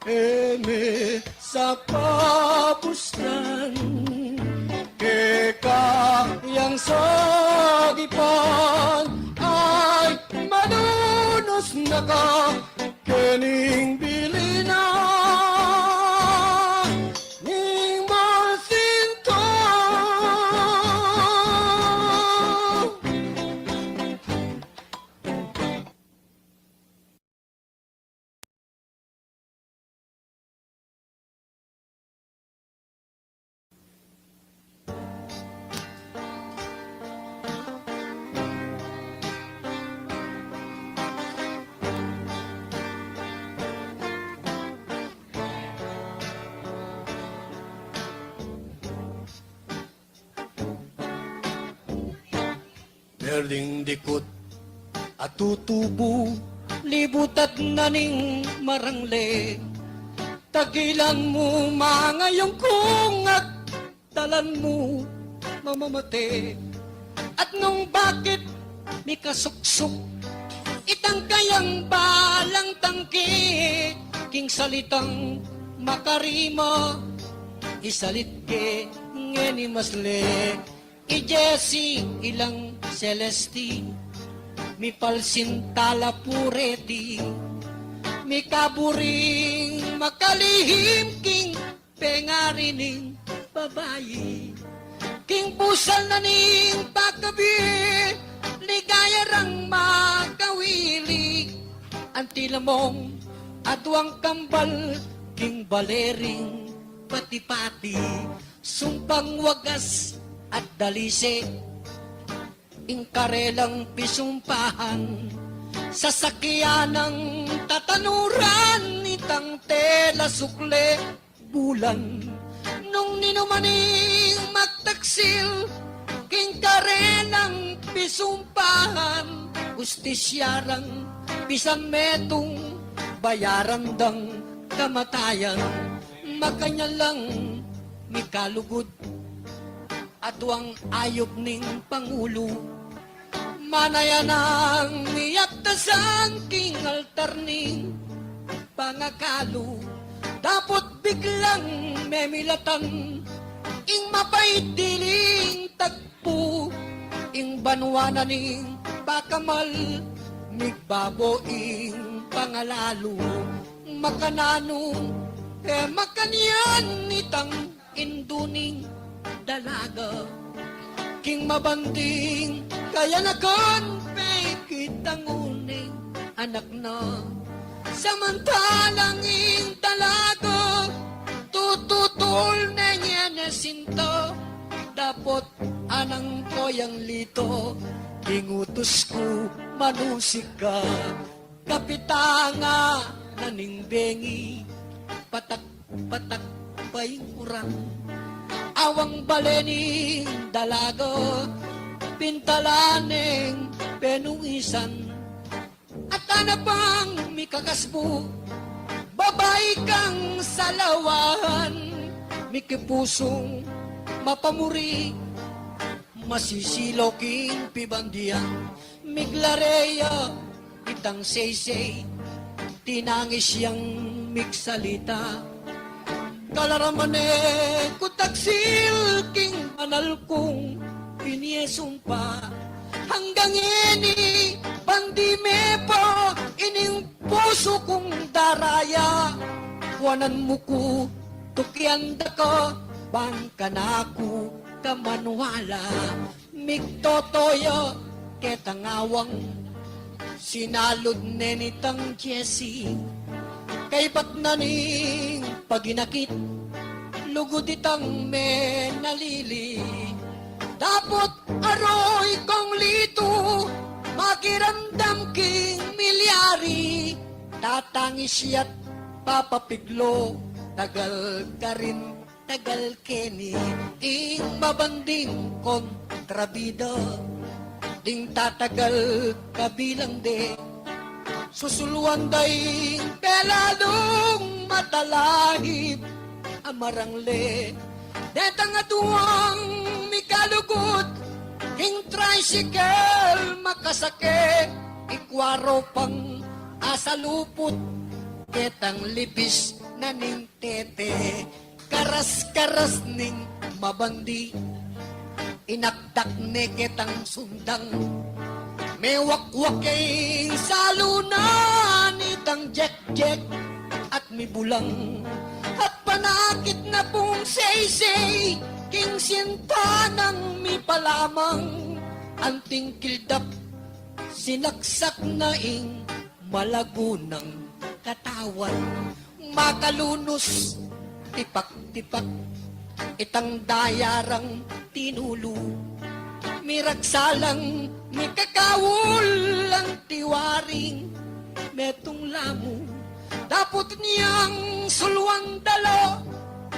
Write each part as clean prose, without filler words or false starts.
eme sa kapustan kekayang sagipan ay manunos na ka kening bilina ning masinto Merding dikot at tutubo, libutat na ning marangle. Tagilan mo mangayong kung at dalan mo mamamate. At nung bakit may kasuksok, itang kayang balang tangke, king salitang makarima, isalit ke ngeni masle. I-Jesse ilang celesti, mi palsintala pureti, mi kaburing makalihim king pengarining babayi. King pusal na ning pagkabi, ligaya rang makawili. Antila mong adwang kambal, king balering pati-pati, sumpang wagas at dalise, ingkarelang pisumpahan, sasakyan ng tatanuran, itang tela sukle bulan. Nung ninumaning magtaksil, kingkarelang pisumpahan, justisyarang bisan metong bayaran dang kamatayan, makanya lang mikalugod atwang ayop ning pangulo, manaya nang miyaktasan king altar ning pangakalo. Dapot biglang memilatan, ing mapaidiling tagpo, ing banwana ning pakamal, migbabo ing pangalalo. Makananong makanyan itang induning dalaga, king mabanding kaya nakon pay kitang uning anak na. Samantalang ing dalaga tututol na niya na sinto, dapot anang koyang lito, kingutos ko manusik ka. Kapitanga naning bengi, patak-patak pa'y urang, awang balening dalaga, pintalaneng penuisan. At anapang mikakasbo, babae kang salawan, mikipusong mapamuri, masisiloking pibandiyan, miglareya itang saysay, tinangis siyang miksalita. Kalaramane kutaksil king banal kong piniesumpa, hanggang ini pandime pa ining puso kong daraya. Kuanan mo ko tukianda ka, bangka na ko kamanwala, migtotoyo ketangawang sinalod nenitang Jessie. Kay ba't na ning paginakit, lugod itang menalili. Dapot aroy kong lito, makiramdam king milyari. Tatangis siya't papapiglo, tagal ka rin, tagal keni. Ing mabanding kontrabida, ding tatagal kabilang de. Susuluan daing peladong matalahib, amarangle. Detang atuang mikalugod, king tricycle makasake, ikwaro pang asalupot, ketang lipis naning tete, karas-karas ning mabandi, inakdak ne ketang sundang, may wakwak kay salunan, itang jek-jek at mi bulang, at panakit na pong say-say, king sinta ng mi palamang, anting kildap, sinaksak na ing malagunang katawan, makalunos, tipak-tipak, itang dayarang tinulo, miragsalang, mikakawul ang tiwaring, metong lamu, dapot niyang sulwang dalo,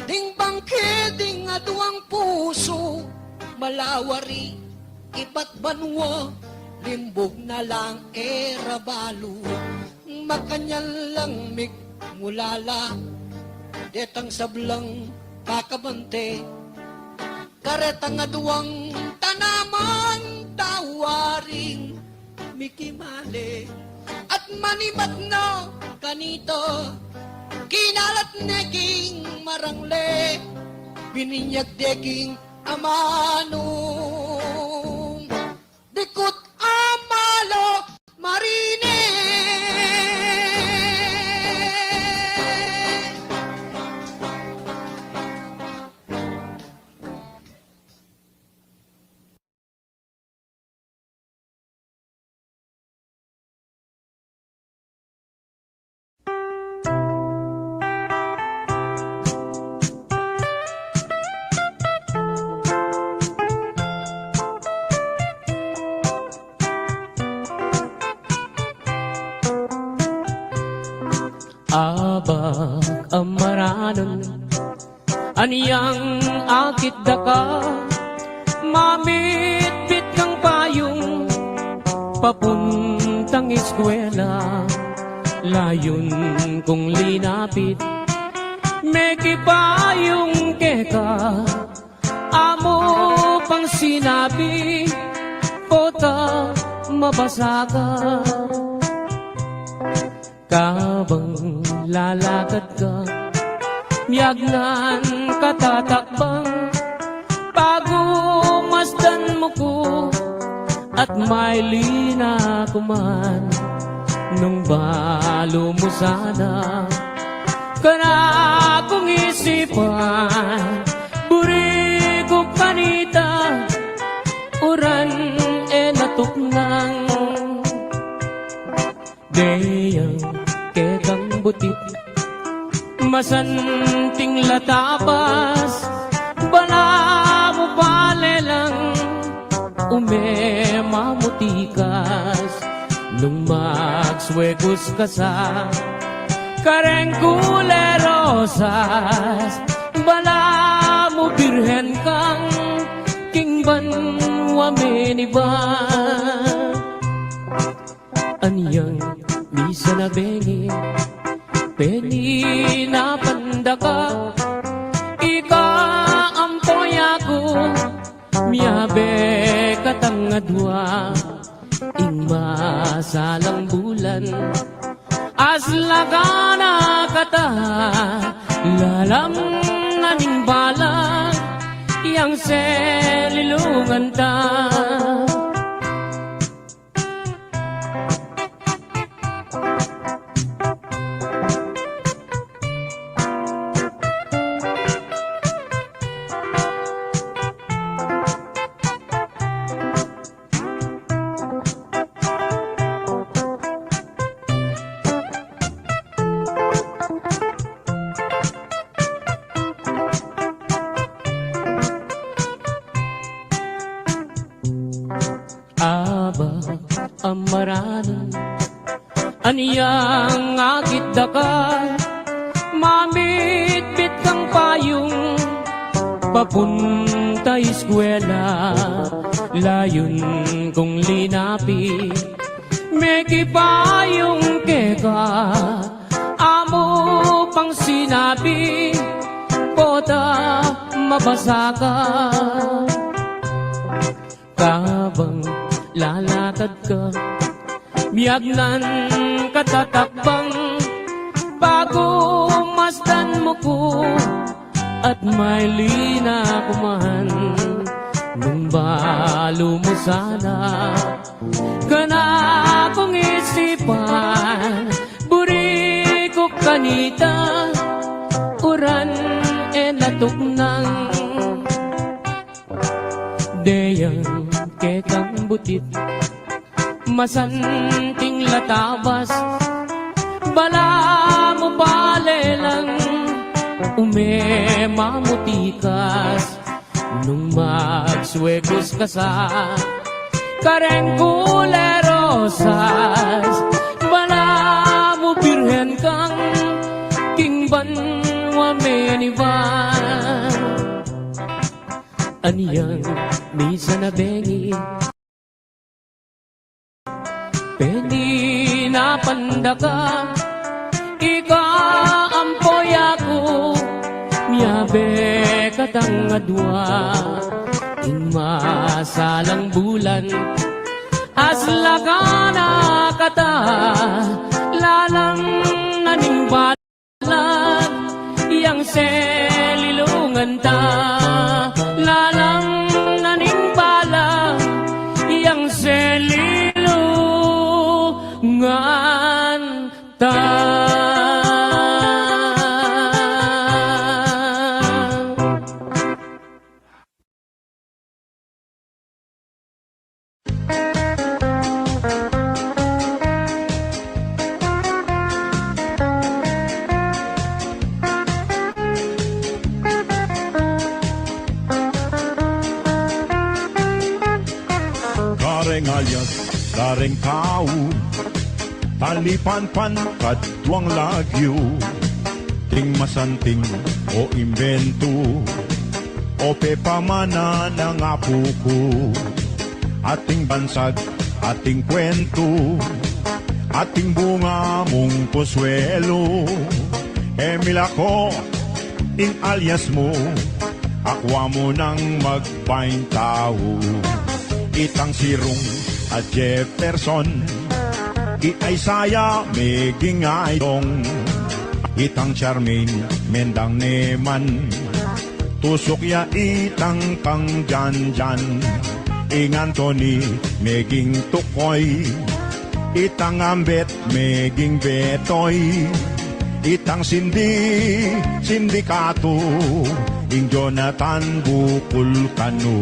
ding bangke, ding aduang puso, malawari, iba't banwa, limbog na lang erabalo, makanyal lang mulala, detang sablang kakabante, karetang aduang tanaman, tawaring mikimale, at manibat na kanito, kinalat neking marangle, bininyag deking amanong, dikot amalo marine. Abag amaranon, aniyang akit daka, mamit-bit kang payong, papuntang eskwela, layon kong linapit, may kipayong keka, amo pang sinabi, pota mabasa ka. Kabang lalakad ka, miyagnan katatakbang, bago masdan mo ko, at may lina kuman, nung balo mo sana, kana kong isipan, buri ko kanita, uran natuknang, deyang ketang butik, masanting latapas, bala mo palelang, umemamutikas, nung magswegos ka sa kareng kulerosas, bala mo birhen kang kingban wameniban, anyang misa na bengi, peni na pandaka, ika ampoy ako, miyabe katangadwa, ing masalang bulan, asla ka na kata, lalam naming balang, yang selilungan ta. Abag amaranon, aniyang akit daka, mamit-bit kang payong, papunta eskwela, layon kong linapit, may kipayong keka, amo pang sinabi, pota mabasa ka. Kabang lalakad ka, miyagnan katatakbang, bago masdan mo ko at may lina kuman nung balo mo sana kana kong isipan buri ko kanita uran natuk nang deyang kekang butit masanting latabas bala mo palelang umemamutikas nung magswegos ka sa kareng kulerosas bala mo birhen kang kingban wa menivan aniyang misa na bengi peni na pandaka ika ampoy ako miyabe katang adwa ing masalang bulan asla ka na kata lalang naning balag yang selilungan ta lalang naning balag yang selilungan ta. Kareng alias, kareng tao, talipan-pan kadwang lagyo, ting masanting o imbento, o pepamana ng apo ko, ating bansag, ating kwento, ating bunga mong poswelo, Emil ako, ing alias mo, akwa mo nang magpain tao. Itang sirong at Jefferson, itay saya meging aydong, itang Charmaine mendang neman, tusok ya itang kang janjan, ing Anthony meging tukoy, itang Ambet meging betoy, itang Sindikato, ing Jonathan Bukul Kanu.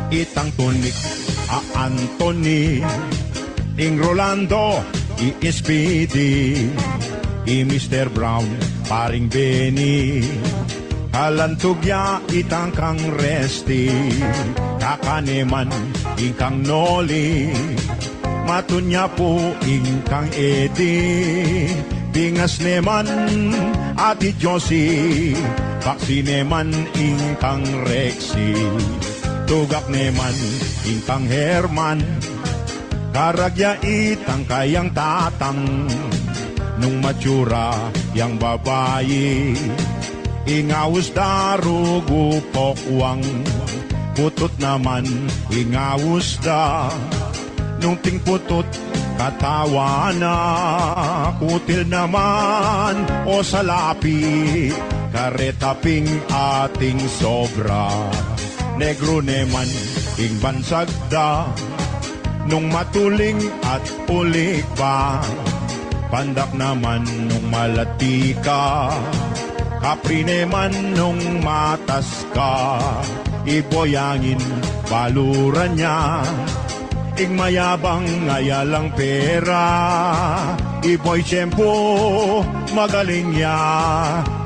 Itang Tonic, Anthony, ing Rolando, Speedy, Mr. Brown, paring Benny, Kalantugya, itang kang Resti, Kakaneman, ing kang Noli, Matunya po, ing kang Eddie, Bingas neman, Ati Josie, Paksineman, ing kang Rexy, Tugak neman, intang Herman, karagya itang kayang tatang, nung matsura yang babayi, ingawus darugo pokwang, putut naman ingawus da, nung ting putut katawa na, kutil naman o salapi, karetaping ating sobra. Negro neman, ing bansagda, nung matuling at ulik pa, pandak naman nung malati ka, kapri neman nung matas ka, iboyangin baluran niya, ing mayabang ngayalang pera, iboy tiyempo magaling ya,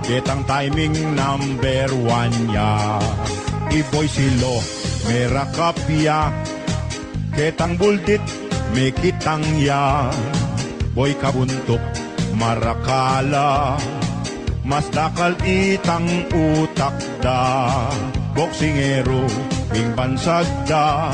ketang timing number 1 ya. Iboy silo, merakapya, ketang buldit, may kitang ya. Boy kabuntok, marakala, mas dakal itang utak da. Boksingero, ing bansag da.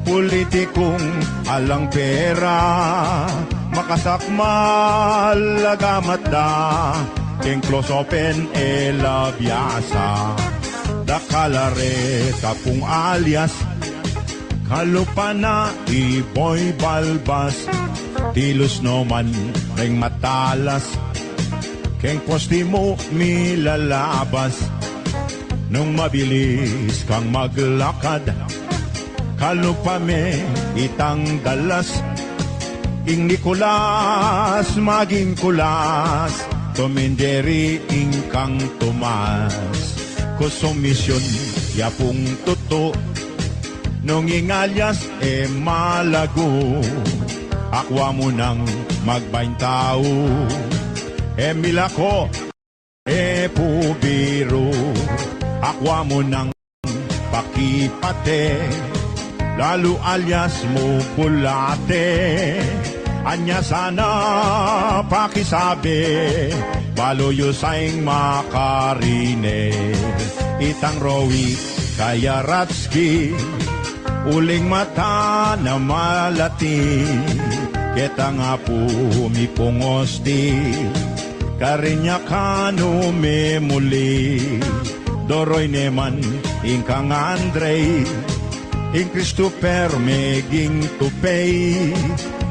Politikong alang pera, makasakmal agamat da. King close open, elabyasa. Dakalare kapung alias kalupana iboy balbas tilos no man ring matalas Keng posti mo milalabas nung mabilis kang maglakad. Kalupame itang dalas, ing Nicolas maging kulas, Tominderi ingkang tumas. Kusumisyon yapong tuto, nung ingalyas malago. Akwa mo nang magbaintao, Emila ko pubiro. Akwa mo nang pakipate, lalo alias mo bulate. Anya sana pakisabi, baloyo saing makarine. Itang Rowi kaya Ratski, uling mata na malati. Kita nga po mi pongosti, karinya kano me muli. Doroy neman ingkang Andre, ing Christopher meging tupay,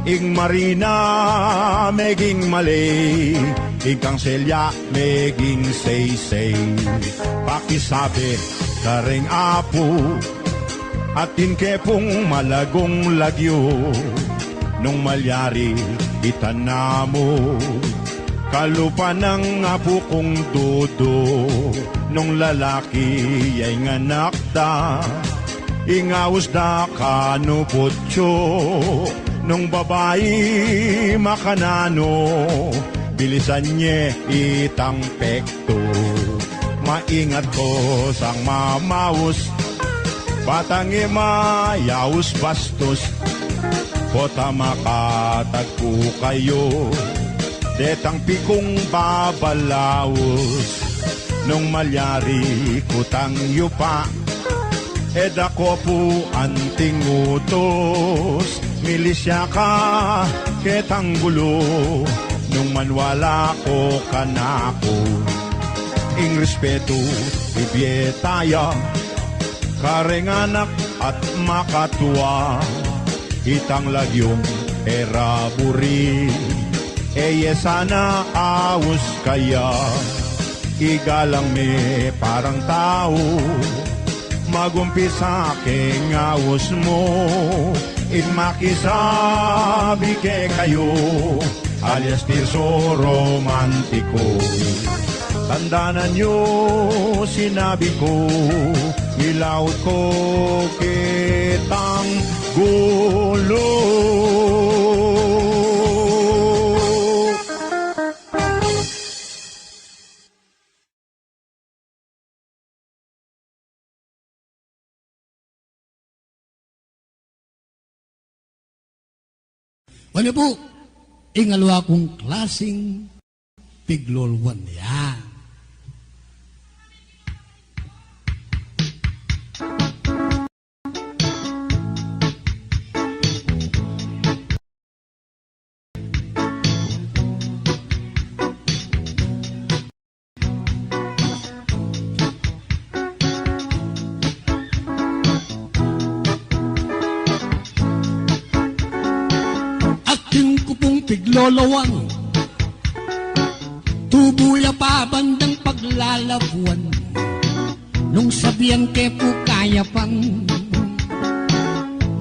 ing Marina meging mali, ingkang Celia meging say-say. Pakisabi karing apo, atin kepong malagong lagyo, nung malyari itanamo. Kalupa ng apo kong dudo, nung lalaki ay nganak da. Ingawas da kanupotyo, nung babae makanano. Bilisan niya itang pekto, maingat ko sang mamaus. Batang imayaus bastos, kota makatagpo kayo. Detang pikong babalaos, nung malyari kutang yupa. Edako po anting utos, milisya ka ketang gulo, nung manwala ko kanako. Ing respeto ibietaya, kareng anak at makatuwa. Itang lagyong era buri, eye sana awos kaya. Igalang me parang tao, magumpisa keng awos mo. In makisabi ke kayo, alias tirso romantiko. Tandaanan nyo sinabi ko, ilaut ko kitang gulo. Ano po, ingalwa kong klaseng piglolwan yan. Piglolawang tubuya pa bandang paglalabuan, nung sabihan ke po kaya pang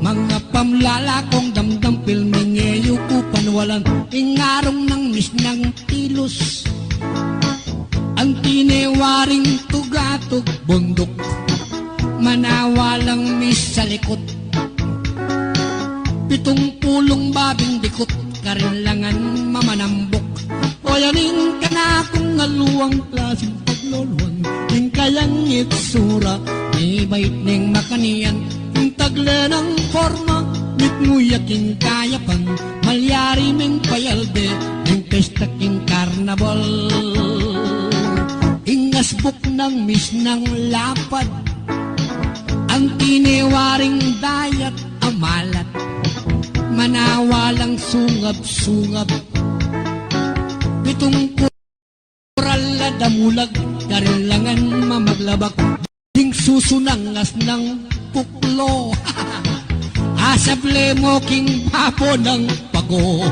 mga pamlalakong damdam pilmingeyo ko panwalan. Ingarong ng misnang tilos, ang tinewaring tugatog bundok, manawalang mis sa likod. 70 babing dikot, karinlangan mamanambok. O yanin ka na kung aluang klaseng pagloluan, yung kayang itsura, ibait ning makanian, yung tagle ng forma, mit nguyaking kayapan, malyari meng payalde, yung pesta king karnabal. Ingasbok ng misnang lapad, ang tinewaring dayat amalat, manawalang sungab-sungab. 7 kural na damulag, karinlangan mamaglabak, ding susunangas ng puklo. Asable mo king papo ng pago,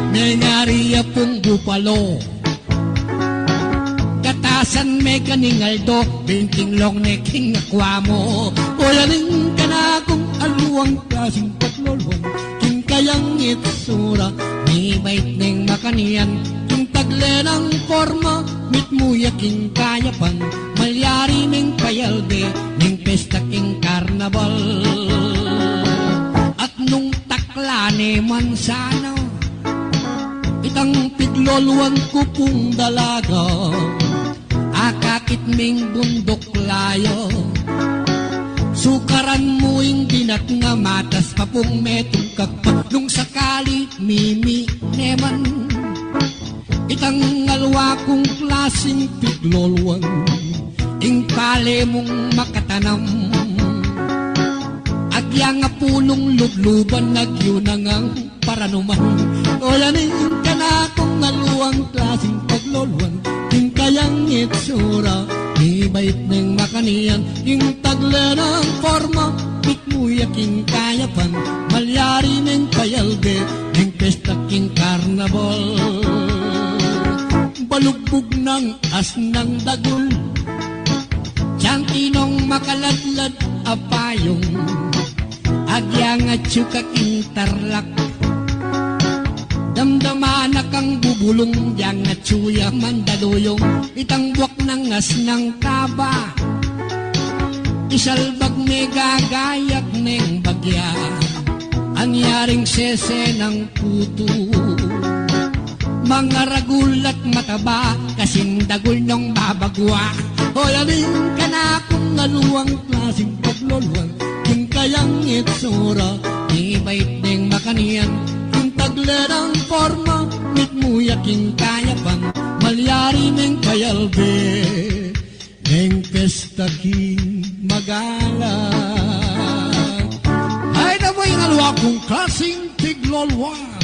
may ngariya pong bupalo. San me kaningaldo, binting long neking akwa mo. O yaling ka na kung aluang klaseng paglolwan. King kayang itsura, ni bait ning makanian. King tagle ng forma, mit mo yaking kayapan. Malyari ning payalde, ning pesta king karnabal. At nung taklane man sana, itang pigloluan ko pong dalaga. Akakit ming bundok layo, sukaran mo yung dinat nga matas pa pong metong kakpa. Nung sakali mimi neman, itang alwa kong klaseng pigloluan, ing pale mong makatanam. Agya nga punong lubluban, nagyunang ang paranuman. O yanin ka na kung aluang klaseng pagloluan, ing kayang itsura, di bait ng makanian. Ing tagle ng forma, mitmuyaking kayapan. Malyari ng payalbe, ing pesta king karnabal. Balugbog ng asnang dagul, tiyangkinong makaladlad apayong. Agyang at syukak intarlak, damdama na kang bubulong, yang at suya mandaluyong. Itang buwak ng asnang taba, isalbag may gagayak ng bagya. Ang yaring sese ng puto, mga ragul at mataba, kasing dagul ng babagwa. O yaling ka na kung aluang klaseng pagloluan, king kayang itsura, di bait ng makanian. King tagle ng forma, mitmuyaking kayapan. Malyari ng payalbe, ng pesta king magalang. Ay na mo yung alwa kong klaseng pigloluan.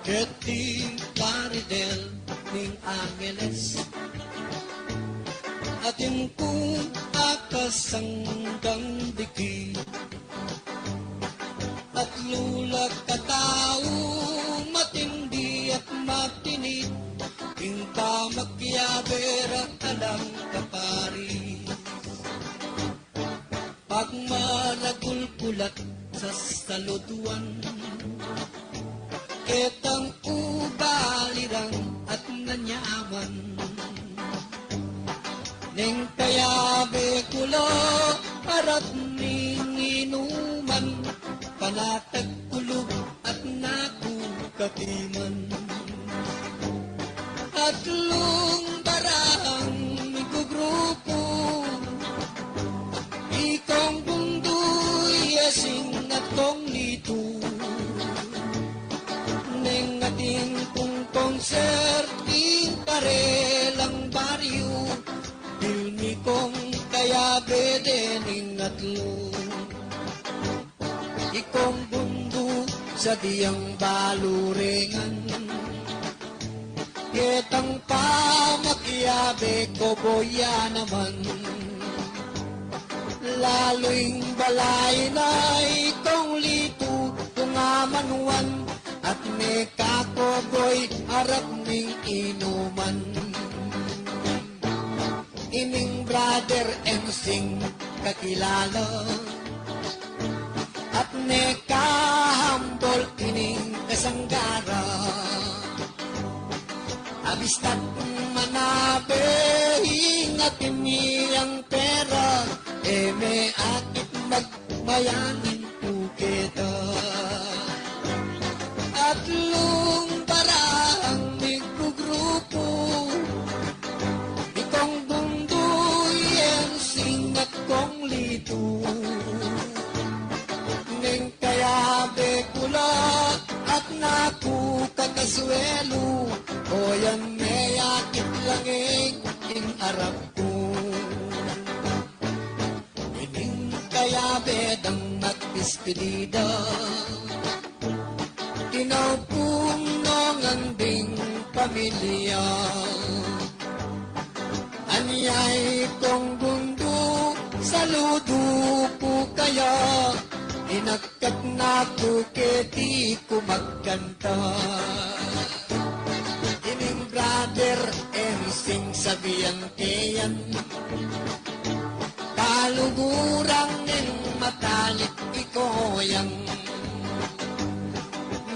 Ketting Plaridel ning Angeles, atin kong akasanggang diki, at lulag katao matindi at matinid, ing kamakyabera talang kapari. Pag malagulkulat sa saluduan, ketang ubalirang at nanyaman, neng kayabe kulo arat ning inuman, panatag kulog at nakukatiman. At lung barang gugrupo, ikong bunduy asing at kong lito, neng ating kong konserting parelang baryo, pilmi kong kayabe dening atlo. Ikong bundo sa diyang balurengan, ketang pamakyabe ko boya naman. Lalo'ing balay na ikong lito kung amanuan, at may kakoboy harap ning inuman. Ining brother Ensing kakilala, at may kahambol ining kasanggara. Abistat manabe hingat iniyang pera, may akit magbayanin po kita. At lung parang kasuelo, o yan may akit lang ing arap ko. Ining kaya bedang magbispedida, tinapong ng anding pamilya. Anyay kong gundo, saludo po kaya, inagkat na ko keti ko magkanta. Ining brother and sing sabihan kayan, kalugurang ning matalik ikoyang,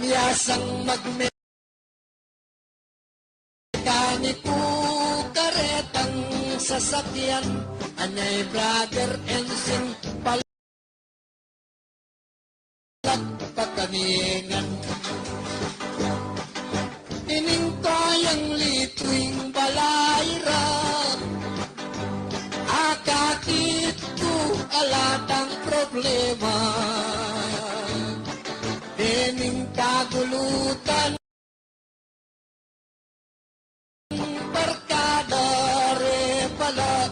miyasang magmekaniko karetang sasakyan, anay brother and sing palat pakaningan. Ining kayang lituing balayra, akakit ko alatang problema. Ining kagulutan, barkada re pala,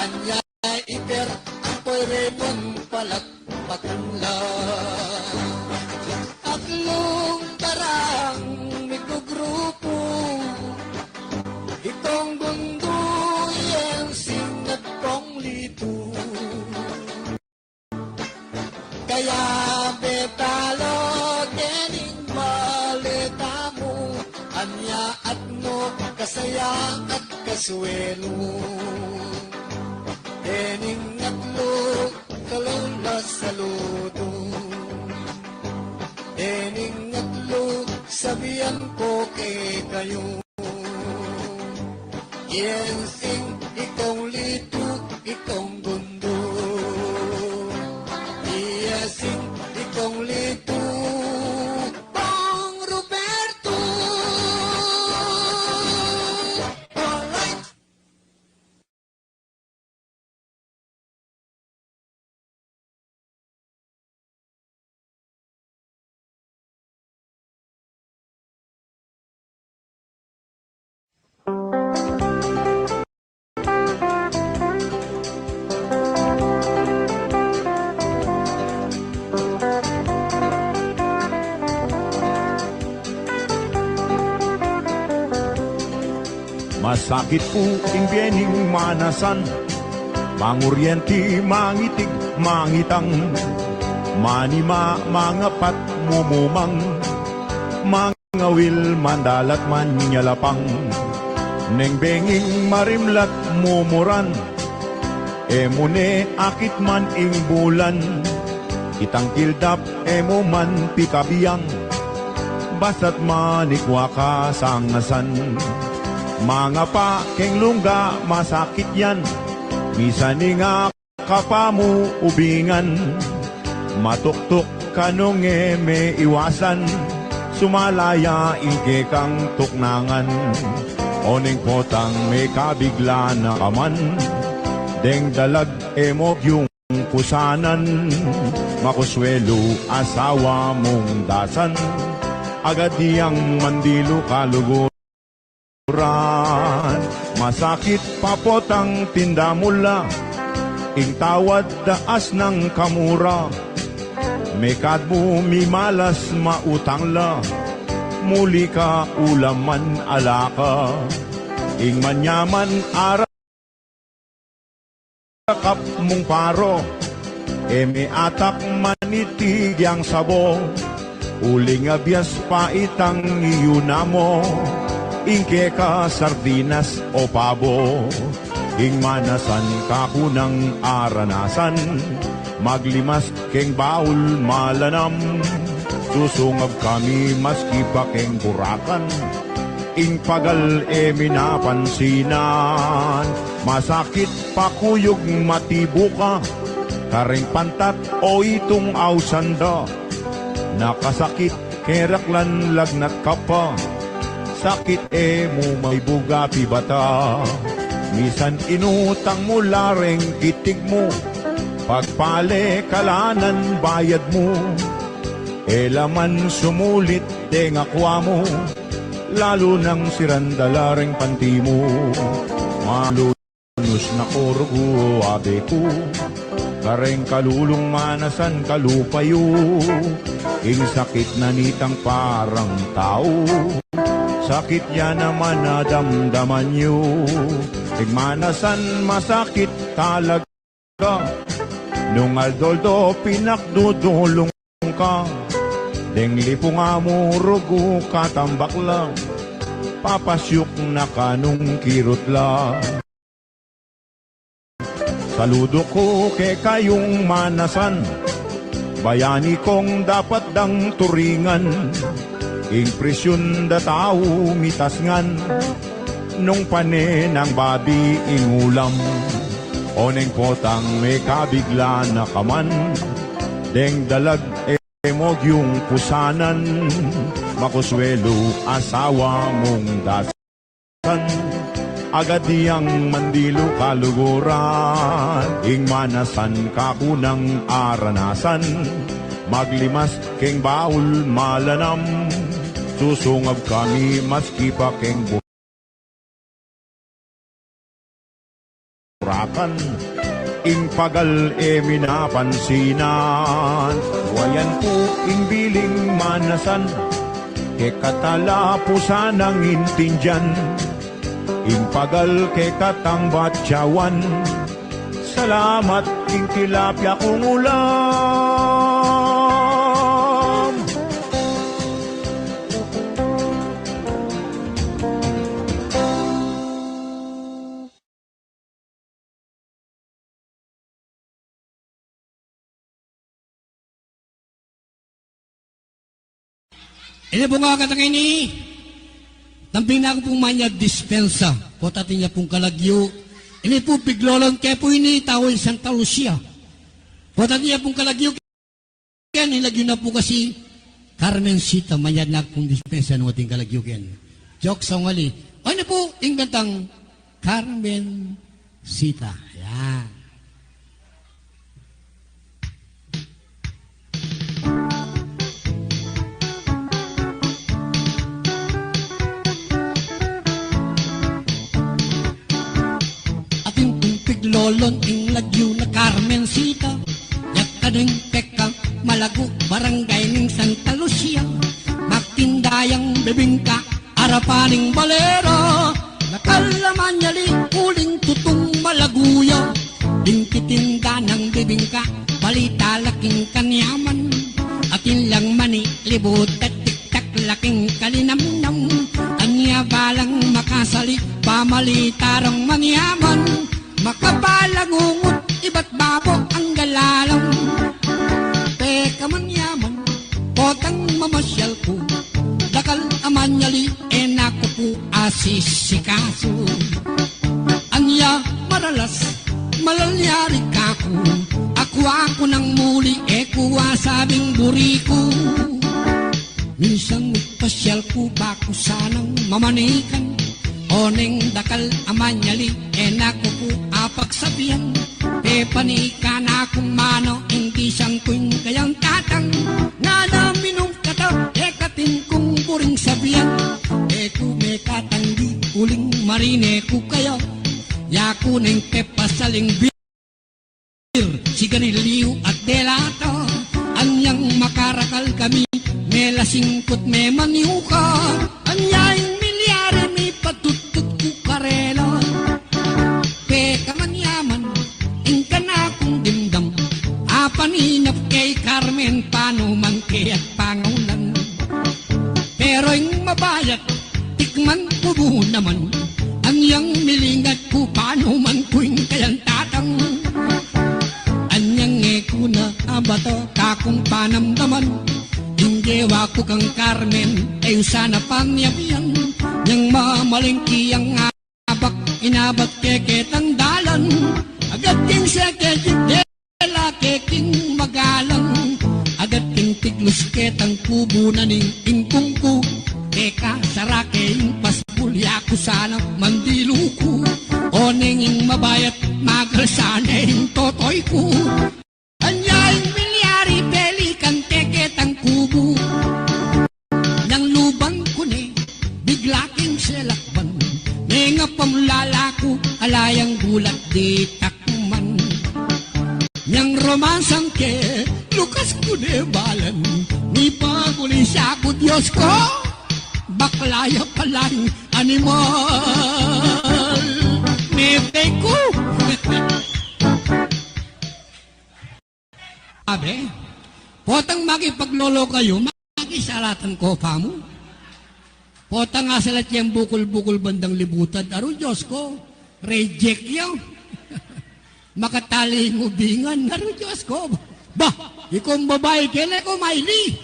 anya iper ang poiremon palat pakanla. Aklong parang mikogrupo, itong gundo yan sinat kong lito. Kaya betalo kening maleta mo, anya at no kasaya at kasuelo. Kening atlo kalula saludo, kening atlo sabihan ko kay kayo. Yensing ikong lito, ikong gundo, iyasing ikong lito, Bong Roberto. Alright. Masakit po imbyening manasan, manguryenti, mangitig, mangitang, manima, mangapat, mumumang, mangawil, mandalat, manyalapang, nengbenging marimlat, mumuran, emune, akit man ing bulan, itang kildap, emo man pikabiyang, basat manikwa ka sangasan. Mga pa keng lungga masakit yan, misan nga kapamu ubingan, matuktok kanong may iwasan, sumalaya inke kang tuknangan, oning potang may kabigla na kaman, deng dalag emog yung kusanan, makuswelo asawa mong dasan, agad diyang mandilo kalugo. Masakit papotang tinda mula, ing tawad daas ng kamura, mekad mo mimalas mautang la, muli ka ulaman alaka, ing manyaman ara kap mong paro, eme atak manitig yang sabo, uling abyas pa itang iyunamo, ingke ka sardinas o pabo, ing manasan ka kunang aranasan, maglimas keng baul malanam, susungab kami maski pa keng burakan, ing pagal e minapansinan, masakit pakuyog matibuka, karing pantat o itong ausanda, nakasakit keraklan lagnat ka pa, sakit mo may buga pibata, misan inutang mo lareng kitig mo, pagpale kalanan bayad mo, elaman sumulit deng akwa mo, lalo nang sirandala ring panti mo. Malunos na korugo abe ko, kareng kalulong manasan kalupayo, ing sakit na nitang parang tao, sakit yan naman na damdaman nyo, ing manasan masakit talaga, nung aldoldo pinakdudulong ka, deng lipong amo rugo katambak lang, papasyok na kanong kirot lang. Saludo ko kay kayong manasan, bayani kong dapat dang turingan, impresyon da tao mitasngan, nung panen ang babi ingulam, oneng potang may kabigla na kaman, deng dalag emog yung pusanan, makuswelo asawa mong dasan, agad diyang mandilo kaluguran, ing manasan kakunang aranasan, maglimas keng baul malanam, susungab kami maski pa keng burakan, ing pagal minapansinan, wayan po ing biling manasan, ke katalapusan ang intindyan, ing pagal ke katang batyawan, salamat ing tilapia kong ulam. Ini po nga katang ini, tamping na ako pong manya dispensa, po tatin niya pong kalagyo. Ini po piglolong kaya po ini tawin Santa Lucia. Po tatin niya pong kalagyo, kaya nilagyo na po kasi Carmencita, manya na pong dispensa ng ating kalagyo kaya. Joke sa ngali. O ini po, ingantang Carmencita. Yan. Lolon ing lagyo na Carmencita, yak kadeng peka malago barangay ning Santa Lucia, magtindayang bibingka arapaning balero, nakalaman nyali uling tutong malaguya, bingkitinda ng bibingka balita laking kanyaman, atin lang mani libot at tiktak laking kalinamnam, anya balang makasali pamalitarang manyaman, makabalangungot, iba't babo ang galalang. Teka man yaman, potang mamasyal ko, dakal amanyali, enako po asisikaso. Anya maralas, malalyari kako, ako ng muli, kuwa sabing buriko. Minsan pasyal ko, bako sanang mamanikan, oneng dakal amanyali, enako po apagsabihan, panika na kung mano, hindi siyang tuwing kayang tatang, nga naminong kata, katin kong puring sabihan, kume katanggi, uling marine ko kayo, yaku neng pepasaling bir, sigarilyo at delato, anyang makarakal kami, may lasingkot may maniuka, anyaing milyari may patutut ko karela, peka man yaman, ingka na akong dimdam, apaninap kay Carmen, paano man kaya't pangunan, pero yung mabayat, tikman ko buo naman, anyang milingat ko, paano man kuing kayang tatang, anyang ko na abato, kakong panamdaman, inggewa ko kang Carmen, ay sana pangyabiyan, niyang mamalingki ang abak, inabat keketang dalan, agad king sekejik dela keking magalang, agad king tiglos ketang kubo na ning ingkong ko, teka sarake yung paspulya ko sana mandiluko, o ninging mabayat magal sana yung totoy ko, anyaing milyari pelikan keketang kubo, nang selakban, nenga pamlalako, alayang gulat di takman. Yang romansang ke, lukas ko de balan, ni paguli siya ko Diyos ko, baklaya palang animal. Nete ko. Abe, potang makipaglolo kayo, makisalatan ko pa mo. Potang nga salat yung bukol-bukol bandang libutan, aro Diyos ko, reject yun. Makatali ng ubingan, aro Diyos ko. Bah, ikong babae, kailan ko maili.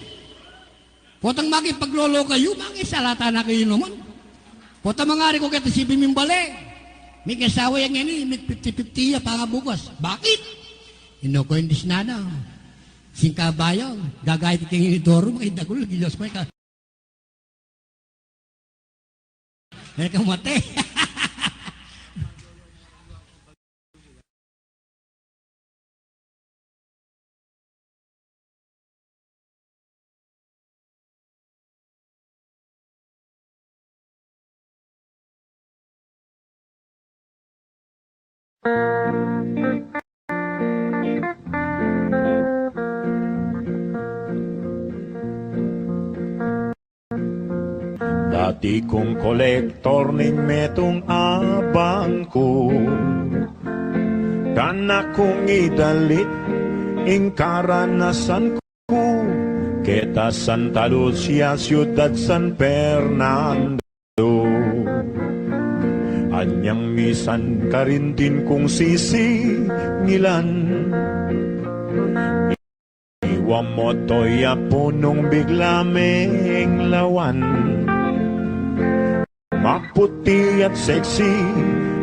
Potang makipaglolo kayo, makisalatan na kayo naman. Potang mangari ko kita si Bimimbale. May kasawa yan yan, may 50-50 ya, pangabukas. Bakit? Ino ko hindi sinana. Singkabayo, gagayit kang inidoro, makidagol, Diyos ko, ka. Mereka mate. Dati kong kolektor ning metong abang ko, kana kong idalit ing karanasan ko, keta Santa Lucia, Ciudad San Fernando. Anyang misan ka rin din kong sisingilan, iwam mo to'y punong bigla meng lawan. Maputi at sexy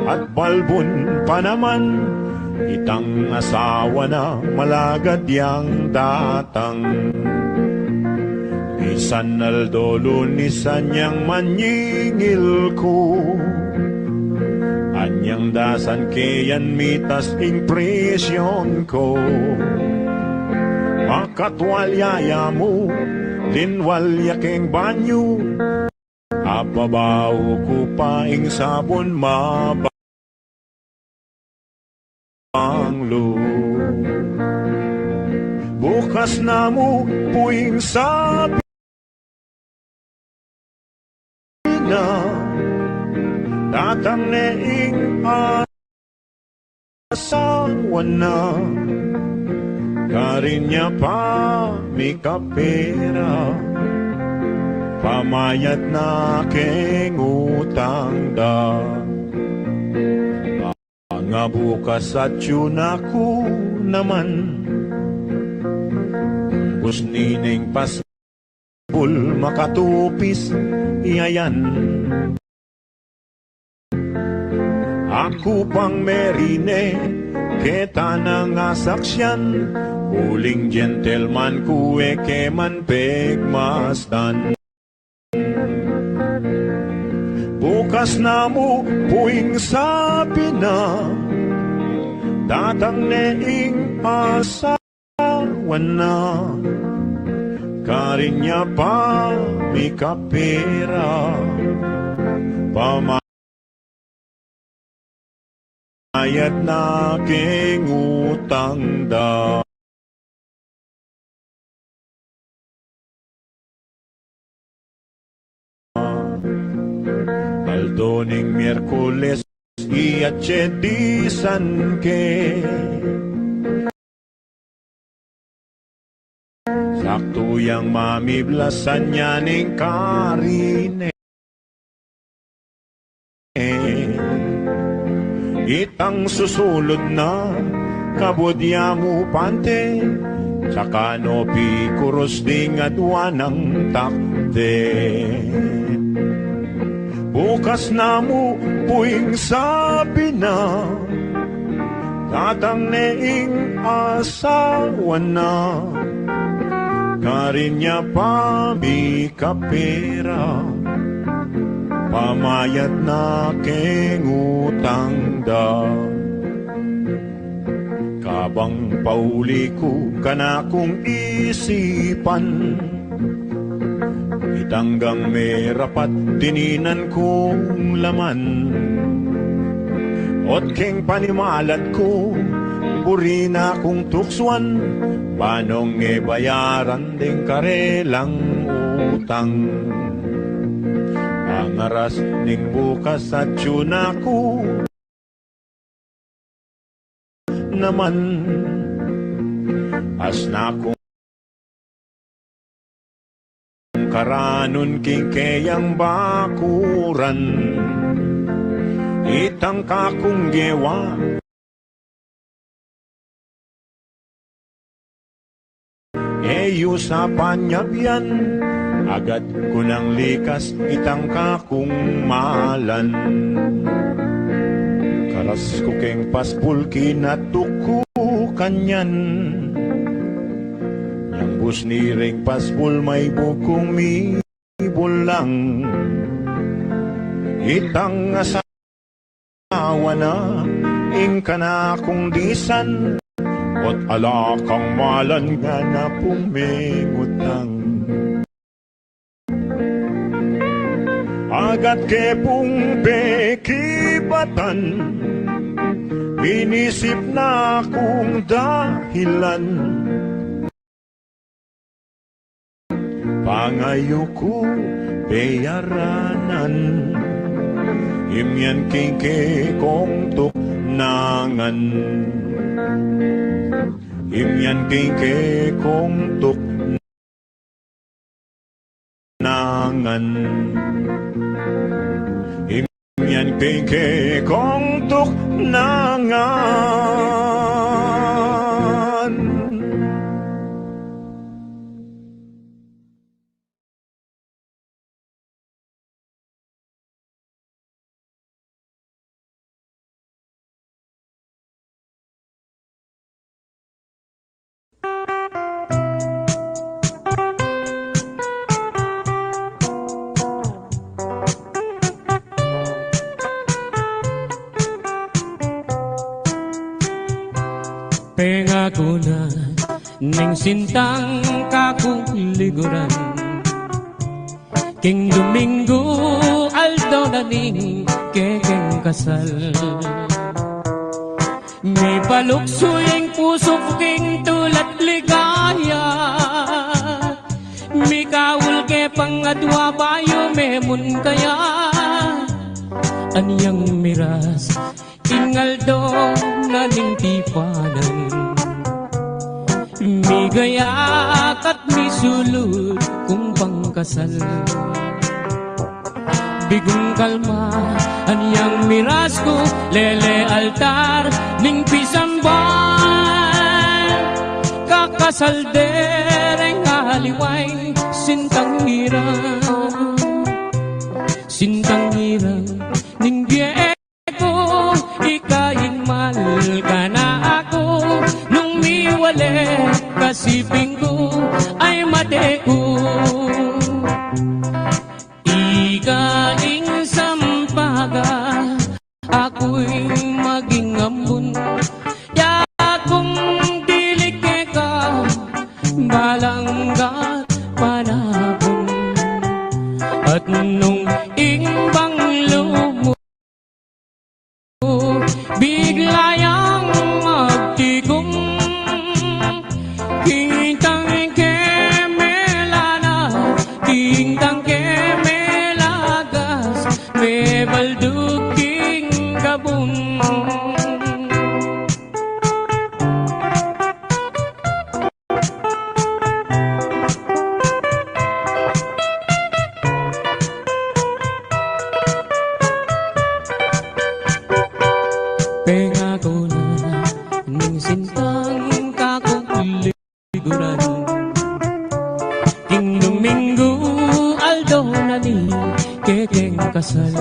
at balbon pa naman, itang asawa na malagad yang datang. Isan aldolo ni sanyang manyingil ko, anyang dasan kayan mitas impresyon ko. Makatwalyaya mo, linwalya keng banyo, apabaw ko paing sabon mabanglo. Bukas na mo puwing sabi na tatang neing asawa na, karinya pa may kapera, pamayat na keng utang da. Mga bukas at yun ako naman, bus nining pasbul makatupis iyayan. Ako pang merine, keta na nga saksyan, huling gentleman kuwe keman pegmastan. Bukas na mo puwing sabi na, datang neing asawa na, karinya pa may kapera, pamayat na keng utang da. Aldoning Miyerkules iatsyedisan ke, sakto yang mamiblasan niya ning karine. Itang susulod na kabudya mo pante, tsaka no pikuros ding adwanang takte. Bukas na mo puwing sabi na, tatang neing asawa na, karinya pa may kapera, pamayat na keng utang da. Kabang pauli ko ka na kong isipan, Itanggang may rapat tininan kong laman, ot king panimalat ko, burina kong tuksuan, panong bayaran ding karelang utang. Ang aras ning bukas at tiyuna ko naman, as na kong karanon king kayang bakuran, itang kakong gewa eyo sa panyabyan, agad ko nang likas itang kakong malan. Karas ko keng paspul kinatuko kanyan, yang bus ni ring paspul may bukong mibulang, itang asawa na ingka na kong disan, ot ala kang malan nga na pumingutang. Agad ke pong pekibatan, inisip na kong dahilan, pangayo ko peyaranan, imyan kike kong tuknangan, imyan kike kong tuknangan, imyan kike kong tuknangan. Pengako na ning sintang kakong liguran, king Domingo Aldo na ning kekeng kasal. May paluksuyeng puso king tulat ligaya, may kawul ke pangadwa bayo memun kaya, anyang miras ingaldo na ning tipanan, migayak at misulod kung pangkasal. Bigong kalma anyang miras ko, lele altar ning pisamban, kakasal dereng haliway sintang hirang, sintang hirang ning biye ko, ikaing mahal ka na ako, nung miwale kasiping ko ay mate ko. Ikaing sampaga, ako'y maging ambun, ya kung dilig ka, balanggat panahon, at nung ingbang lumo biglayang magtigong, kintang kemelana, kintang kemelagas, may balduging gabon. Pengako na ning sintang kakong liguran, king Domingo Aldo na ni kekeng kasal.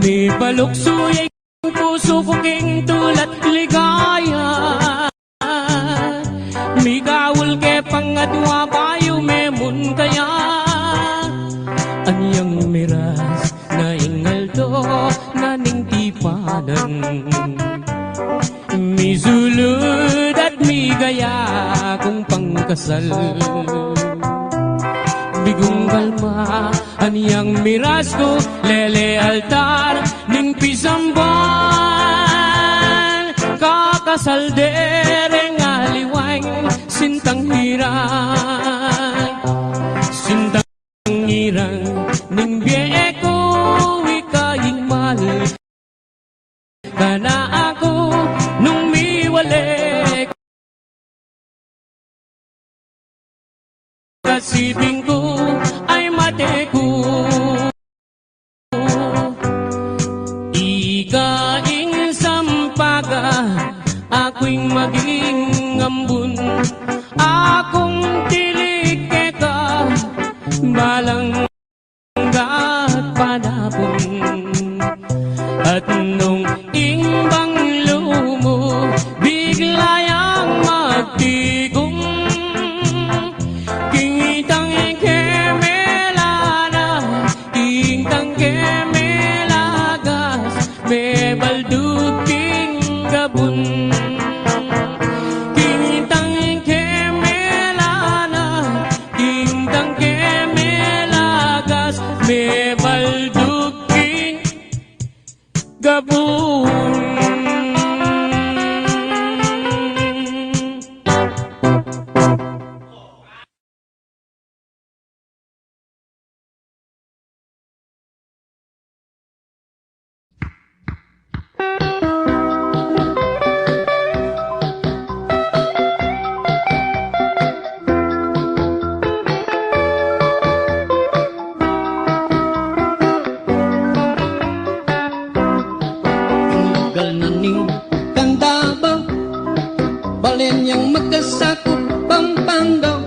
May paluksuyeng puso ko king tulat ligaya, may kawul ke pangadwa bayo memun kaya, anyang miras na ingaldo na ning tipanan, misulod at migaya kung pangkasal. Aniyang miras ko, lele altar, ning pisamban. Kakasaldere nga liwang, sintang hirang. Sintang hirang, ning biye ko, ikaying mahal. Kana ako, nung miwalik. Kasibing ko ay mate ko. Ikaing sampaga, ako'y maging ambun. Akong tilig ka, balang at panapon. At nung imbang lumo, bigla yang magtigong. Kingitang kemelana, kingitang kemelagas, may balduking gabun. Kingitang kemelana, kingitang kemelagas, may balduking gabun. Gal na ning Candaba, balen yang magkasakop Pampanga,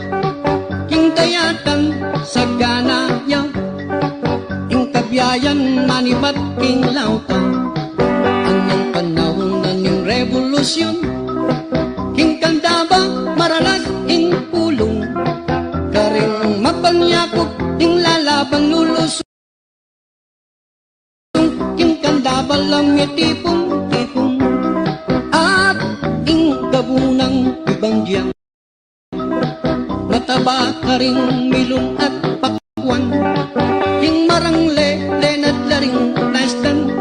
king dayatan sa ganaya, ing kabiyayan manibat king lauta. Anyang panahon na ning revolusyon, king Candaba maralas ing pulong, karing mapanyakop ing lalaban lulusong. King Candaba lang tipong-tipong at ing gabunang ibangyang. Mataba ka ring milong at pakwan, king marangle lenat laring plastan.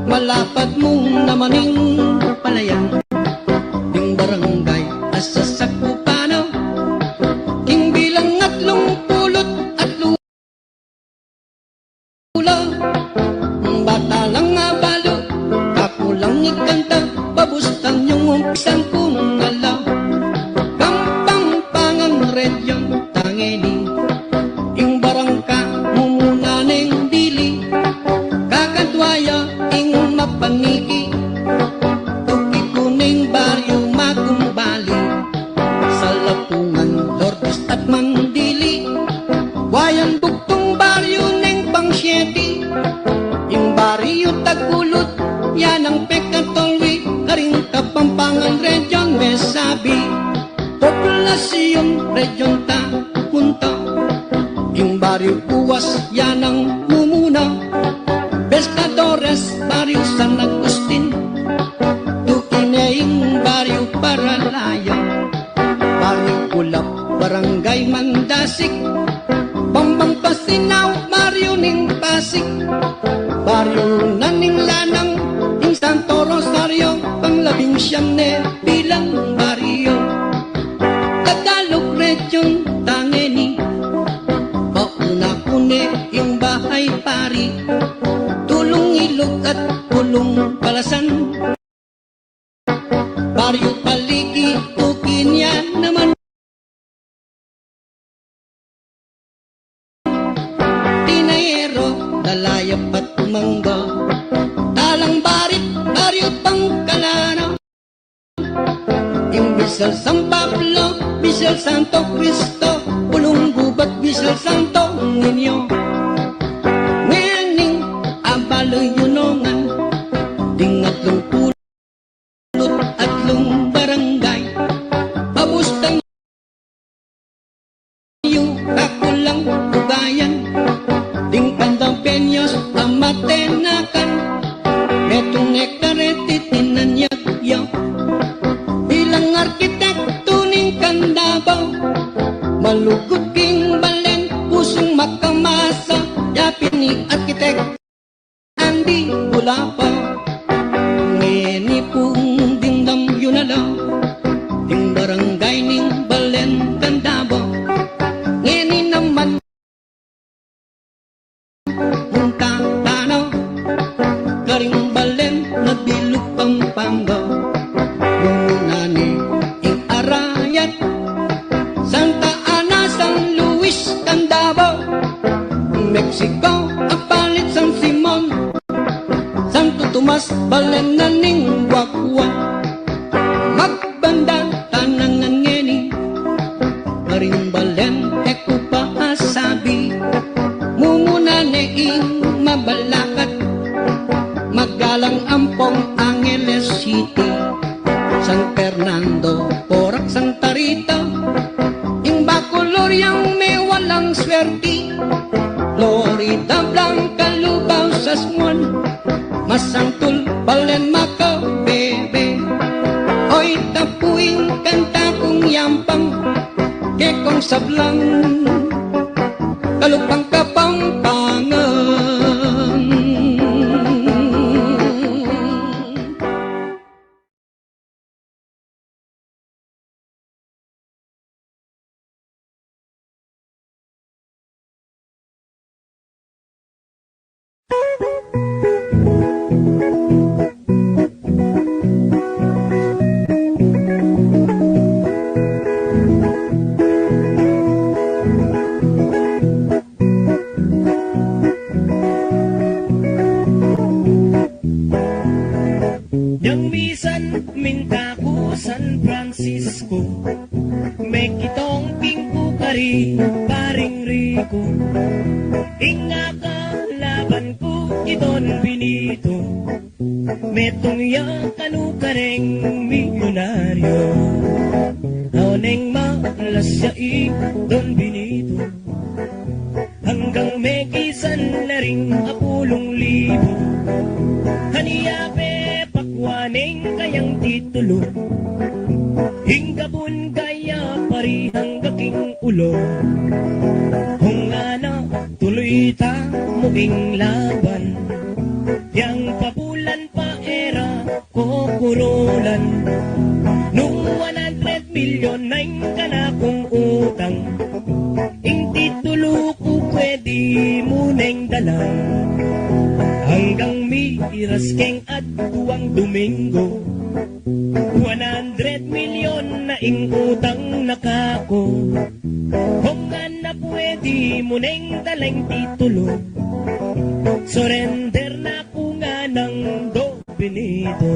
Malapad mong namaning palayan, king barangay asa sakupano, king bilang atlong pulot at lula. Bata lang nga balo, ako lang ikanta, babustan yung umpisan kong alaw. Kampang-pangang redyon, tangeni, ing barangka, mumuna ng dili, kakadwaya, ing mapaniki, tuki kuning baryo magumbali, sa Lapungan, Lourdes at Mandili, wayan buktong baryo ng Pangsyeti, yung baryo Tagulot, yan ang Pekatolwi, karing Kapampangan Region, Mesabi, Poblasyon Region Takunta, yung baryo Puwas, yan ang Mumuna, Pescadores, baryo San Agustin, Tukineing, baryo Paralaya, baryo Kulap, Barangay Mandasik, Bambang Pasinaw, baryo ning Pasig, baryo Naning Lanang, ing Santo Rosario, panglabing siyam ne bilang baryo. Tagalog Region, tangeni, pauna-une ing bahay pari, Tulong Ilog at Pulong Palasan, baryo Paligi, Tukinya naman. Tinayero, Dalayap at Mangga, Talang Barit, baryo Pangkalana, ing Bisal San Pablo, Bisal Santo Cristo, Pulong Gubat, Bisal Santo Niño, Nganing Abaloy Yunongan, Dingatlong Pulot atlong barangay, Pabustang yung kakulang ugayan, Ding Pandang Penyos, Amatenakan, Netong Nektareti, Tinanyagyaw, bilang arkitekto ning Candabaw, malugod king balen, pusong maka kamasa, yapin ni arkitek Andy Bulapa. Ngeni pong dingdam yun ala, ding barangay ning Balen Candabo. Ngeni naman munta tanaw, garing Balen na bilog Pampanga. Muna ni ing Arayat, Santa Ana, San Luis, Candabo, Mexico, ang palit San Simon, Santo Tomas, Balen na ning Wakwa. Magbanda tanangan ngeni, garing Balen eko paasabi. Mumuna neing mabalakat, magalang ampong Angeles City, San Fernando, Porac, Santa Rita, yung Bacolor yung may walang swerte, Florida Blanca, Lubao, Sasmuan, Masantol, Balen, Macao, Bebe. Oy, tapuing kanta kong yampang, kekong sablang, kalupang kapangpangan. Yang misan minta ko San Francisco, may kitong pingko kari paring Rico. Inga ka laban ko iton Benito, metong ya kanu kareng milyonaryo. Aoneng malasya Don Benito, hanggang may kisan na ring 10,000. Haniyape pakwaning kayang titulo, hinggabon kaya parihang gaking ulo. Kung ana tuloy ta muing laban, yang pabulan pa era kukurulan. Nung 100 milyon na kana kong utang, ing titulo ko pwede mo neng dalang. Hanggang miras keng adtuang Domingo, 100 milyon na ing utang nakako. Kung nga na pwede mo neng dalang titulo, surrender na ko nga ng Do Benito.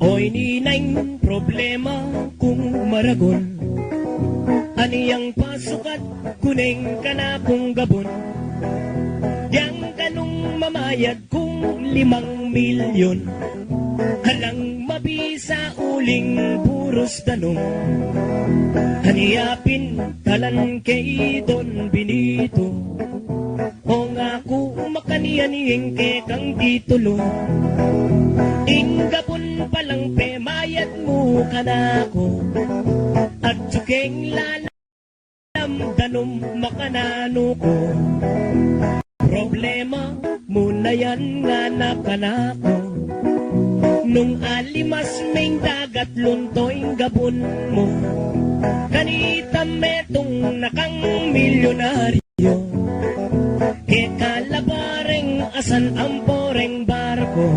Oy ninang problema kung maragon, aniyang pasukat kuning kana kong gabon. Yang kanong mamayad kung 5 milyon, halang mabisa uling puros tanong. Haniyapin talan kay Don Benito, o nga ko makaniyanihing ke kang titulo. Inggapon palang pemayat mo kanako, at tsukeng lalam danom makanano ko. Problema mo na yan nga nakanako, nung alimas ming dagat luntoy gabon mo. Kanita metong nakang milyonaryo, ke kalabareng asan ang poreng barko.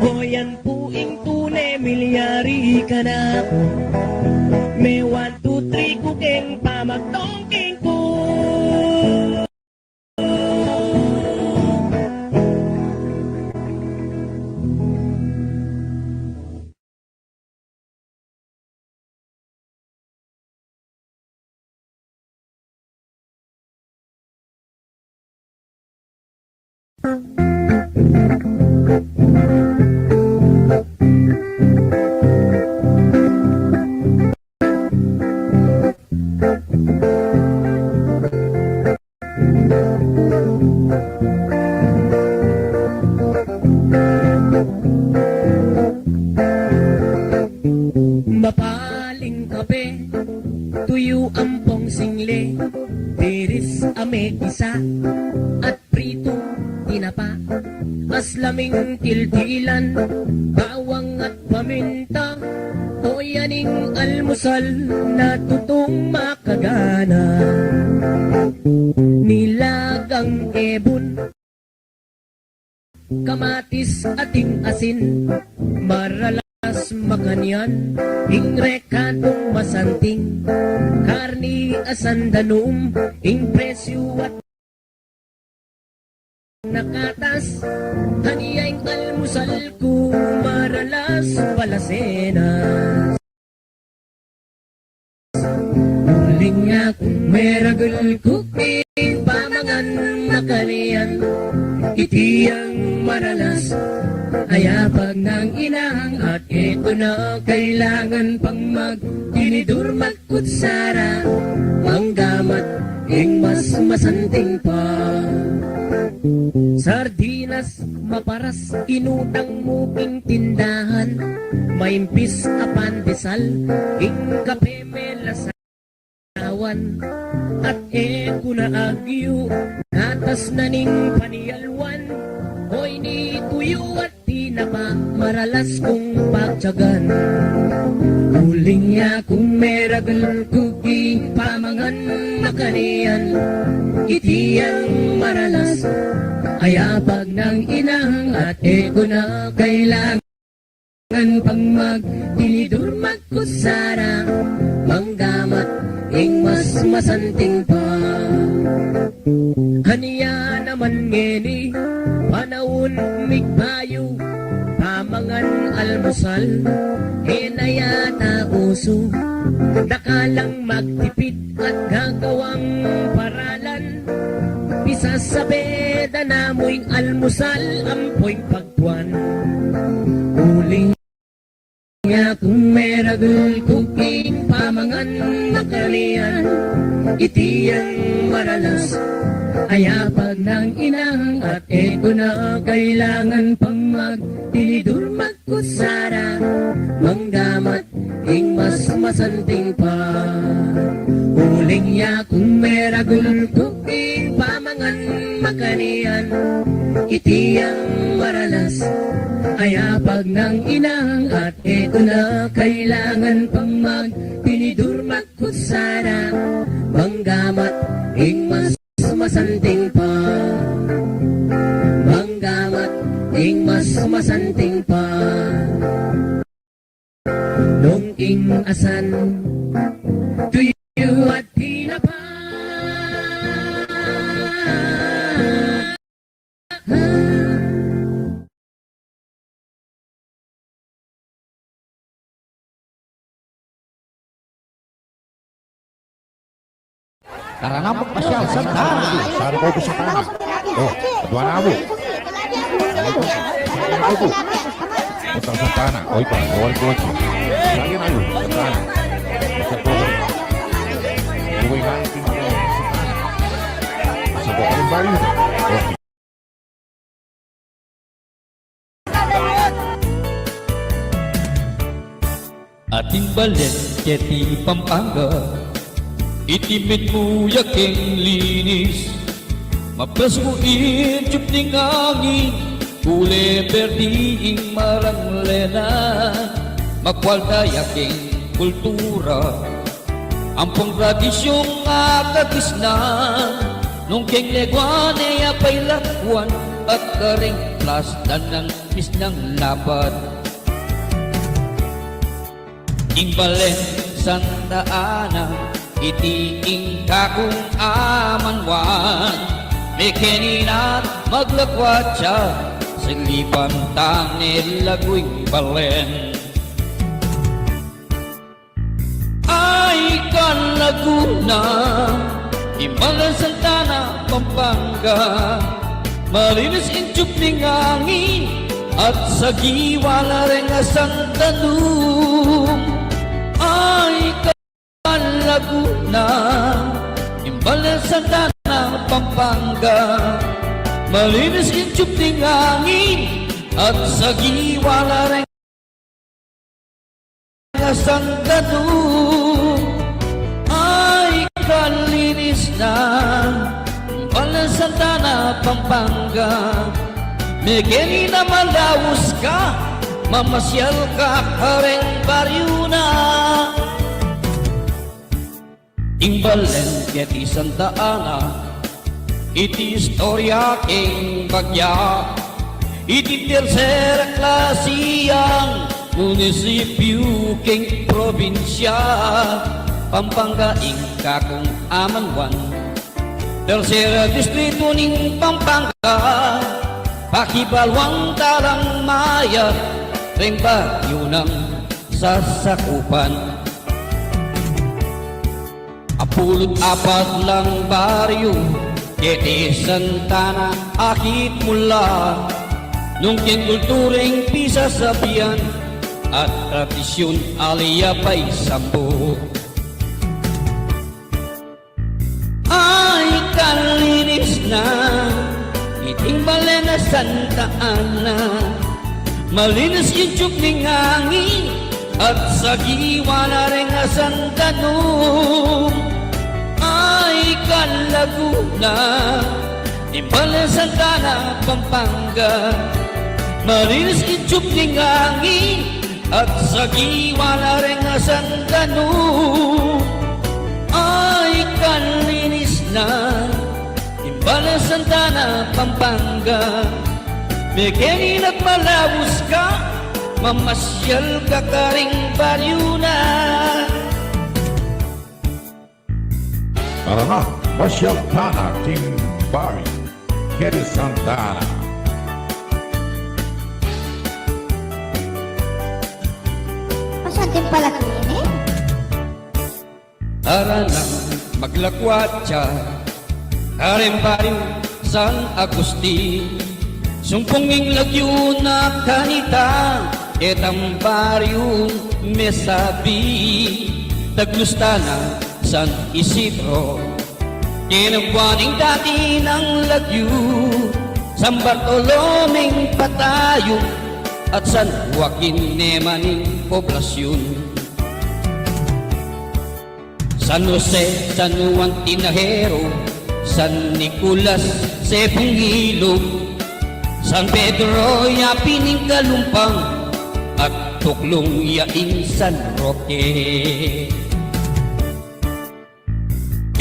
O yan puing tune milyari ka na ako, may 1, 2, 3 kukeng pamagtongking ko. kape, tuyo ampong single, tiris ame isa, at prito tinapa, aslaming tiltilan, bawang at paminta, o yaning almusal na tutong makagana. Nilagang ebon, kamatis ating asin, maralas makanyan, ingrekadong masanting, karni asandanum, impresyo at nakatas, haniyaing almusal ko, maralas palasenas. Uling akong meragul cooking, pamangan nakalian, itiyang maralas, ayapag ng inang, at ito na kailangan pang magdinidur magkutsara, manggamat, ing mas masanting pa. Sardinas, maparas, inutang mo king tindahan, maimpis apandesal, ing kape melasawan, at eko na agyo, natas na ning paniyalwan, hoy ni tuyo at tinapa, maralas kong pagtyagan. Uling ya kung meragal kuki, pamangan makanian, itiyang maralas, ayapag ng inang, at eko na kailangan pang magdinidur magkusara, manggamat ing mas masanting pa. Haniya naman ngeni, panahon migbayo, pamangan almusal, hinayata uso, nakalang magtipid at gagawang paralan, bisa sa beda na mo'y almusal, ampo'y pagpuan. Uling niya kung meragul cooking, pamangan nakalian, itiyang maralas, ayapag ng inang, at eko na kailangan pang magdinidur magkusara, manggamat ing mas masanting pa. Uling niya kung meragul cooking, pamangan makanian, itiyang maralas, ayapag ng inang, at eko na kailangan pang magdinidur magkusara, manggamat ing mas masanting pa. Manggamat ing mas masanting pa. Nung ing asan, tuyo at tinapa, Taranambok pasyal Santana. Saan ko sa tanah? Oh, kedua nabu. Aku. Utang Santana. Oh, ipa. Awal ko. Lagi na yun. Santana. Sa ko. Uwi na yung tingin. Sa ko ang bayo. Okay. Ating balen, Keti Pampanga, itimit mo yaking linis, maplas mo inchup ning angin, ule berdiing maranglena, makwalda yaking kultura, ampong tradisyong akagisnan, nung keng legwane apay lakwan, at karing plasdan ng misnang lapad. Ing balen Santa Ana, itiing kakung amanwan, may keninat maglakwat siya, siglipan tangil laguing balen. Ay kan Laguna, Imbalan Santana, Pampanga, malinis inchup ning angin, at sa giwa na rin asang tanong. Ay kan Laguna, Imbalan Santana, Pampanga, malinis inchup ning angin, at sa giwa na rin asang tanong. Pampanga. Migeni na Malawos ka, mamasyal ka kareng baryo na. Imbalen iti Santa Ana, iti istorya king bagya, iti tercera klasiyang munisipyo king probinsya. Pampanga ingka kung amanwan, tercera distrito ning Pampanga, pakibalwang talang maya, ring bagyo ng sasakupan. Apulot apat lang baryo, iti Santana akit mula, nung kulturing pisasabihan at tradisyon aliyapay sambo. Ay kalinis na iting balen na Santa Ana, malinis yung tiyuk ning hangin at sagiwa na rin nga Santa Nung. Ay Kalaguna, imbalen Santa Ana, Pampanga, malinis yung tiyuk ning hangin at sagiwa na rin nga Santa Nung. Ay kalinis na imbalen Santa Ana, Pampanga. Migeni at Malawos ka, mamasyal ka karing baryo na. Tara na, masyal tanah King Bari, Kedi Santana. Masyal din pala ini? Tara na, maglakwatsa, karing baryo San Agustin. Sumpunging lagyo na kanita, etang baryong mesabi. Taglustana, San Isidro, kinagwaning dati ng lagyo. San Bartolomeng Patayo, at San Joaquin Nemaning poblasyon. San Jose, San Juan Tinajero, San Nicolas, Sepong Ilog, San Pedro, Yapining Kalumpang, at Tuklong Yaing San Roque.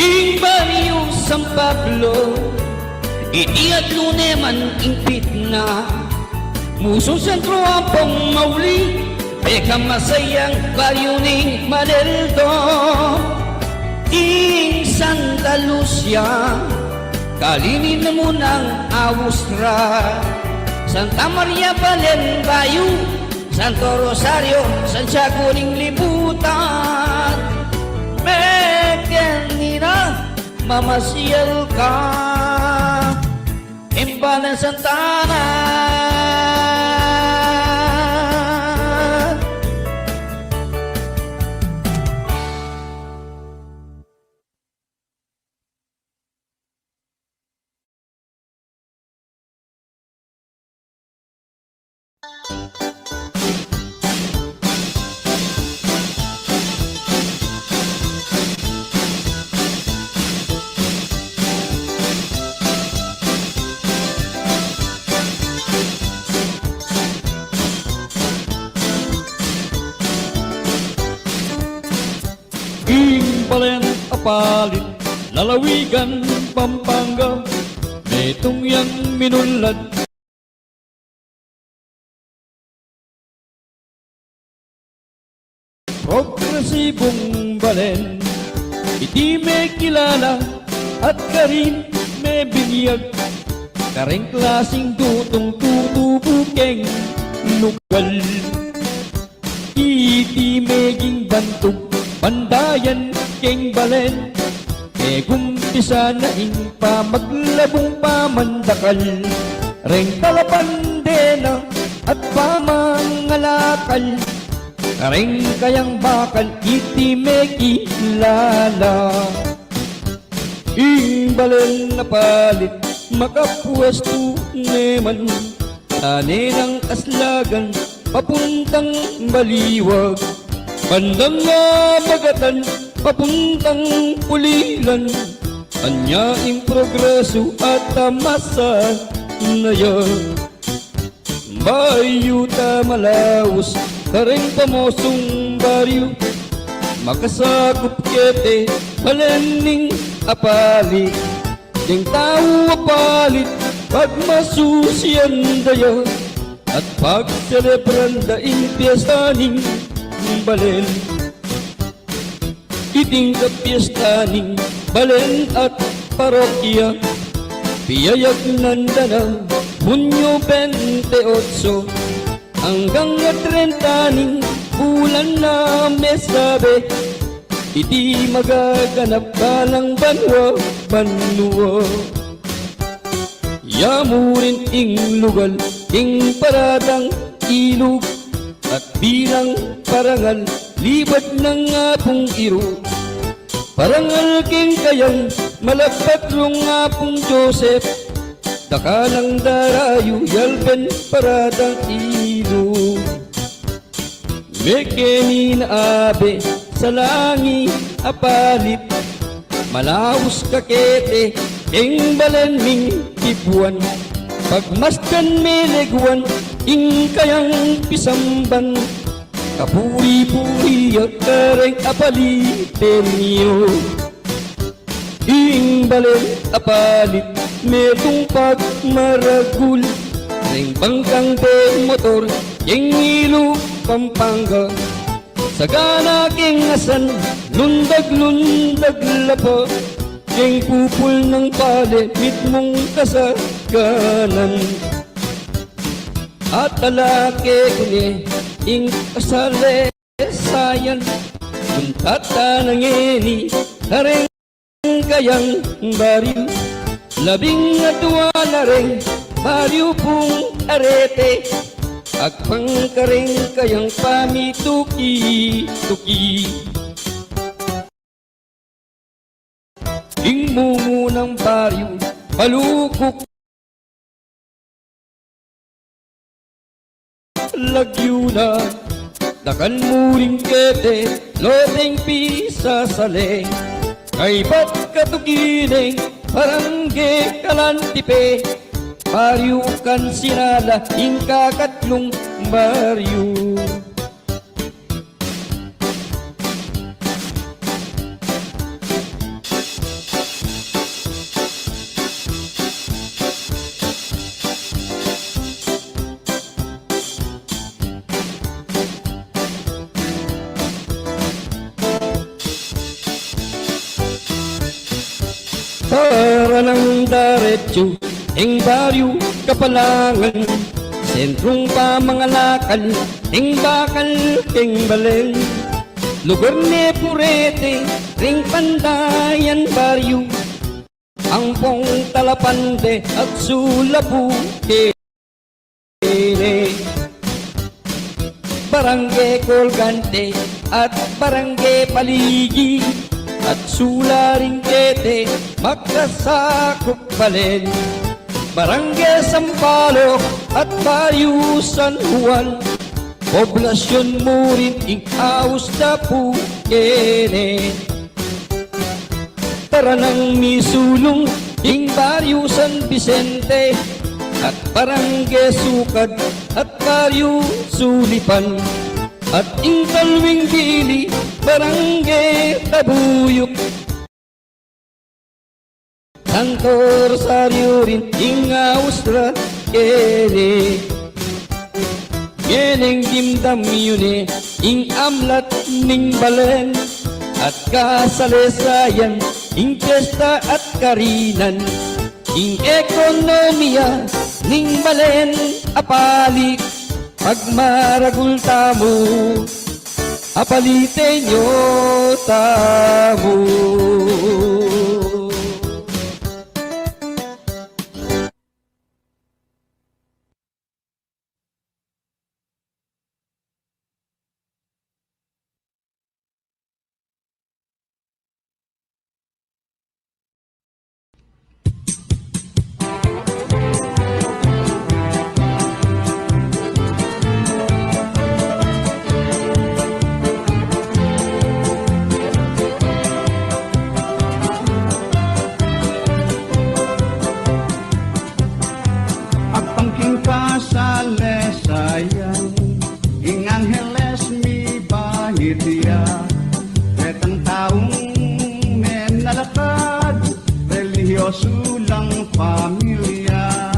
Ing Baryo San Pablo, iti at Luneman ingpit na, Musong Sentro Ampong Mauli, peka masayang baryo ning Maneldo. Ing Santa Lucia, kalinin na munang Awustra, Santa Maria Balen Bayo, Santo Rosario, Santiago ning libutan. Mekenina, mamasyal ka, imbalan Santana. Imbalen apalit, lalawigan Pampanga, metong yang minulad. Progresibong balen, iti may kilala at karin may binyag, kareng klaseng tutong tutubukeng nukal. Iti meging bantog, pandayan keng balen, e gumpisa na ing pamaglabong pamandakal, reng talapandena at pamangalakal, kareng kayang bakal iti mekilala. Ing balen na palit, makapwesto neman, tane ng aslagan, papuntang baliwag, bandang nga bagatan, papuntang pulilan, anyaing progreso at tamasa na yan. Bayuta Malawos, kareng pamosong baryo, makasakop kete, malening apali, ding tao apalit, pag masusiyan daya, at pag celebran daing piyesta ning balen. Iting ka piyesta ning balen at parokya, piyayag nandana, Hunyo 28, hanggang 30 ning bulan na mesabe, iti magaganap ka ng banwa. Yamurin ing lugal, ing paradang ilog, at bilang parangal, libad ng apong iro. Parangal king kayang malagpat rong apong Joseph, dakalang darayo yalben paradang ilog. Mekeni na abe sa langi apalit, Malawos kakete ing balenming tipuan, pagmaskan melegwan ing kayang pisamban, kapuri-puri at kareng apaliten niyo. Ing balen apalit metong pagmaragul, ring bangkang motor ing ilo Pampanga, sagana king asan lundag-lundag lapa, king pupul ng pale mitmong kasaganan. At alake kuni ing kasale sayan, kuntata ng eni kareng kayang baril, labing atwa na rin baryo pong arete, agpang karing kayang pamituki-tuki. Ing mungo ng baryo palukok, lagyo na dakan muring kete loteng pisasale, kay ba't katugining barangge kalantipe, baryo kan sinala ing kakatlong baryo. Para ng daretso ing baryo kapalangan, sentrong pamangalakan ing bakal king balen, lugar ni Purete ring Pandayan baryo, ang pong Talapande at Sulapu kene, barangge Colgante at barangge Paligi, at Sularing Kete magkasakop balen, barangge Sampaloc at Baryo San Juan, poblasyon mo rin ing Aos na Pukene. Tara nang misulong ing Baryo San Vicente at barangge Sukad at Baryo Sulipan, at ing Talwing Bili barangge Tabuyok, Santo Rosario rin ing Aostra kene, yeneng dimdam yun ing amlat ning balen, at kasalesayan ing pesta at karinan, ing ekonomiya ning balen apalik, pagmaragul tamo apalite nyo tamo. sulang pamilya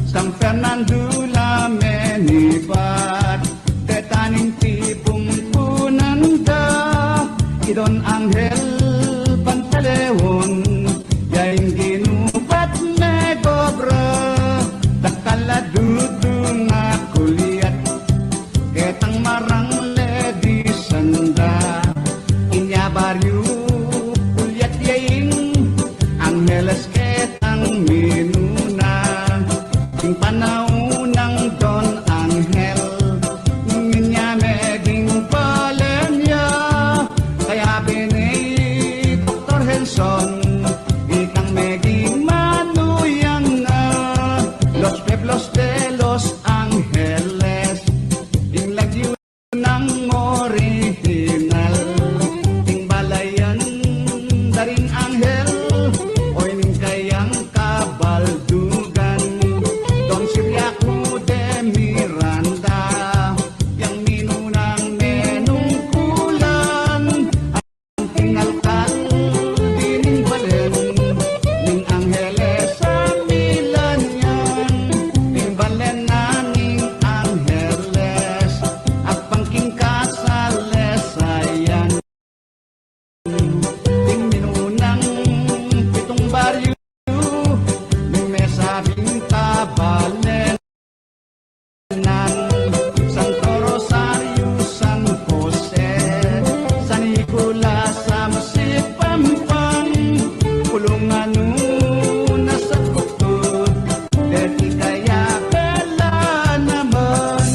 San Fernando la menibat Tetaning tipumpunan da Idon Angel Pantaleon Yaing ginubat me gobra Takala dudung akuliat Ketang marang ledi sanda Inya baryu kuliat yaing Angeles ketang minuna Ing panaunang Don Angel Inya meging palenya Kaya binay Dr. Helson Ikang meging manuyang na Los Pueblos de Los Angeles Ing lagyo ng original Ing balayan daring Angel Oy ning kayang kabaldugan Don Siriaco de Miranda Yang minunang menungkulan Ang tingalkal dining balen Ning Angeles sa Milanyan Ning balen na ning Angeles At pangking kasalesayan Ning minunang pitong baryo Ning mesabing kabalen Santo Rosario, San Jose San Nicolas, San Sipampang Pulungan na sa bukod Deti kaya pela naman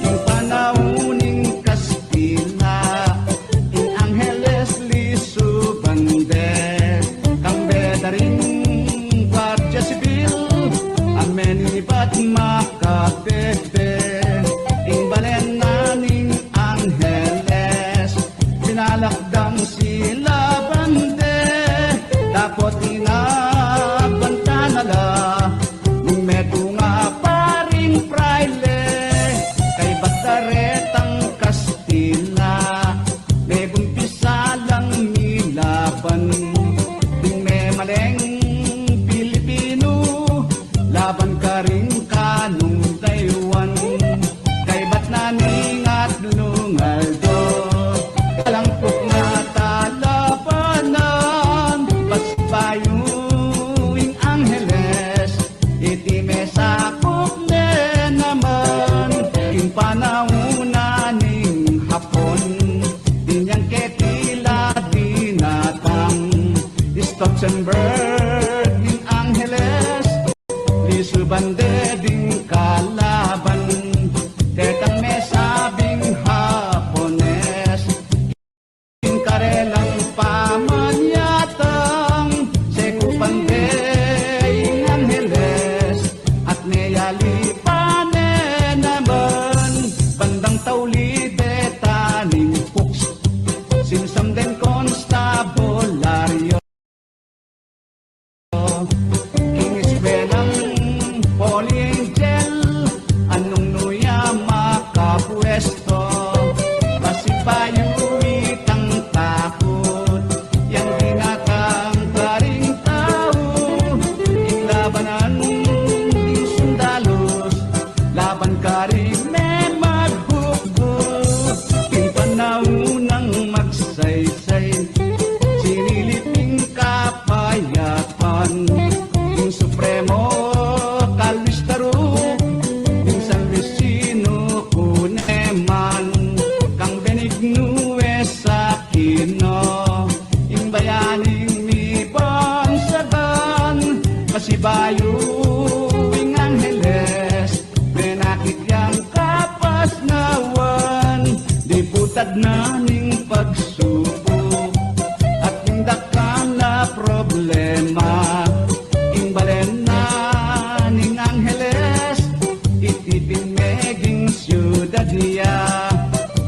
Yung panauning Kastila Ing Angeles Lisubande Kang bedaring Guardia Civil Amenibat makabebe Ing balena ning Angeles Pinalakdang sila bande Dapat inabanta nala Nung meto nga paring fraile Kay bataretang Kastila May bumpisa lang nilaban Ding may maleng Pilipino Laban ka rin kanong Taiwan Kay ba't naningat lungaldo Kalangkot na talapanan Paspayuing Angeles Iti may sakop ne naman King panahuna ning hapon Dinyang ketila dinatang Stotzenberg ning Angeles Lisubande ding kalaban Tetang mesabing Hapones Ing karelang pamanyatang Sekupande ing Angeles At neyali pane naman Bandang taulide taning puks Sinsam den constabulario King Isbelang Poli Angel Anong nuya makapwesto Pasipayo itang takot Yang dinatang karing tao Ing labanan Ing sundalos Laban karing may maghugod Ing panaunang magsaysay Siniliping kapayapan Ing Supremo Calistaro Ing San Vicino Cuneman Kang Benigno Aquino Ing bayaning mi bansagan Kasibayo ing Angeles Menakit yang kapas nawan Di putad na ning pagsubok At tindakan na problema Ing balena ning Angeles Itipin meging syudad niya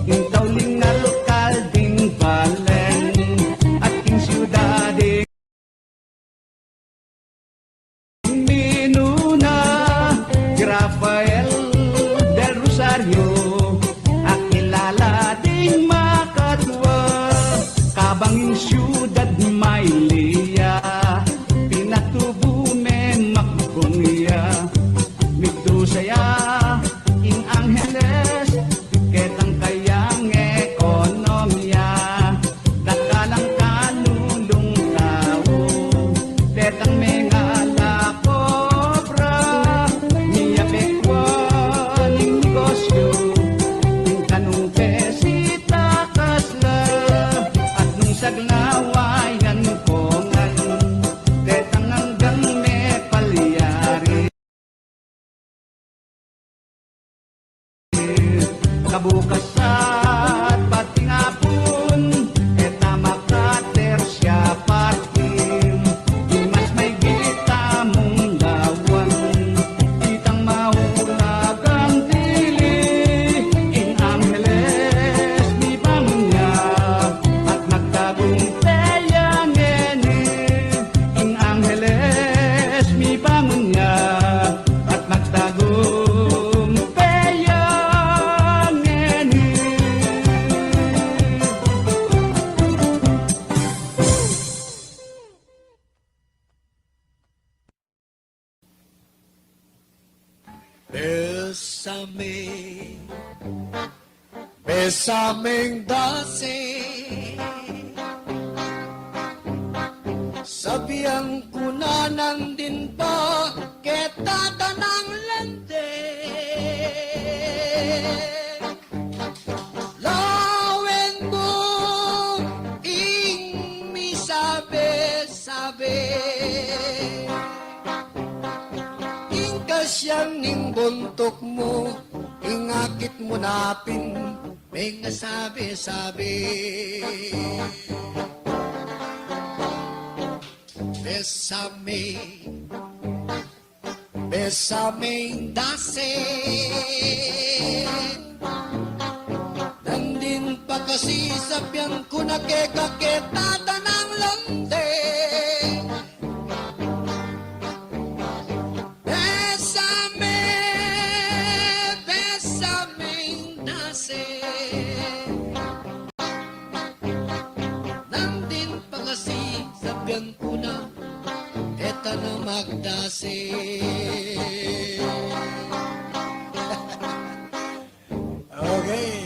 Ing tauling alkalding balen At ing syudad Minuna Rafael del Rosario Akilala ding makatwa awayan ko ngan, detang hanggang me palyari. Kabukas at pati ngapon, eta makater siya partim. Imas may gita mong dawan, itang maulagang dili. In Angeles mi pamunya, at nagtagumpay ngeni. In Angeles mi pamunya, at nagtagumpay ngeni. Bésame, bésameng dase. Sabiang kunanan din pa kita tanang lande. Lawen mo ing mi sabi-sabi. Siyang ning buntok mo, ingakit mo napin, may nga sabi-sabi. Besame, besameng dase. Nandin pa kasi sabihan ko na kekaketa tanang lande. Nandin pa kasi sabihan ko na eta na magdase. Okay.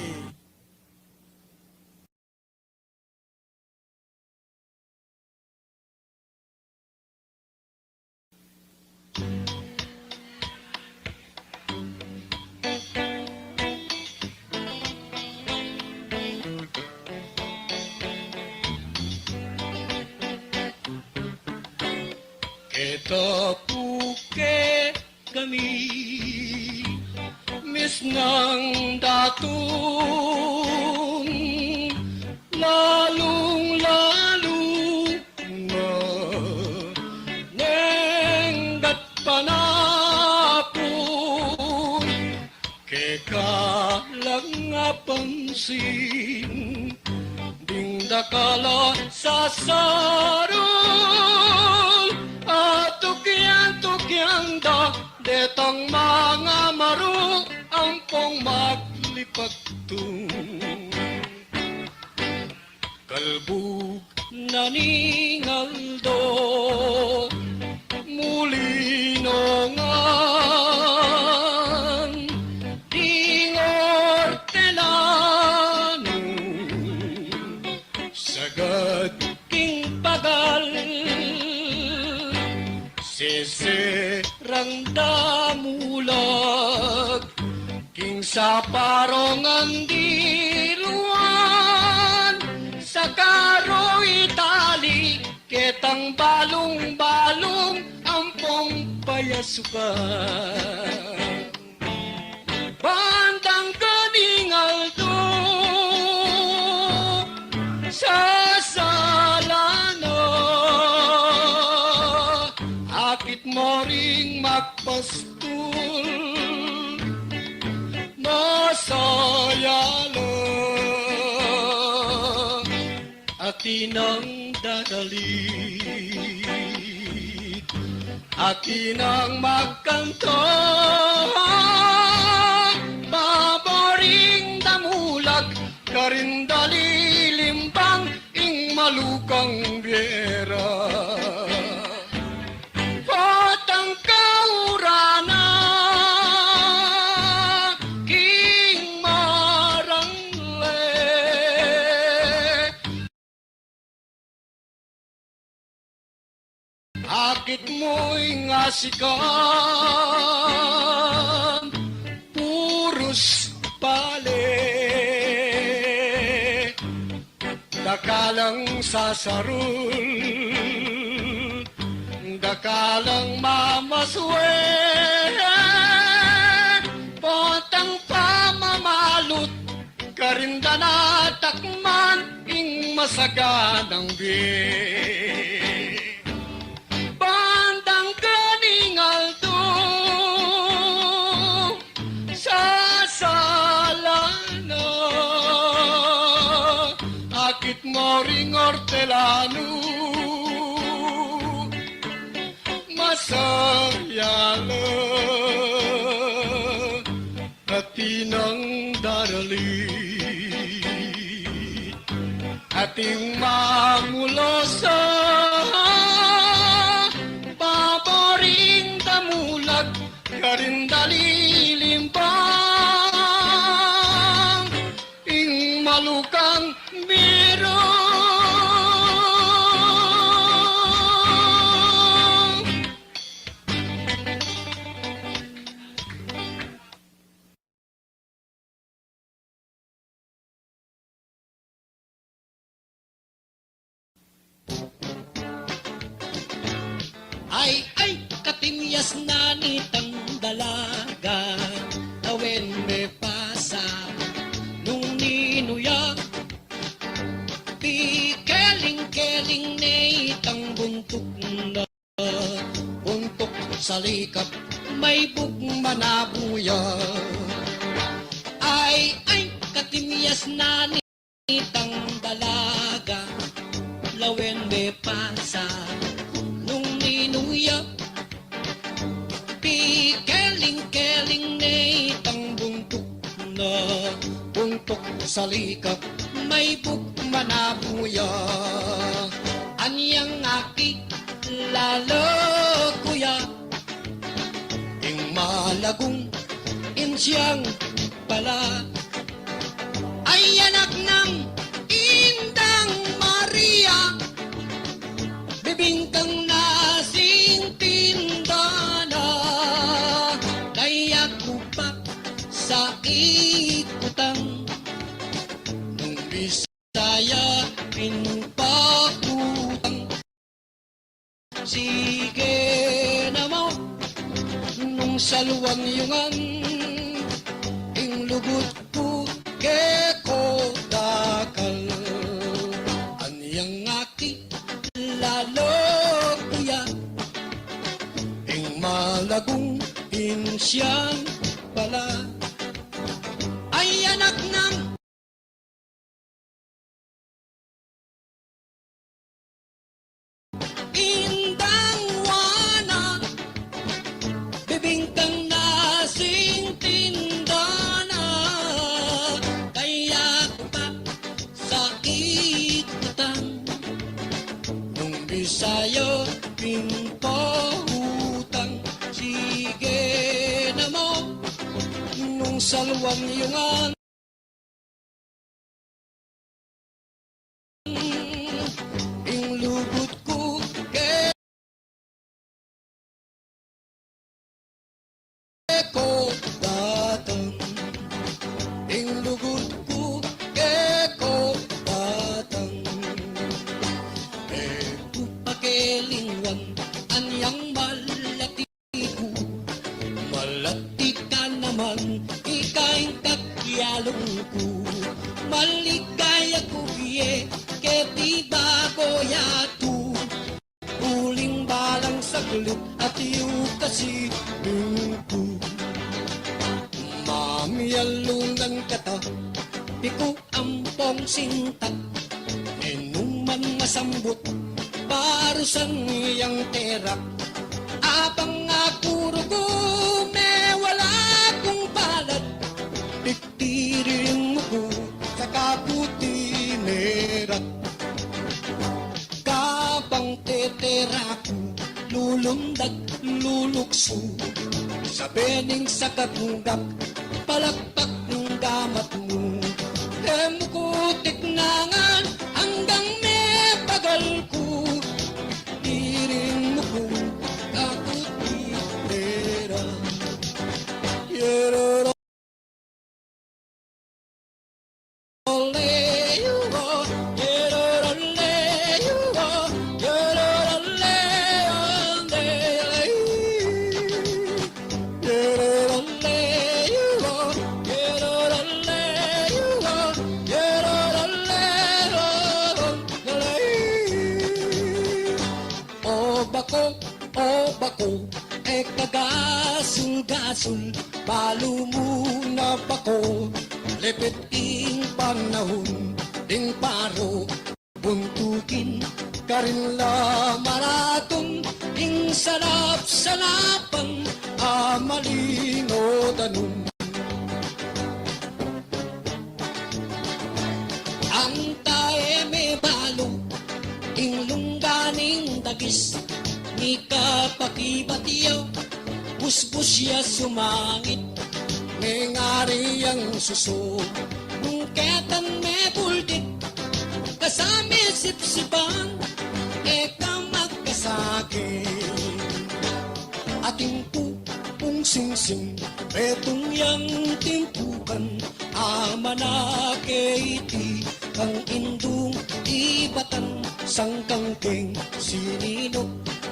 Kita puke kami mis ng datun, lalong-lalo na nenggat panapon. Kekalang nga pansin, ding dakala sa sarong, at tukyang da, detang mga maru, ang pong maglipagtung. Kalbug na ningaldo, muli nongan, dingor telano, sagad king pagal, seserang damulag, king sa parongan diluan, sa karo itali, ketang balong-balong, ampong payasukan. Bandang kaningaldo, sa salana, akit mo ring magpastul, masaya lang, atinang dadalit, atinang magkanto, baboring damulag, karindali limbang, ing malukang biera. Patang kaurana, king marangle, akit mo'y ngasikan, puros pale, dakala Ang sasarul Dakalang mamaswe Potang pamamalot Karinda na takman Ing masaganang bi Bandang kaningaldo Sasalana Akit mo ring ortelano Masayala Katinang darali Ating mamulosa Paboring damulag Karin dalilimbang Ing malukang biro Ay, katimyas na nitang dalaga Awen me pasa Nung ninuya Keling-keling na itang buntok na Buntok sa likap May bugmanabuya Ay, katimyas na nitang dalaga Lawen me pasa Ninuya Keling-keling na itang buntok sa likap May bugmanabuya Anyang aki lalo kuya Ing malagong insyang pala Ay anak ng Indang Maria Bibingkang nasing tindana Kaya ko pa sa ikutang Nung Bisaya pinupakutang Sige na mo Nung saluang yungan Ing lugod ko keko dakal Anyang aki lalo kuya Ing malagong insyang pala Ay anak ng Indang wana Bibingkang nasing tindana Kaya ko pa sa ikutang Bisaya pinpahutang Sige na mo Nung salwang yungan Ing lugod ko Keko datang Ing lugod ko Keko datang Pakelingwan anyang malatiku Malati ka naman ikaing kakyalong ko Maligaya ko biye keti bago yatu Uling balang saglit at iyo kasi buko Mamiyalungan kata Piku ampong sintak Inuman masambot Parusan niyang terak Abang akurugo me wala kong palad Tiktirin mo ko sa kaputi merak Kabang teteraku lulundag lulukso Sa bening sa katunggap palakpak ng gamat mo Temukutik nangan hanggang me pagal ko Tiring mo kung kakutitera Yeroro Ole, yeroro, ako e kagasul-gasul, balo muna pa ko, lepit ing panahon, ding paro, buntukin ka rin la maraton, ing sarap-sarapan, amalino tanong. Ang tae may balo, ing lungganing dagis, ni kapakibatiyaw, busbus siya sumangit, may ngari ang suso, mungketan may buldik, kasami sipsipan, eka magkasakit. Ating pupong singsing, betong yang timpukan, ama na keiti, kang indung ibatan, sang kangking sinino,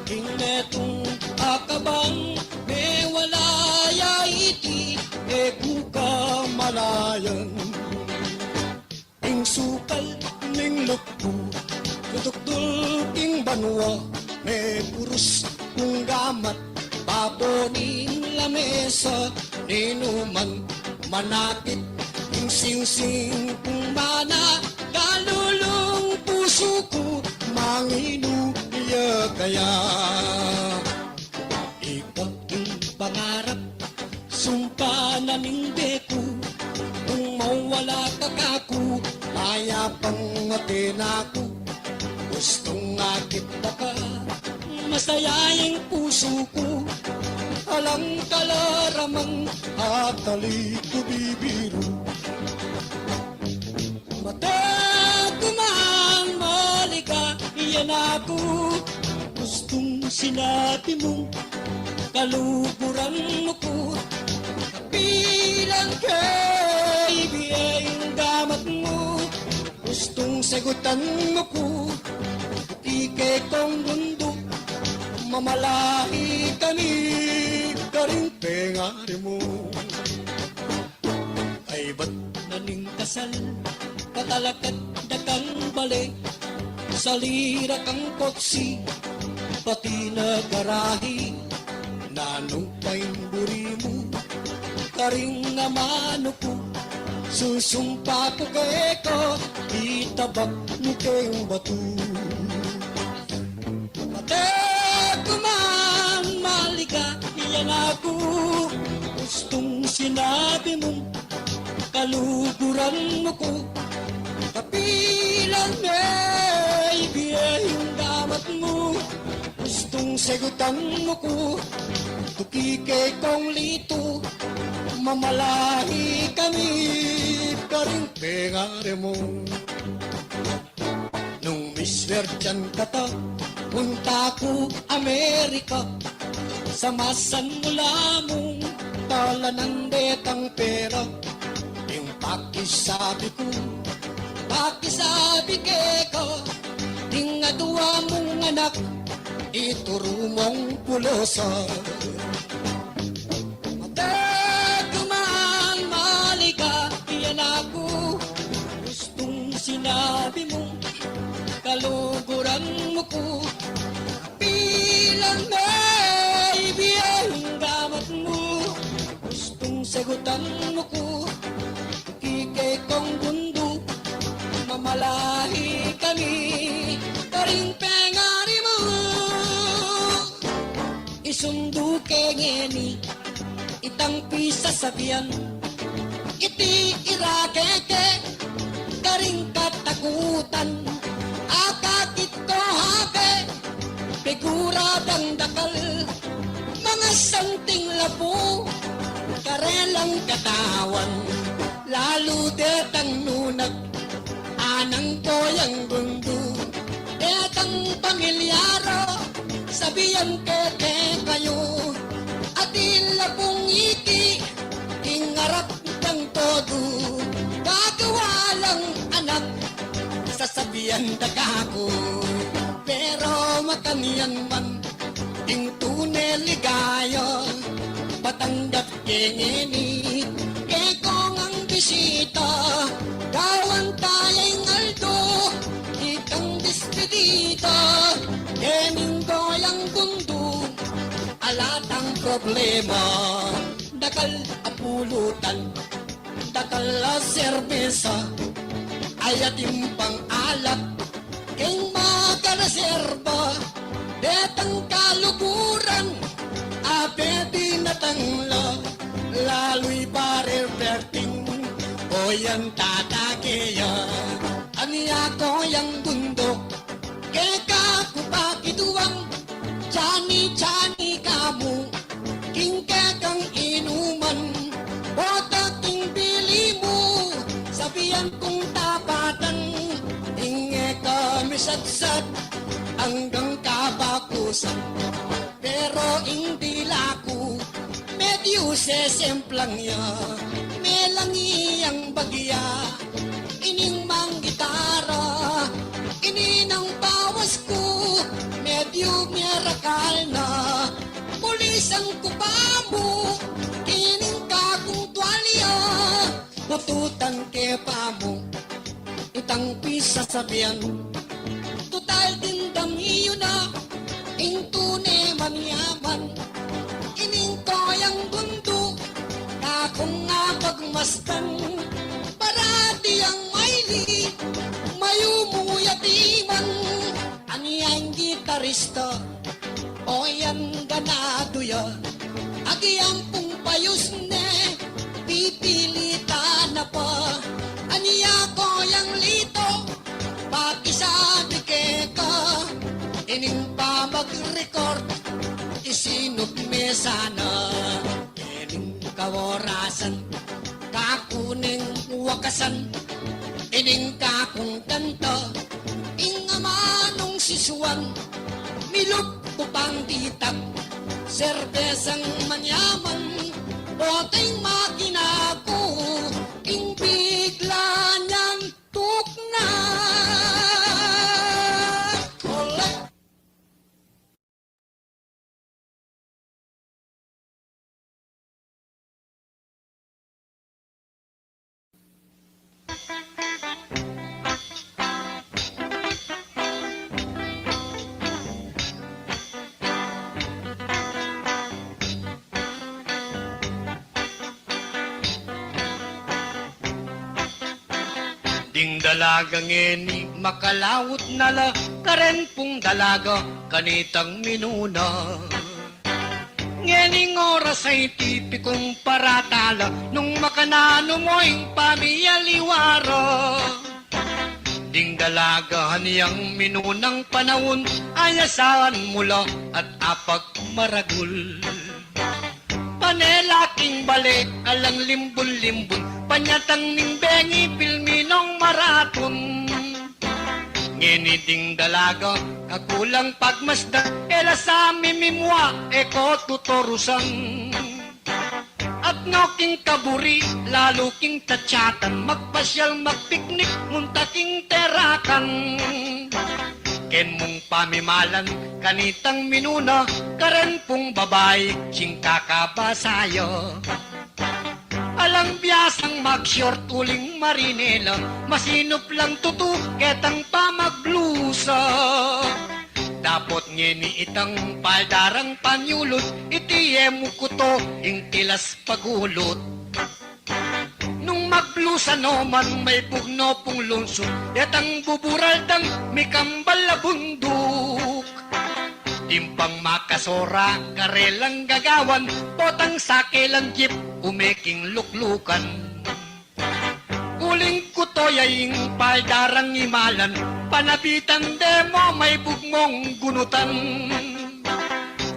king netong akabang, me walaya iti, eku ka malayan. Ing sukal ning lukpo, tutukdul ing banwa, me purus kung gamat, babo ning lamesa, ninuman manapit, ing sing-sing kung mana, kalulong puso ko, manginuya kaya. Ikaw ing pangarap, sumpa na ning beku, kung mawala ka kako, maya pang atin ako, gustong akit na ka, masayang puso ko, alang kalaramang atali ko bibiro. Matagumang malika, iyan ako, gustong sinabi mo, kaluburan mo ko, bilang kaibiyang damat mo, gustong sagutan mo ko, ikay kong mundo, mamalahi kami, karing pengari mo. Ay ba't naning kasal, katalakad na kang balik, salira kang kotsi, pati na garahi, nanupayng buri mo, karing namano ko, susumpa ko kay ko, itabak mo kayong bato. Kumang malika, iyan ako, gustong sinabi mo, kaluguran mo ko, kapilang may biyayong damat mo, gustong sagutan mo ko, tukikay kong lito, mamalahi kami, karing pengare mo. Nung Miss Virgin ka ta, punta ko Amerika, samasan mula mong tala ng betang pera. Yung pakisabi ko, pakisabi ko, ting aduwa mong anak, ituro mong pulosa. Matagumang malika, iyan ako, gustong sinabi mo, kaluguran mo ko, bilang may biyayang damat mo, gustong sagutan mo ko, kikay kong bundo, mamalahi kami, karing pengari mo. Isundo kay ngeni, itang pisa sabihan, iti irakeke, karing katakutan, akakit ko hake, piguradang dakal, mga santing lapo, karelang katawan, lalo detang nunag, anang koyang gundo, detang pamilyaro, sabihan keke kayo, atin lapong iki, ingarap ng todo, kagawalang anak, sasabihan dagako, pero mataniyan man, ing tunel ligaya, patanggap kengeni, kekong ang bisita, kawan tayong aldo, ikang despedida, kening goyang bundo, kalatang problema. Dakal apulutan, dakal serbesa, ayatim pang alak, keng makaraserba, detang kaluguran, apeti na tangla, lalo'y pareperting, o yan tatakeya, aniya ko yang bundok, keka kupakituang, chani kamu, kingkekang inuman, botak king bili mo, sabihan kong tapatan, inge kami satsat, hanggang kabakusan. Pero hindi laku, medyo sesemplang ya, melangi ang bagya, ining mang gitara, ininang bawas ko, medyo mirakal na, pulis ang kupamo, kining kakong tuwalya, pututan ke pamo, itang pisa sabihan, total dindam iyo na, ing tune maniyaman, ining koyang bundo, kakong nga pagmasdan, parati ang maili, mayumuyatiman, aniyang gitarista, o yan ganado ya, agiyang pong payos ne, pipilita na pa, aniya ko yang lito, pakisabi ke ka, ining pa mag-record, isinop me sana, ining kaworasan, kakuning wakasan, ining kakong kanta, ing amanong sisuan, milog kupang titak, serbesang manyaman, boteng makina ko, ing bigla niyang tukna. Kolek. Ding dalagang eni, makalawot nala, karen pong dalaga, kanitang minuna. Ngening oras ay tipikong paratala, nung makanano mo'y pamiyaliwara. Ding dalaga niyang minunang panahon, ayasan mula at apag maragul. Panelaking balik, alang limbun-limbun, panyatang nimbengi, pilminong maraton. Nginiding dalaga, kakulang pagmasda, ela sa mimimwa, eko tutorusan. At noking kaburi, lalo king tatsatan, magpasyal magpiknik, muntaking terakan. Ken mong pamimalan, kanitang minuna, karen pong babay, sing kakabasayo. Alang biyasang mag-short uling marinela, masinop lang tutu, ketang pamaglusa. Dapot ngeni itang paldarang panyulot, itiyemo ko to, ing tilas pagulot. Nung maglusa naman may pugno pong lunsod, yatang buburaldang may kambal na bundok. Timpang makasora, karelang gagawan, potang sakelang jeep, umeking luklukan. Kuling kutoyaying paldarang imalan, panabitan demo may bugmong gunutan.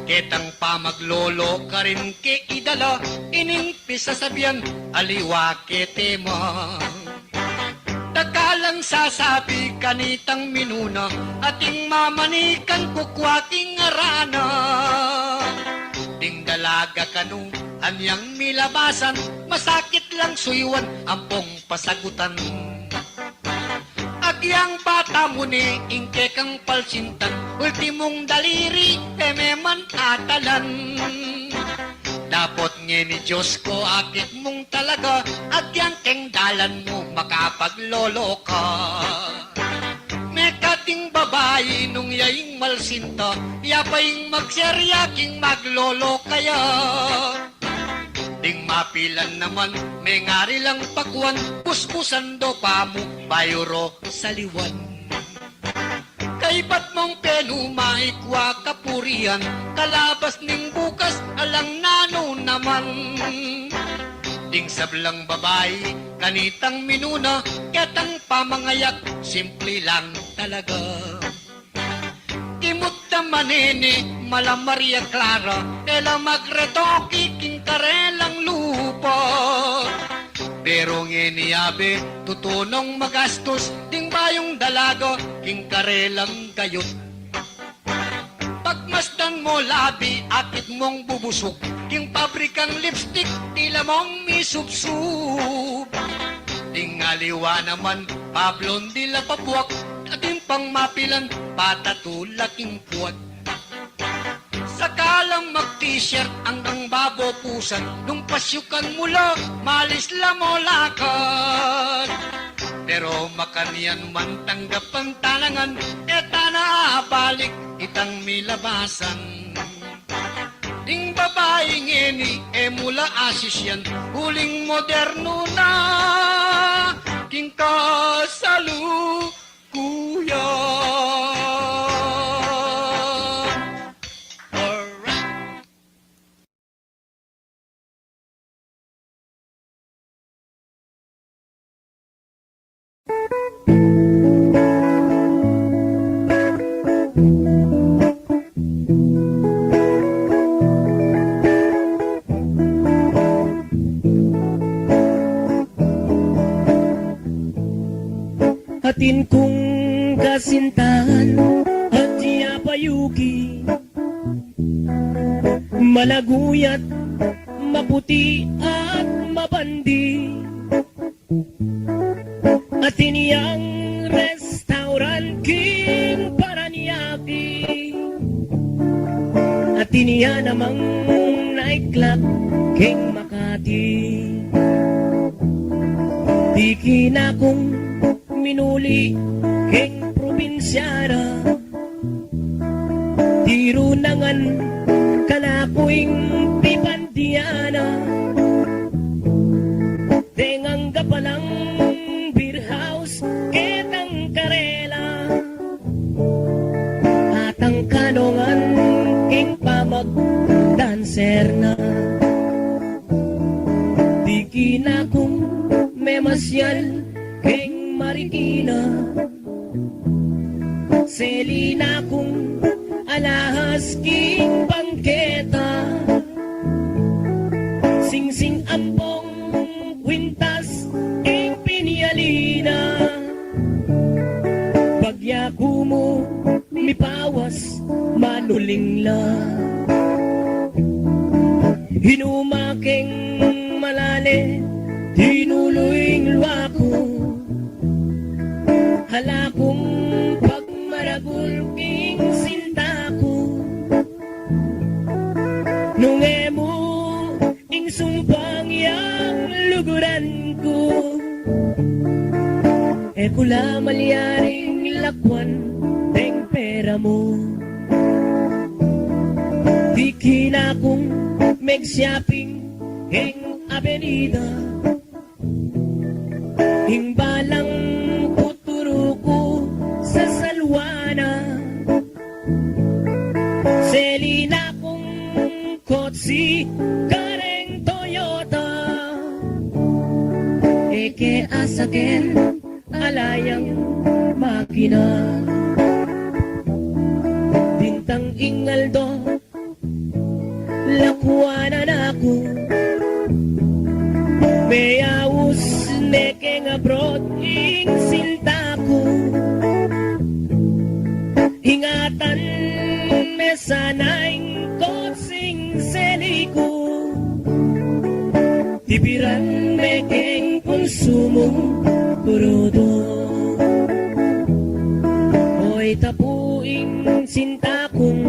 Ketang pamaglolo ka rin ke idala, ining pisasabihan, aliwa ke tema. Takalang sasabi kanitang minuna, ating mamanikan kukwaking arana. Ding dalaga kanu, anyang milabasan, masakit lang suywan, ampong pasagutan. Agyang bata mo ni, ingke kang palsintan, ultimong daliri, pememan atalan. Dapot nga ni Diyos ko, akit mong talaga, agyang keng dalan mo, makapaglolo ka. Mekat ting babae nung yaing malsinta, yapaing magserya king maglolo kaya. Ding mapilan naman, may ngari lang pagwan, puspusan do pamo, bayuro sa liwan. Kaipat mong penumaikwa kapurian, kalabas ning bukas, alang nano naman. Ding sablang babae, kanitang minuna, ketang pamangayak, simple lang talaga. Kimot na manene, mala Maria Clara, ela magretoki, king karelang lupa. Pero ngeniabe, tutunong magastos, ding bayong dalaga, king karelang gayot. Pagmasdan mo labi, akit mong bubusok, king pabrikang lipstick, tila mong misupsup. Ding aliwa naman, pablon dila pabuak, ating pang mapilan, patatulaking puwat. Sakalang mag-t-shirt hanggang babo pusan, nung pasyukan mula, malis lamolakan. Pero makaniyan man tanggap ang talangan, eta na balik itang milabasan. Ding babaeng ngeni, mula asis yan, huling moderno na, king kasalukuyan. Alright. Atin kong kasintahan at yapayuki, malaguyat, maputi at mabandi. Atin yang restaurant king Paranaque, atin yan namang nightclub king Makati. Di kinakong minuli king probinsyara, tirunangan kanakuing pipandiana. Tengang gapalang beer house ketang karela, atang kanongan king pamag dancer na. Di kinakong memasyal king Marikina, Selina kung alahas king bangketa, singsing ampong kwintas king Pinyalina. Pagyaku mo mipawas manulingla, hinumaking malale tinuluing luwako. Hala kong pagmaragul king sinta ko, nung emo ing sumpang yang luguran ko. Kula malyaring lakwan teng pera mo. Di kinakong mag-shopping ing avenida, ing balang puturo ko sa salwana. Selina kong kotsi kareng Toyota, eke asaken alayang makina. Bintang ingaldo lakwanan ako, may awus nekeng abroad ing sinta ko. Ingatan me sanaing kotsing seliko, tibiran mekeng konsumong kurudo. Hoy tapuing sinta kong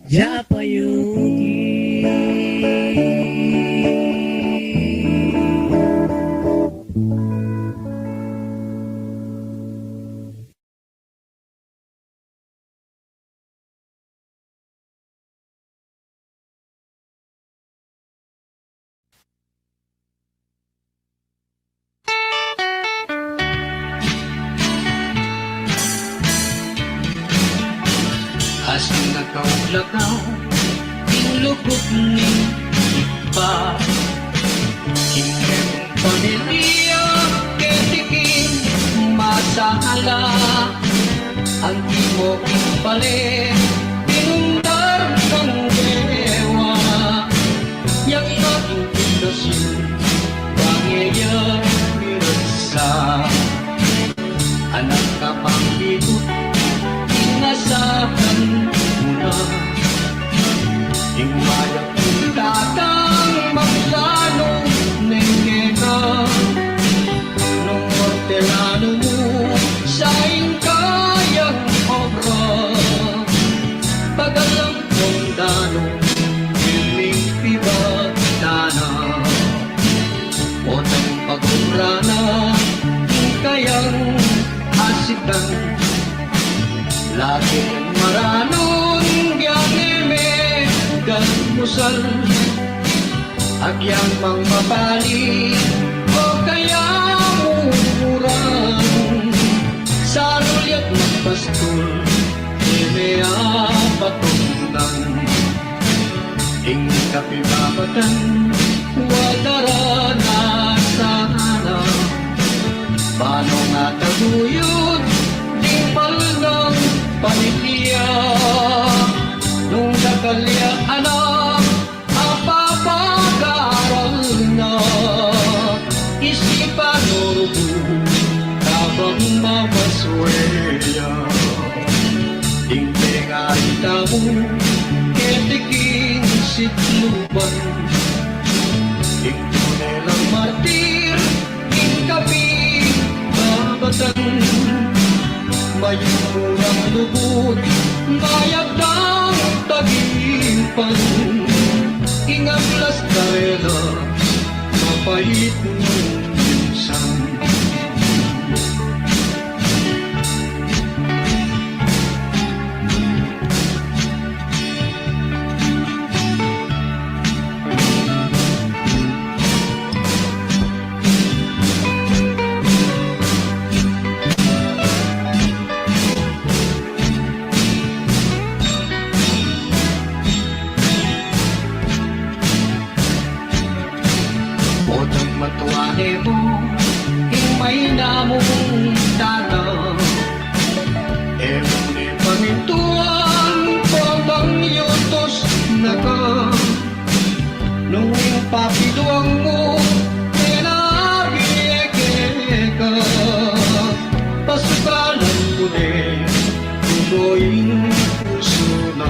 Japayuki. Kas nagkaulagaw Inlugog ni iba Hindi mong pamilya Ketikin masahala Ang di mo ipalit Pinundar ng dewa Yang naging pundasyon Pangyayari sa Anak ka pang likod Inasahan mo na Imayak kong tatang Maglanong nengena Nung hortelano mo Saing kayang obra Pagalang kong danong Piling pibagdana Otang pagurana Kayang asikan Lagi maranon Gyaneme Ganmusal Agyang mang mapali O kaya murang Sa rulyat magpastul Imea patungan Ing kapibabatan Wadara na sana Paano nga taguyod Di palgang panitia Nung nagalya anak Apapag-aaral na Isipan urubo Tabang mamasweya Tingting arita mo Ketikin sitluban Tingtunay lang martir Ingkapin babatan Mayurang lubot Mayagdang tagipan Ingaglas karela Mapait ng minsan Otang matuane mo Imay na mong tanang Ewan ni pamintuan Pabang yutos na ka Nung papiluang mo Tinabiyeke ka Pasukalan mo din Tuloying puso na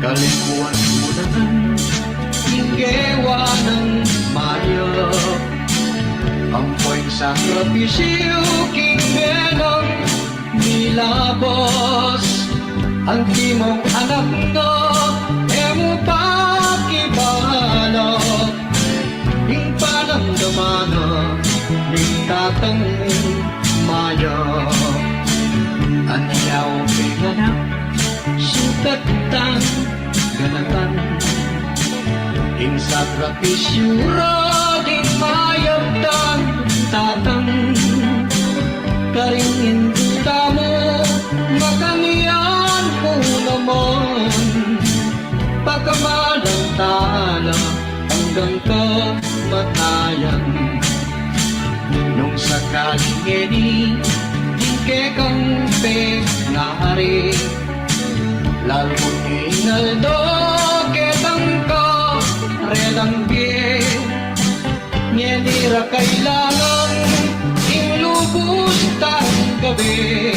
Kalikuan mo na Inggewa ng maya Ang poing sakripisyo Kinggenang nilabas Ang timong anak na Emo pakibalak Ing panamdamana Ning tatang maya Anyaw pinganak Sukat tang ganatan Ing sakripisyo Rading mayagdan tatang Karingin kita mo Makanian mo naman Pagkamalang tala Hanggang kamatayan Nung sakaling eni Dingke kang penari Lalo inaldo Ketang ka Relang biye Nyenira kailangan Inlubos tang gabi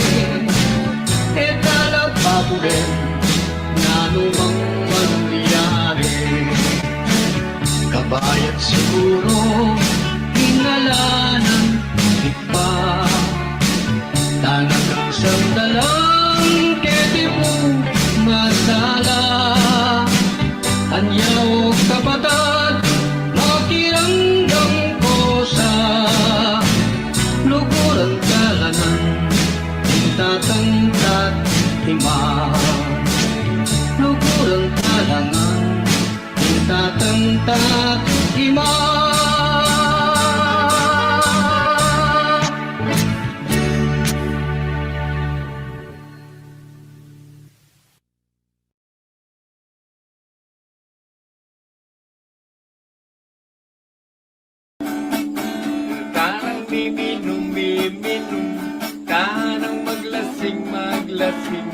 Etala pabulen Nanumang mangyari Kabayat siguro Ingalanan iba Tanagang sandalang Keti mo masala Anyaw kapatad Makiramdam ko sa Luguran kalanan Tatangkat hima Luguran kalangan Tatangkat hima maglasing,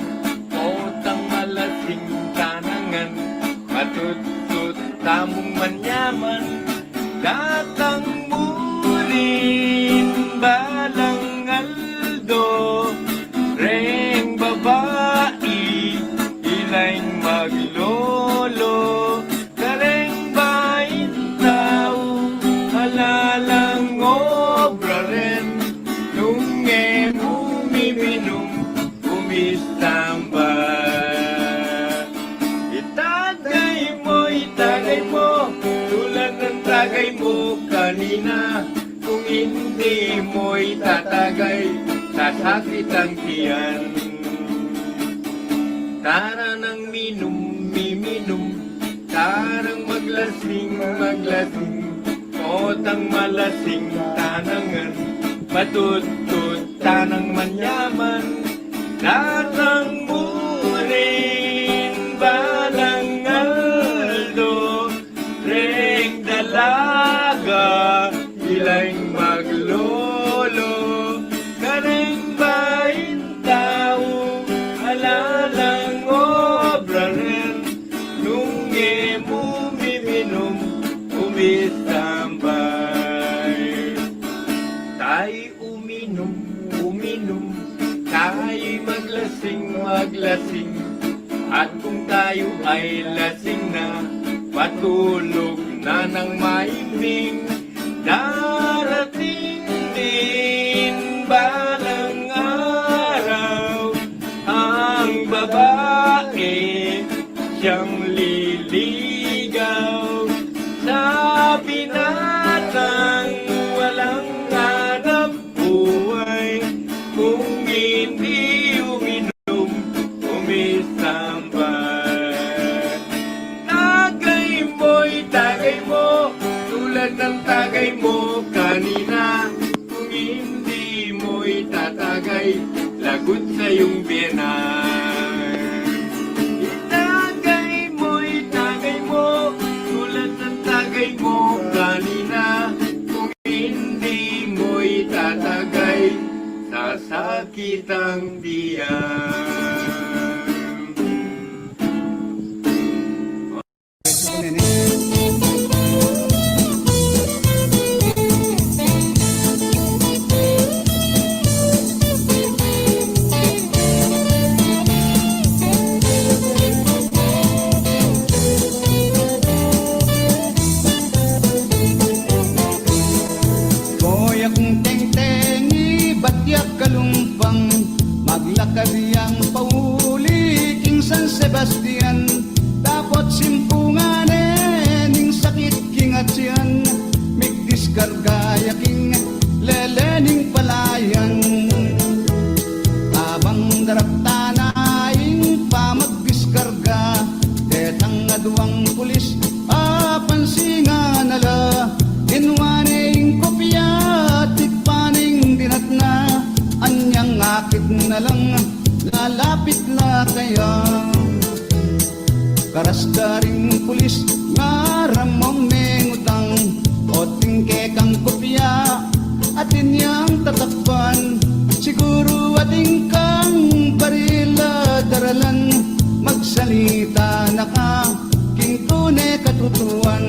otang malasing tanangan, matutut tamong manyaman, datang mulin balang aldo, reng babae, ilaing maglolo, kareng bain tao, halalang obra rin, nung umiminum, umistamba. Itagay mo, tulad ng tagay mo kanina, kung hindi mo itatagay, sasakit ang tiyan. Tara nang miminum, tarang maglasing, otang malasing tanangan, matutut tanang manyaman, datang murin balang aldo, reng dalaga, ilaing maglolo, kareng bain tao, alalang obra rin, nung umiminum, umistambay. Tayo uminom, tayo maglasing, at kung tayo ay lasing na, patulog na ng mahimbing, darating din balang araw, ang babae siyang liligaw, sa binatang walang hanap buhay, kung hindi uminom, umistambay. Tagay mo, tulad ng tagay mo kanina, kung hindi mo itatagay, lagot sa iyong biyanan. Itagay mo, tulad ng tagay mo kanina, kung hindi mo itatagay, sasakit ang tiyan. Koyak teng-tengi, batyak kalumpang, maglakad yang pauli, king San Sebastian, dapat simpungan ning sakit king atyan, migdiskarga yaking lelening palayan, abang darap tanaing pa magdiskarga, detang aduang pulis, apansingan ala, inwaning kopya, tikpaning dinatna, anyang akit na lang, lalapit na kaya. Karasdaring pulis, ngaramong mengutang, o tingke kang kopya, atin yang tatakpan, siguro ating kang barila daralan, magsalita na ka, king tunay katutuan.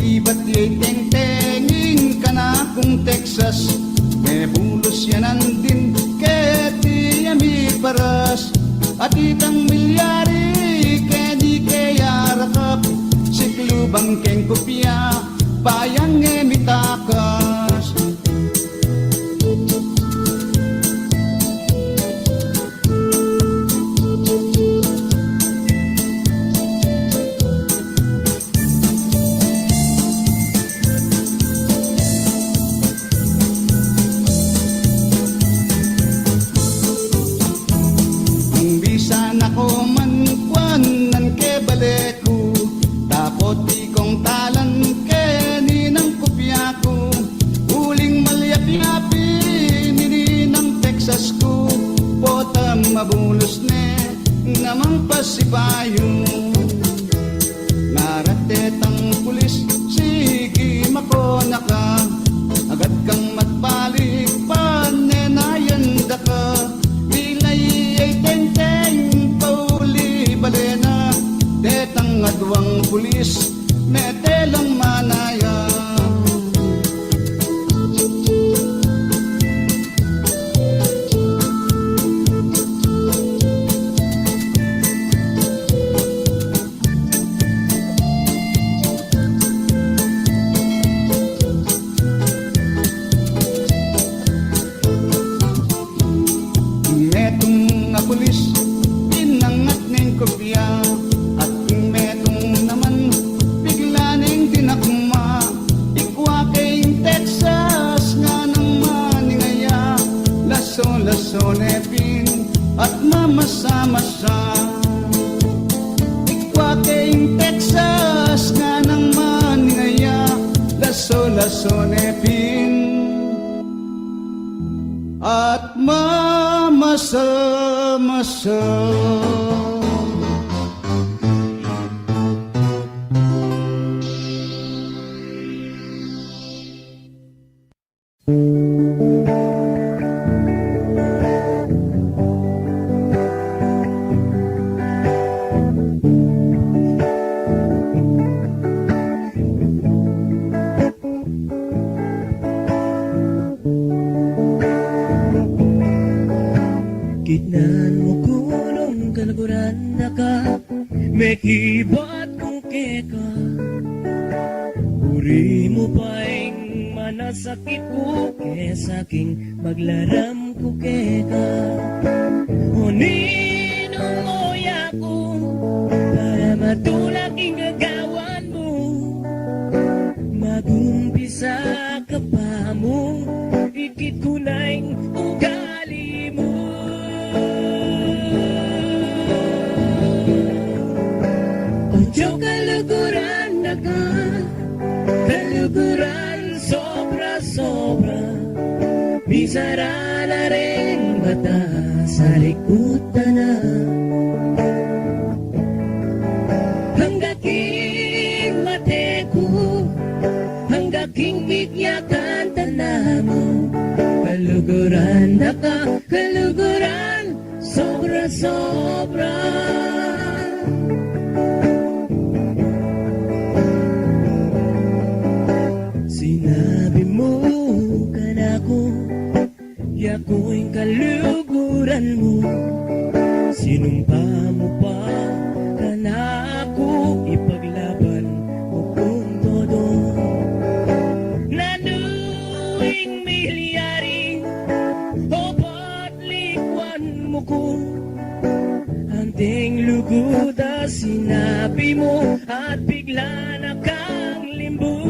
Iba't teng-tengin ka na kung Texas, may bulos yanan din, keti yami paras, at itang milyari, kedi kaya rakap, siklubang keng kopya, bayang emitakas. Bisan ako man kwanan ke baleku, tapot ikong talan ke ninang kopya ko, uling malyap-yapi nininang Texas ko, potam mabulos ne namang pasipayo. Naratetang pulis, sige makona ka, agad kang matbalik, panenayan da ka, pulis, metelang manaya. Metong nga pulis, pinangat ning kopya. At metong naman, bigla ning dinakma. Ikwa kayong Texas, nga nang maningaya. Laso-laso nepin, at mamasa-masa. Ikwa kayong Texas, nga nang maningaya. Laso-laso nepin, at mamasa-masa. Gitnaan mo kulong kalaguran na ka, may kibat kong keka. Uri mo paing manasakit ko, kesa aking maglaram ko keka. O ninong moya ko, para matulak ang gagawan mo. Magumpisa ka pa mo, ikit ko na'y ugali mo. Ojo kaluguran na ka, kaluguran sobra-sobra. Bisara na rin mata sa likutan na. Hanggaking mate ko, hanggaking bigyakan tanda mo. Kaluguran na ka, kaluguran sobra-sobra. Sinabi mo ka na ko, yako'y kaluguran mo. Sinumpa mo pa ka na ako, ipaglaban mo kung todo. Nanuing milyari, o patlikwan mo ko. Anting luguda sinabi mo, at bigla na kang limbog.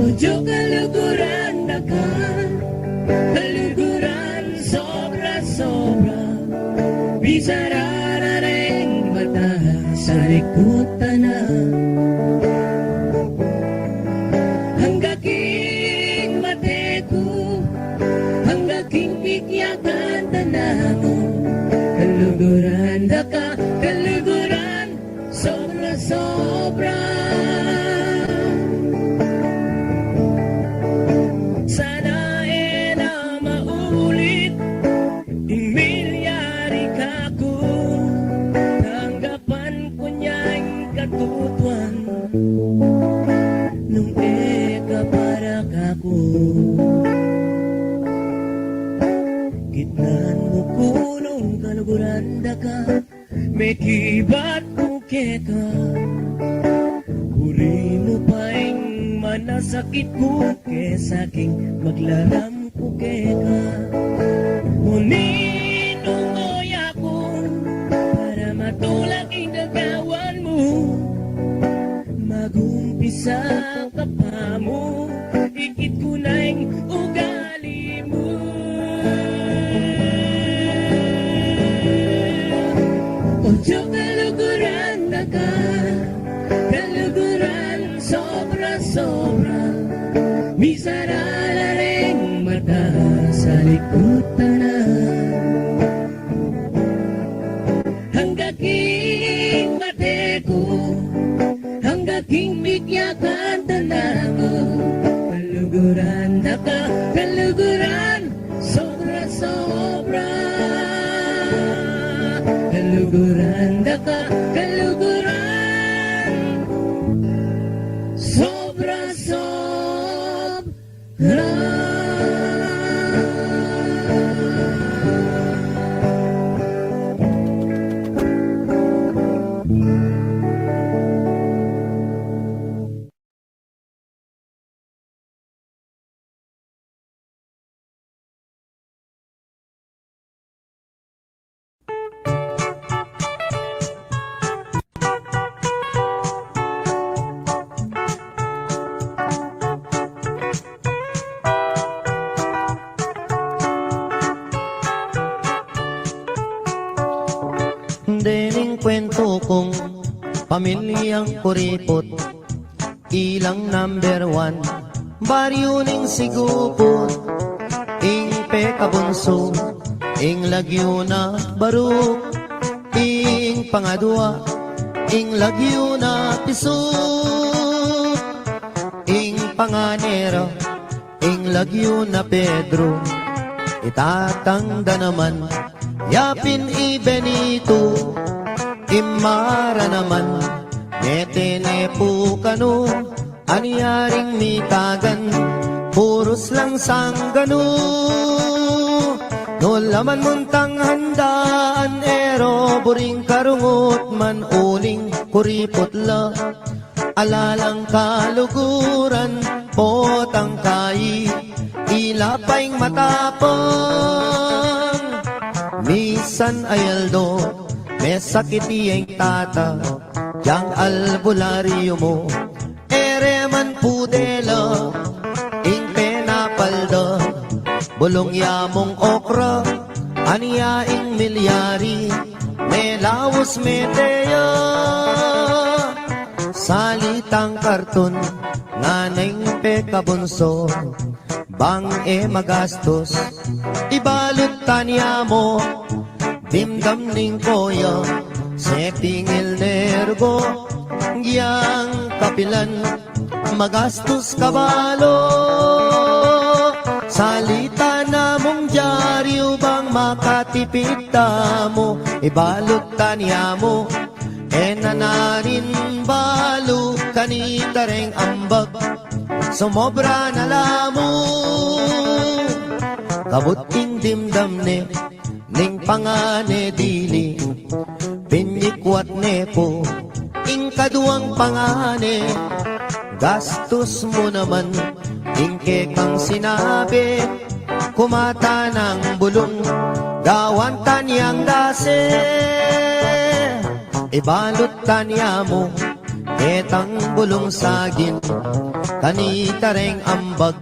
Ojo kaluguran na ka, kaluguran sobra-sobra. Bisara na rin mata sa likutan na. Hanggaking mate ko, hanggaking bigyakan tanda mo. Kaluguran na ka, kaluguran sobra-sobra. Sana na maulit ing milyari ka ko. Tanggapan ko niya'y katutuan nung eka para kako. Gitnaan mo kulong kaluguran na ka, may kibat ko keka. Uri mo paing manasakit ko, kesa aking maglaram ko keka. O ninong moya ko, para matulak ang gagawan mo. Magumpisa ka pa mo, ikit ko na'y ugali mo. Ojo kaluguran na ka, kaluguran sobra-sobra. Bisara na rin mata sa likutan na. Hanggaking mate ko, hanggaking bigyakan tanda ko. Kaluguran na ka, kaluguran sobra-sobra. Dening kwento kong pamilyang kuripot, ilang number 1, baryo ning sigupot, ing pekabunso, ing lagyo na baruk, ing pangadwa, ing lagyo na pisot, ing panganero, ing lagyo na Pedro, itatangda naman, yapin i Benito, imara naman, netene po kano, anyaring mitagan, puros lang sanggano. No laman muntang handaan, ero buring karungot man uling kuripot la, alalang kaluguran, potang kai, ilapaing matapang. Misan ayaldo, may sakit iyeng tata, yang albularyo mo, ere man pudela, ing penapalda, bulong yamong okra, aniya ing milyari, may lawos meteya, salitang karton, nganeng pekabunso, bang magastos, ibalot tanya mo, dimdam ning koya, setingil nergo, giyang kapilan, magastos kabalo, salita na mong dyaryo bang makatipid mo, ibalot tanya mo, enanarin balo, kanitareng ambag, sumobra na lamo, kabuting dimdam ne, ning pangane dili, pinyikwat nepo, ing kaduang pangane, gastos mo naman, ing kekang sinabi, kumata ng bulong, gawan tanyang dase, ibalot tanya mo, etang bulong sagin, kanitareng ambag,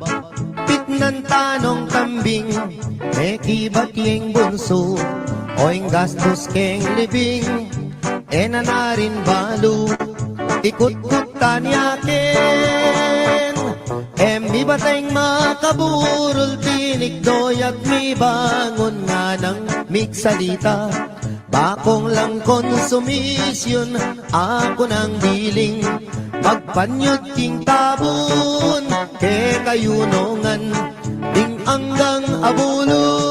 pitnan tanong kambing, mekibat yeng bunso, oing gastos keng libing, enanarin balu, ikut-kut tanyakin, mi bateng makaburol, tinik doyag mi bangon nga ng miksalita, bakong lang konsumisyon, ako ng biling, magpanyod king tabun, ke kayunongan, ding anggang abuloy.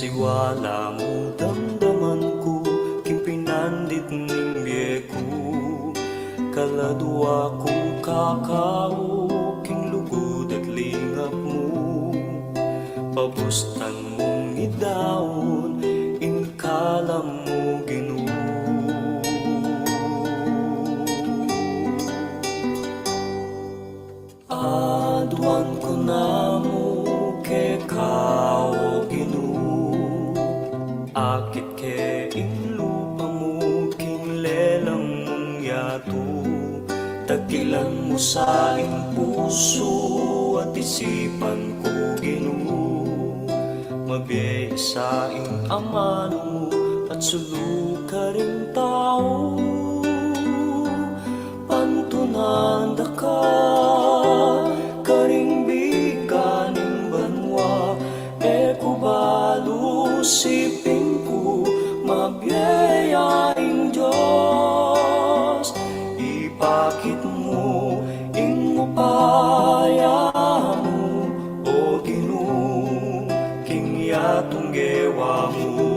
Siwala mo damdaman ko, kimpinandit ning biyeku, kaladwa ko kakao, king lugod at lingap mo, pabustan mong idaon, inkalam mo ginu. Aduan ko na mo ke kao ginu, akit ke inlupa mo, king lelang mong yato, tagilan mo sa ing puso. isipan ko Ginoo, mabiyaya sa ing amano mo at sulog ka ring tao. Pantunanda ka karing biganing banwa, e kubalo siping ko mabyayaing Diyos. Ipakit mo ing upaya mo, o Ginoo, kingyatong gewa mo.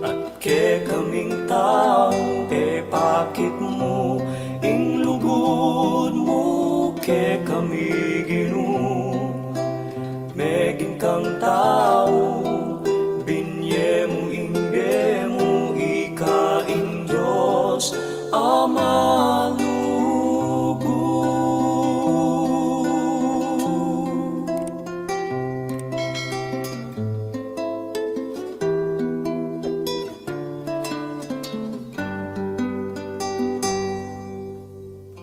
At ke kaming tao, e pakit mo ing lugod mo, ke kami Ginoo. Meging kang tao, binye mo ingbe mo, ikaing Diyos Ama lugod.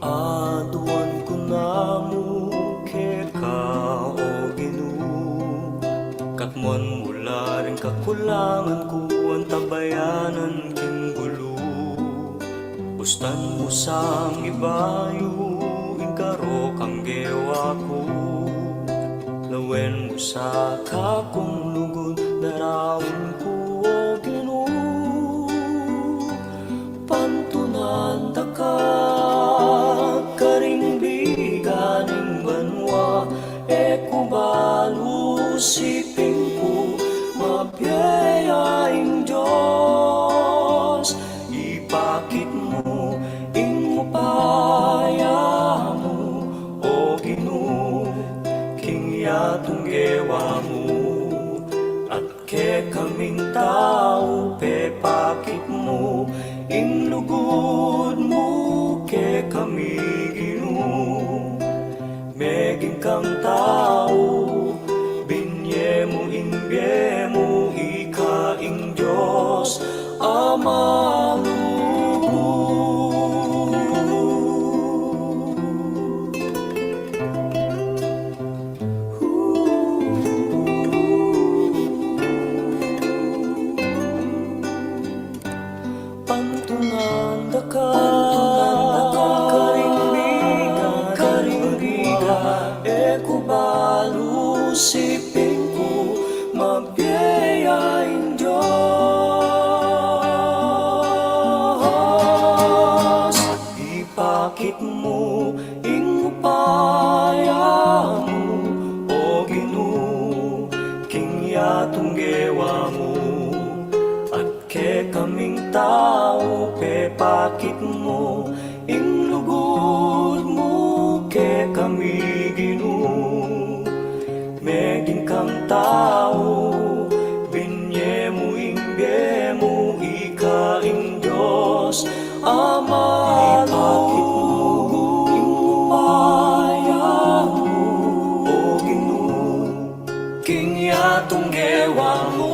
Aduan ko na mo ke ka, o Ginoo, katmuan mula rin kakulangan ko ang tabayanan king gulo. Bustan mo sang ibayo, ingkaro kang gewa ko. Lawen mo sa kakong lugod, darawin ko, o Ginoo. Pantunanda ka karing biganing banwa, e kubalo siping ko mabyayaing Diyos. Ipakit mo ing upaya mo, o Ginoo, kingyatong gewa mo. At ke kaming tao, pe pakit mo ing lugod mo, ke kami Ginoo. Meging kang tao, binye mo ingbe mo, ikaing Diyos Ama lugod. Pantunanda ka karing biga, e kubalo siping ko mabyayaing Diyos. Ipakit mo ing upaya mo, o Ginoo, kingyatong gewa mo. At ke kaming tao, pe pakit mo ing lugod mo, ke kami Ginoo. Meging kang tao, binye mo ingbe mo, ikaing Diyos Ama lugod. Ing upaya mo, o Ginoo, kingyatong gewa mo.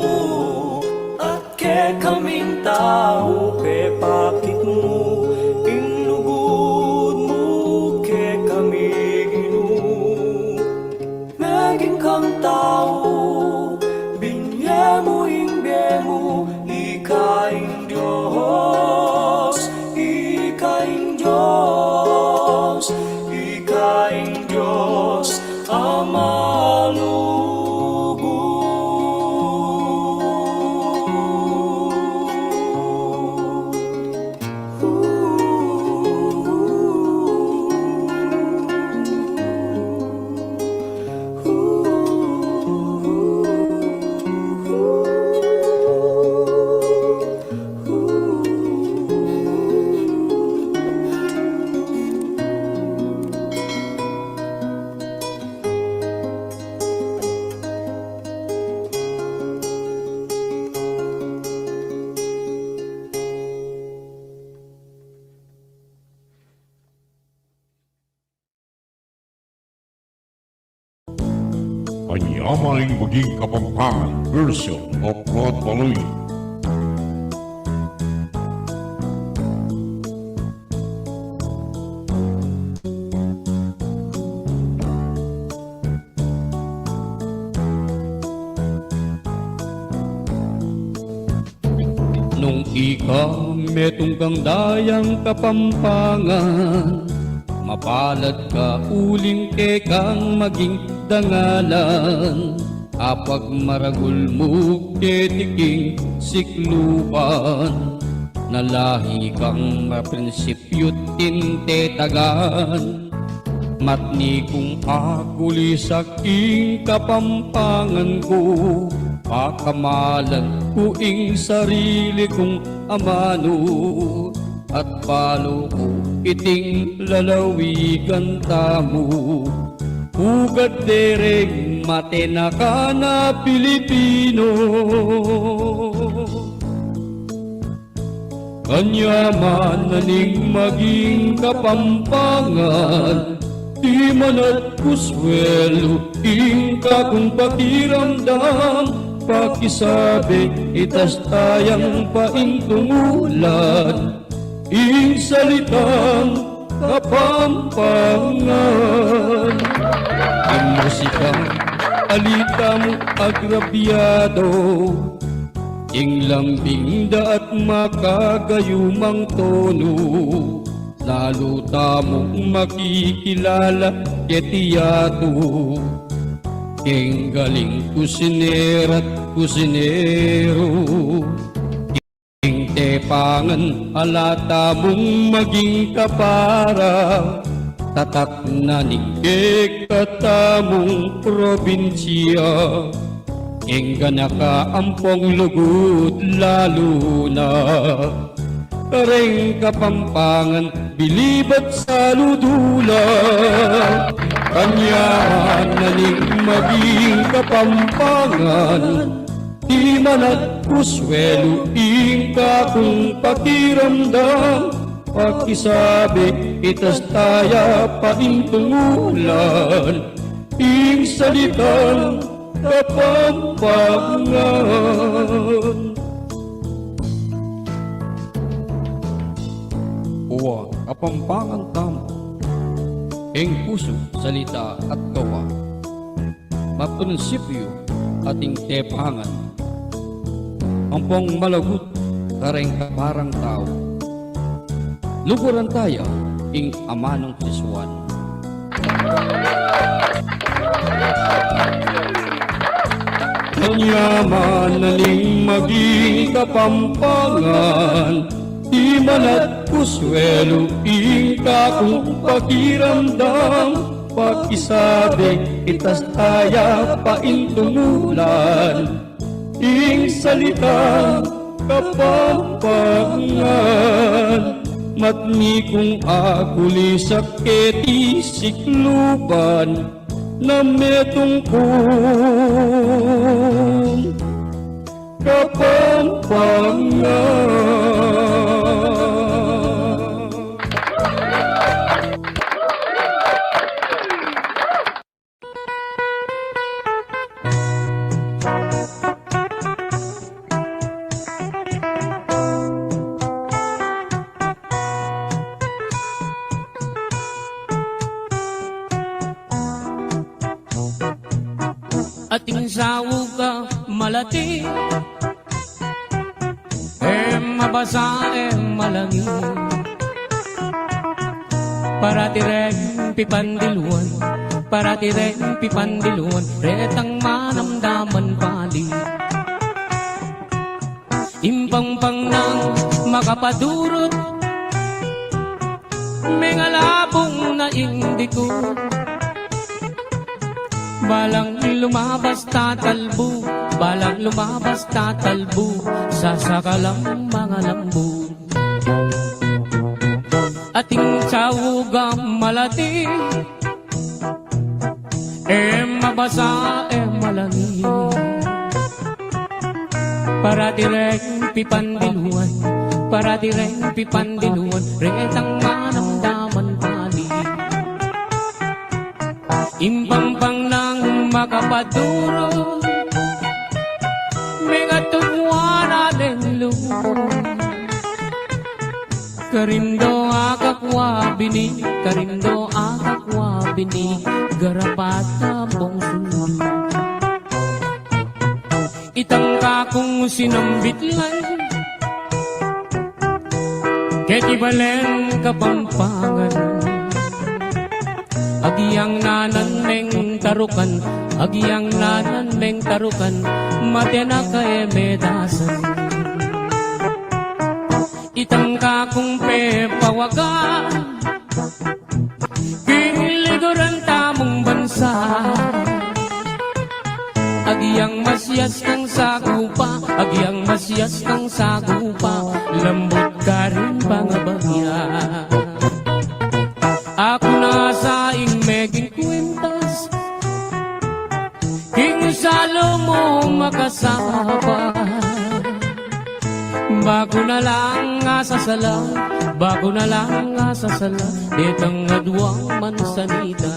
At ke kaming tao, pe pakit mo ing lugod mo, ke kami Ginoo. Meging kang tao, binye mo ingbe mo, ikaing Diyos, ikaing Diyos, ikaing Diyos Ama lugod. Panyamaling maging kapampangan version of Rod Baloy. ika metong kang dayang kapampangan, mapalad ka uling kang maging dangalan. Apag maragul mo ketiking siklupan, nalahi kang maprinsipyo't tintetagan. Matni kung akuli sa king kapampangan ko, pakamalan ko ing sarili kong amano, at palo ko iting lalawigan tamo. Ugad dereng matenaka na Pilipino, kanyaman naning maging kapampangan, di man at kuswelo ingka kung pakiramdam, pakisabi itas tayang paintungulan, ing salitang kapampangan. Ang musika alitam agrabyado, ing lambing da at makagayumang tono, lalo tamong makikilala ketiyato, ing galing kusinera't kusinero, ing tepangan alata mong maging kapara, tatak na ningkik katamong probinsya, ing ganaka ampong lugod lalo na. Kareng kapampangan, bilibat sa ludula, kanyahan naning maging kapampangan, di man at kuswelo ingka kung pakiramdam, pakisabi itas taya paintungulan, ing salitang kapampangan. Uwa, kapampangan tamo, ing puso, salita at gawa, maprinsipyo ating tepangan, ampong malagut kareng kaparang tao, luguran tayo ing amanong Krisuan. Kanyaman naling maging kapampangan, di man at kuswelo ingka kung pakiramdam, pakisabi itas taya paintungulan, ing salita kapampangan. Matni kung akuli sa keti sikluban, na metong kong kapampangan. Ating sawog ka malati, mabasa malangi, para tireng pipandiluan, para tireng pipandiluan, retang manamdaman pali. Impangpang nang makapadurot, mengalabong na indiko, balang lumabas tatalbo, balang lumabas tatalbo, sasakalang mga lambo. Ating sawugam malati, mabasa malangi, para direng pipandiluan, para direng pipandiluan, retang manamdaman pali. Impampang nang makapaduro, mga tubuana ng lumo, karindo akakwa bini, karindo akakwa bini, garapat na bong sulu. Itang kakong sinambitlan, Keti balen Kapampangan Agiyang nanan meng tarukan Agiyang nanan meng tarukan Matena ka medasan Itang kakong pepawaga Kingliguran tamong bansa Agiyang masyas ng sagupa Agiyang masyas ng sagupa Lambot ka rin pangabagya Ako na sa meging kwintas King salo mo makasapa Bago na lang asasala Bago na lang asasala Itang adwang mansanita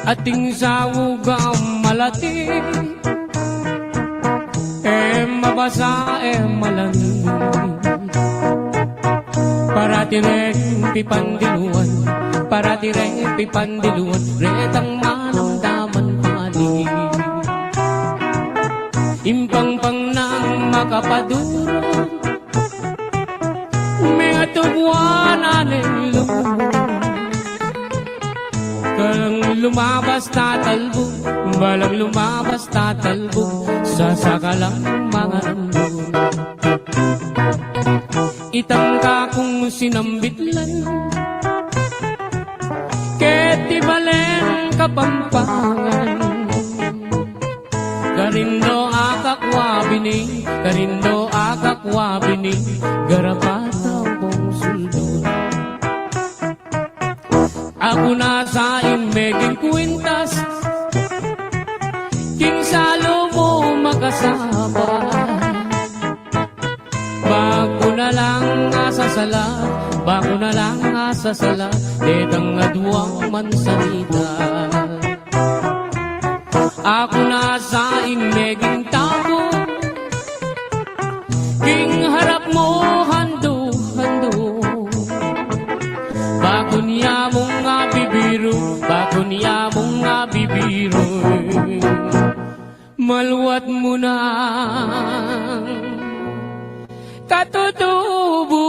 Ating sawugam malati mabasa malangin Paratireng pipandiluan Paratireng pipandiluan Retang manamdaman pali Impangpang nang makapaduro Mga tubuan aneng Balang lumabas tatalbo Balang lumabas tatalbo Sa sakalang mga lambon Itang kakong sinambitlan Keti balen Kapampangan Karindo akakwabini Karindo akakwabini Garapataw kong suldon Ako na sa meging kwintas King salo mo makasama Bago na lang asasala Bago na lang asasala Detang adwang mansanita Ako na sa meging tabo King harap mo hando-hando Bago niya mong bibiro Bago niya mong bibiro Maluwat mo na katutubo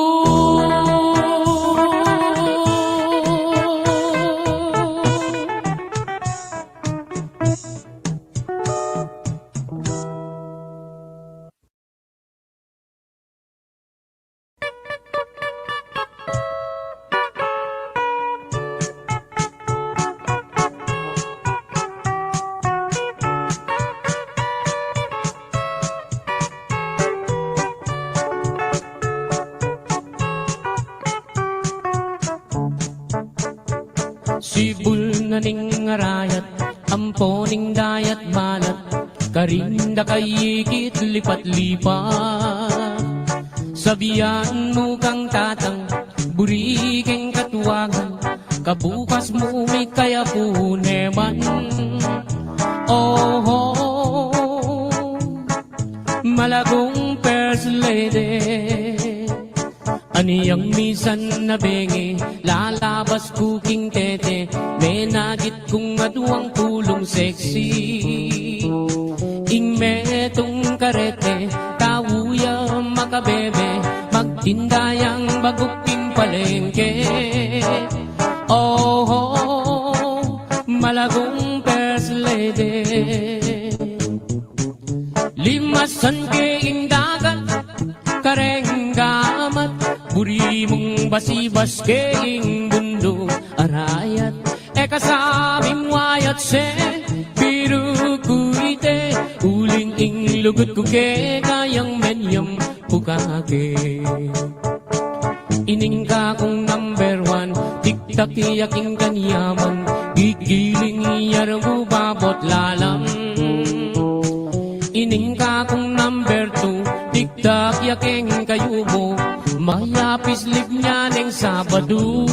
Sibul na ning arayat, ampo ning dayat malat, karinda kayikit lipat-lipat. Sabihan mo kang tatang, burigeng katuwagan, kabukas mo may kaya puneman. Oh, malagong first lady. Aniyang misan na bengi, lalabas kuking tete, may nagit kong aduang pulong sexy. Ing metong karete, tawuya makabebe, magtindayang baguping palengke. Oh, malagong first lady. Limasan keing dagat, karenggamat, buri mong basibas keing bundo arayat. Kasabing wayat se, biru kuite, uling ing lugut ko ke, kayang menyam pukake. Ining ka kong number one, tiktak yaking kanyaman, gigiling iyarang babot lalam. Ining ka kong number two, tiktak yaking kayo mo, mayapis lip niya ng Sabado.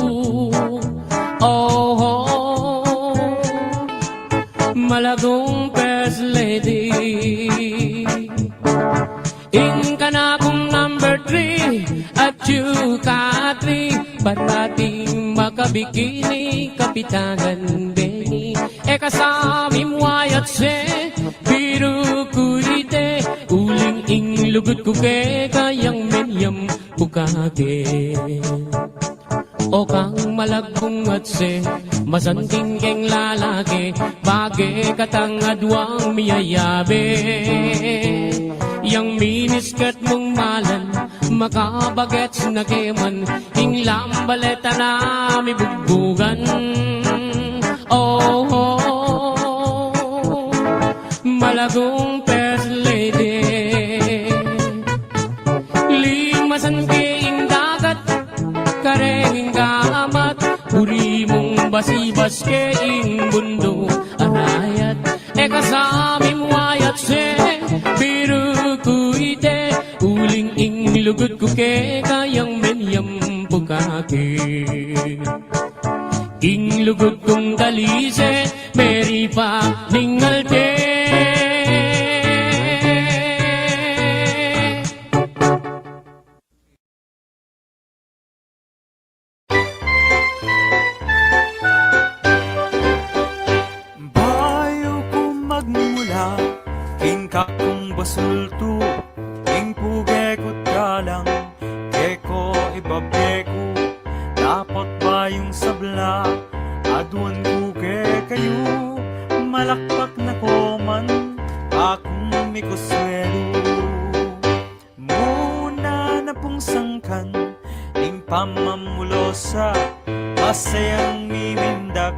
Oh, malagong first lady. parating makabikini, Kapitanan Benny. Kasami mo ayat se, biru kuite, uling ing lugut kuke, kayang menyam bukake. O kang malagbungat se, masanting keng lalaki, bage katang adwang miyayabe. Yang miniskat mong malan, makabagets na keman, ing lambaleta na mi bugbugan. Oh, oh, malagong first lady, limasan keing dagat, karenging kaamat, uri mong basibas keing mundo arayat. Kasami mo ayat se, biru kuite, uling ing lugut kuke, kayang menyam pukake. Ing lugut kong kalise, meri pa ningalte. Bayo ko magmula, king kakong basulto, king pugekot kalang, keko ibabeko, dapat ba yung sabla, aduan kuke kayo, malakpak na koman, akong may kuswelo. Muna na pong sangkan, ing pamamulosa, masayang mimindak,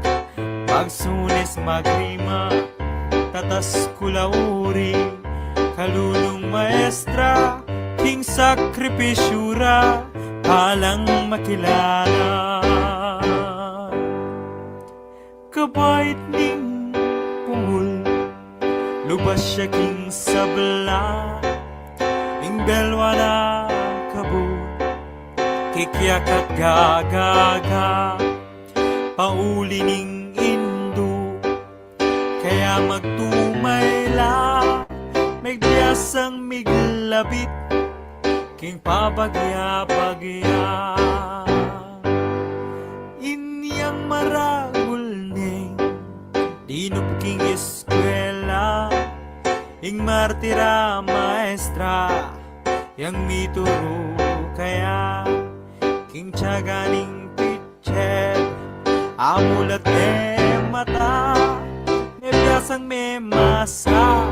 pagsunis magrima, tatas kulauri, kalulong maestra, king sakripisyura, palang makilala. Kabait ning pungul, lubas siya king sabla, ing belwa na kabu, kikyak at gagaga, pauli ning indo, kaya magtumayla, may biyasang miglabit, king pabagya-bagya. Inyang maragul ning dinup king eskwela, ing martira maestra, yang mituro kaya, king tiyaganing pitchet, amulat mata, may biyasang may masa,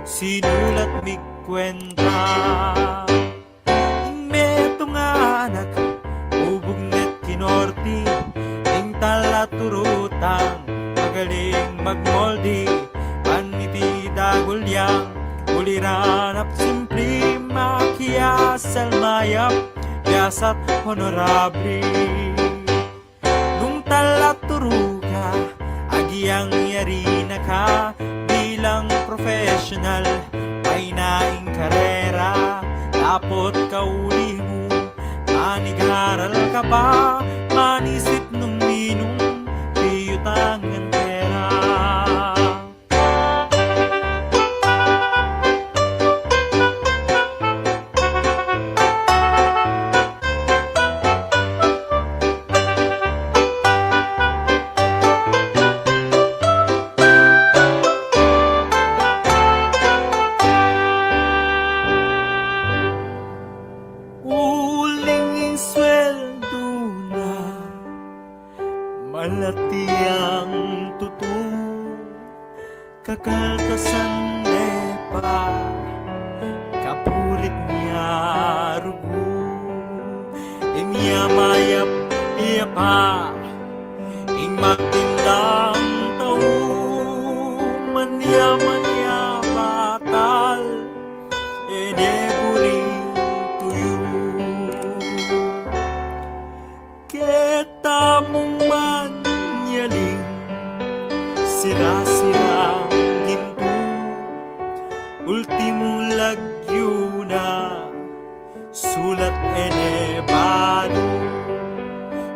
sinulat mi kwenta. Metong anak, ubog net kinorti, ing talaturutang, magaling magmoldi, paniti dagulyang, uliranap simpli, makiyasal mayap, biyasat honorabli. Nung talaturo ka, agiyang yari na ka, bilang professional, ay naing karera, tapot kauli mo, manigaral ka ba, manisit nung ninong, piyutangan pera. Uling sweldo na, malati ang tutu, kakaltasan pa, kapulit niya rugo, imyamayap iya pa, ing magtindang tao, manya batal, eneburing tuyo. Kita mong manyaling, sira-sirang ginto, ultimong lagyo na, sulat enebado,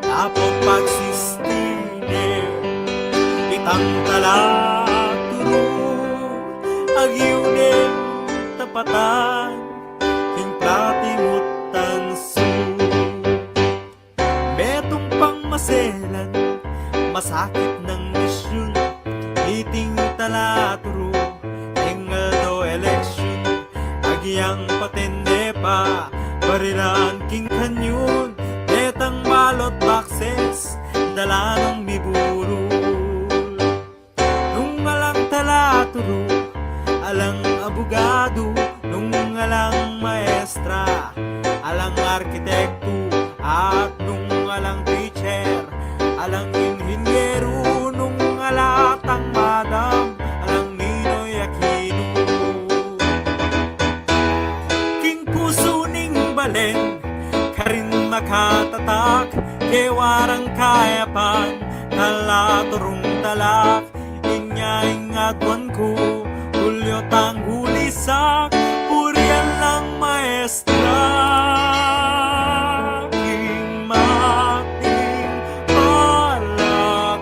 tapos pagsistine, itang talaturo, agyunin tapatan, ing platimutan su, pangmaselan, masakit ng misyon, iting talaturo, tingal do eleksyon, agyang patende pa, pariraan king kanyon, netang balot boxes, dala ng biburo. Nung alang talaturo, alang abogado, nung alang maestra, alang arkitekto, at nung alang teacher, alang inhinyero, nung alatang madam, alang Ninoy Aquino. King puso ning balen, karin makatatak, kewarang kayapan, talaturong talak, ingadwan ko, Julio tanggulisak, purian lang maestra. King mating palakpak.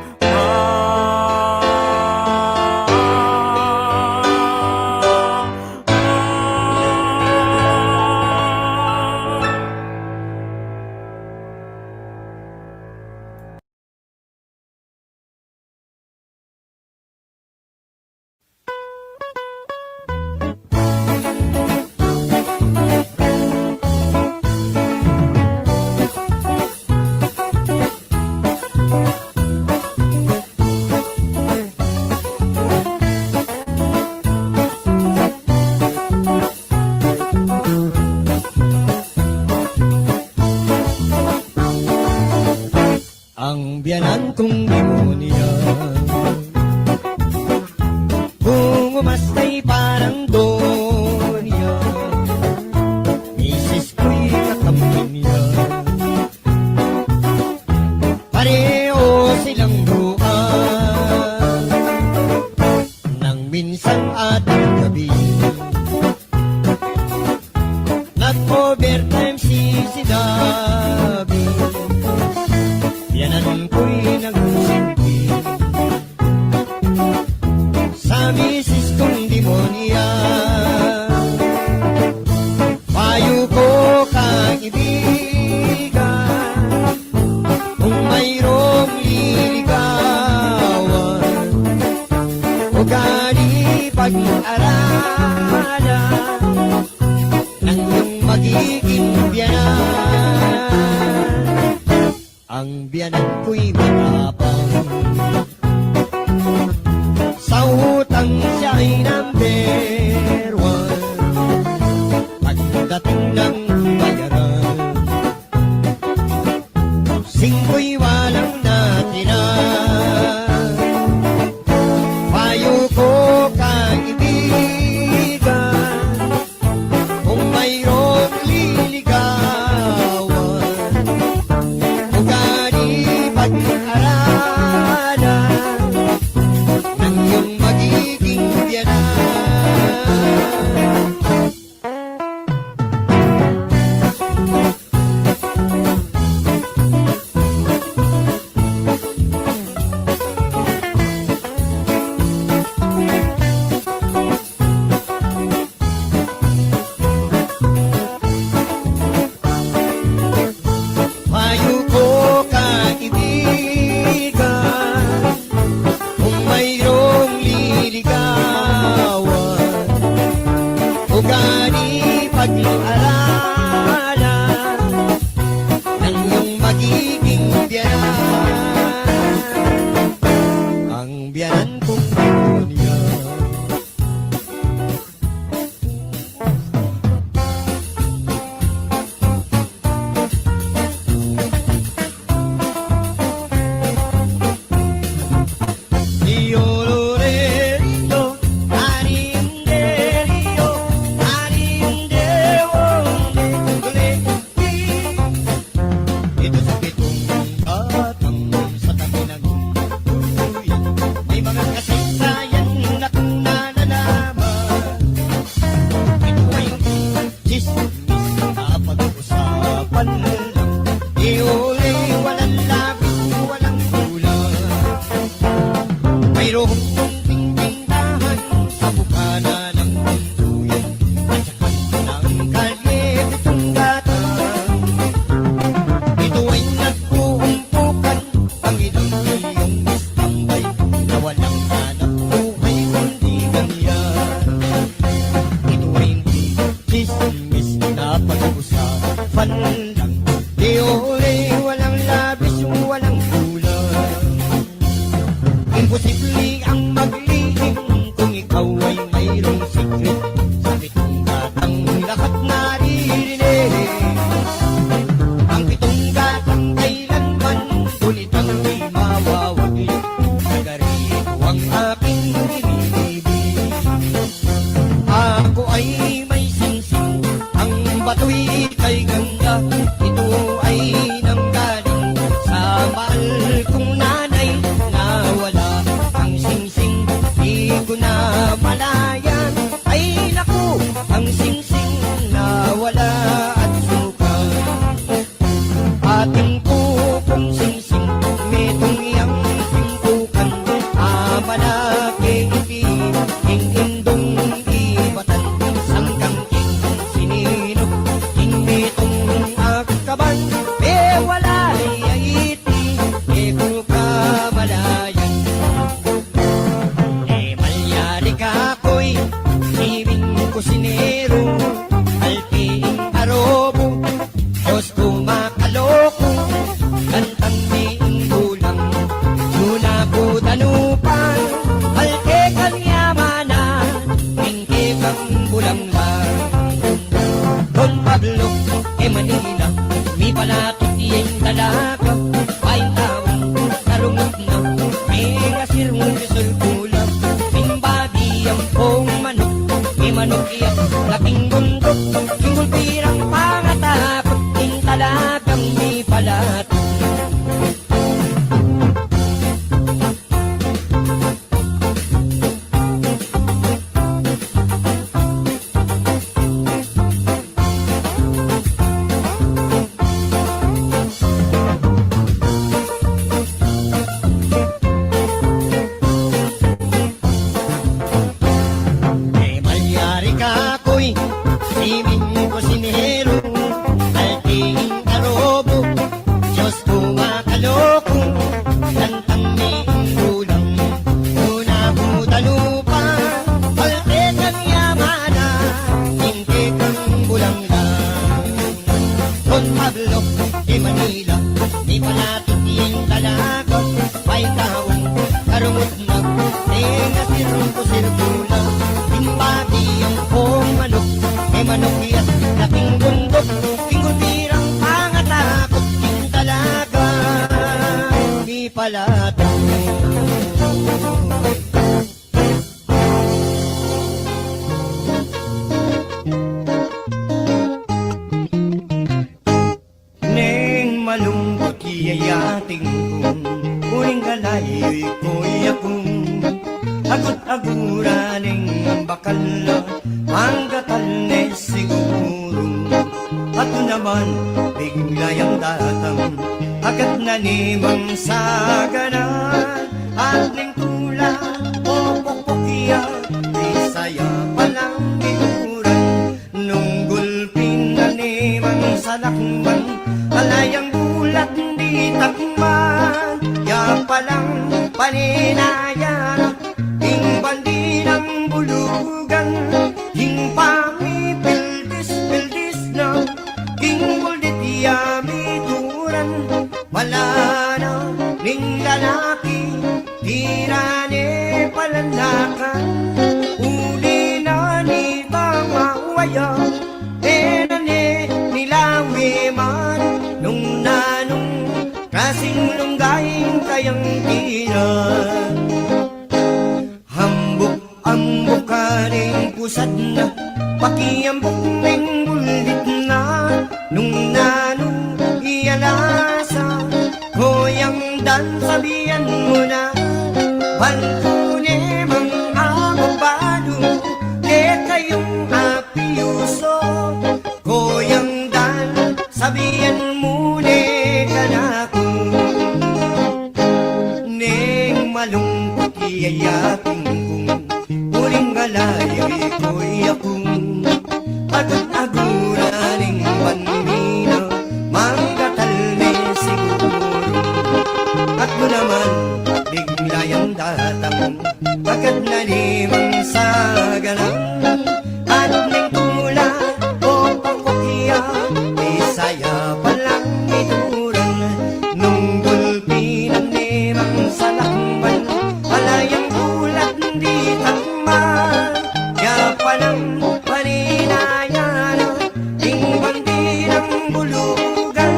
Ang biyanan kong demonya, bumumastay parang donya, misis ko'y kakampi niya. Pareho silang buwan, nang minsang atang gabi, nag-overtime si Dabi. Yanan ko'y nagsimpi sa misis kong demonya. Payo ko kaibigan, kung mayroong liligawan, ugali pag-aralan ng iyong magiging biyanan. Ang biyanan ko'y matapang, sa utang siya'y number one. Pagdating ng bayaran, singko'y walang natira. Payo ko kaibigan, kung mayroong liligawan, ugali pag-aralan ng iyong magiging biyanan. Payo ko kaibigan, yung talaga may taong karungot na tenga sirko-sirkula timbabi yung pong manok may manok iyat laking bundok tingol pirang pangatakot yung talaga di palato Neng malungkot iyayating kong Uling kalayo'y kuya kong Agot-agura ning bakal na Manggatal ne siguro Ato naman biglayang datang Agad na nimang sagana At ning tula o pokpokya Isaya palang biguran Nung gulpin na nimang salakman Alayang bulat di takman Ya palang paninaya Ing bandi ng bulugan Ing pangipildis-pildis na Ing buldit yami turan Wala na ning lalaki Tirane palanakan Uli na ni tamawaya Enane nilawi man Nung nanong kasing lunggaing kayang tiran Hambok-ambok ka rin pusad na Pakiambok ng bulit na Nung nanong ialasa Hoyang dan sabihan mo na Balkone mang ababado Ke kayong apiuso Hoyang dan sabihan mo ne kanako Neng malungkot iyayaking kong Uling galayo'y kuya kong Agot-agura ning panmina Manggatal ne siguro At mo naman biglayang datang Agad na limang sagalang At ning tula o pangkokya Isaya palang ituran Nung gulpinan limang salakman Palayang ulat di takman Kaya palang paninayan Ting bandi ng bulugan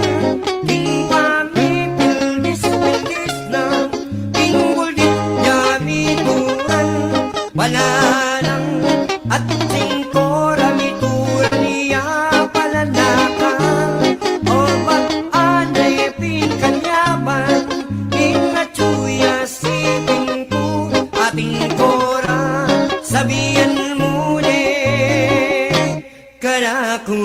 Ting pamipildis-pildis na Ting buldit yamituran Wala nang at singkora mituran niya palanakan O ba't anay pinkanyaban Ingatsuya siping po ating kora Sabihan mo ne kanako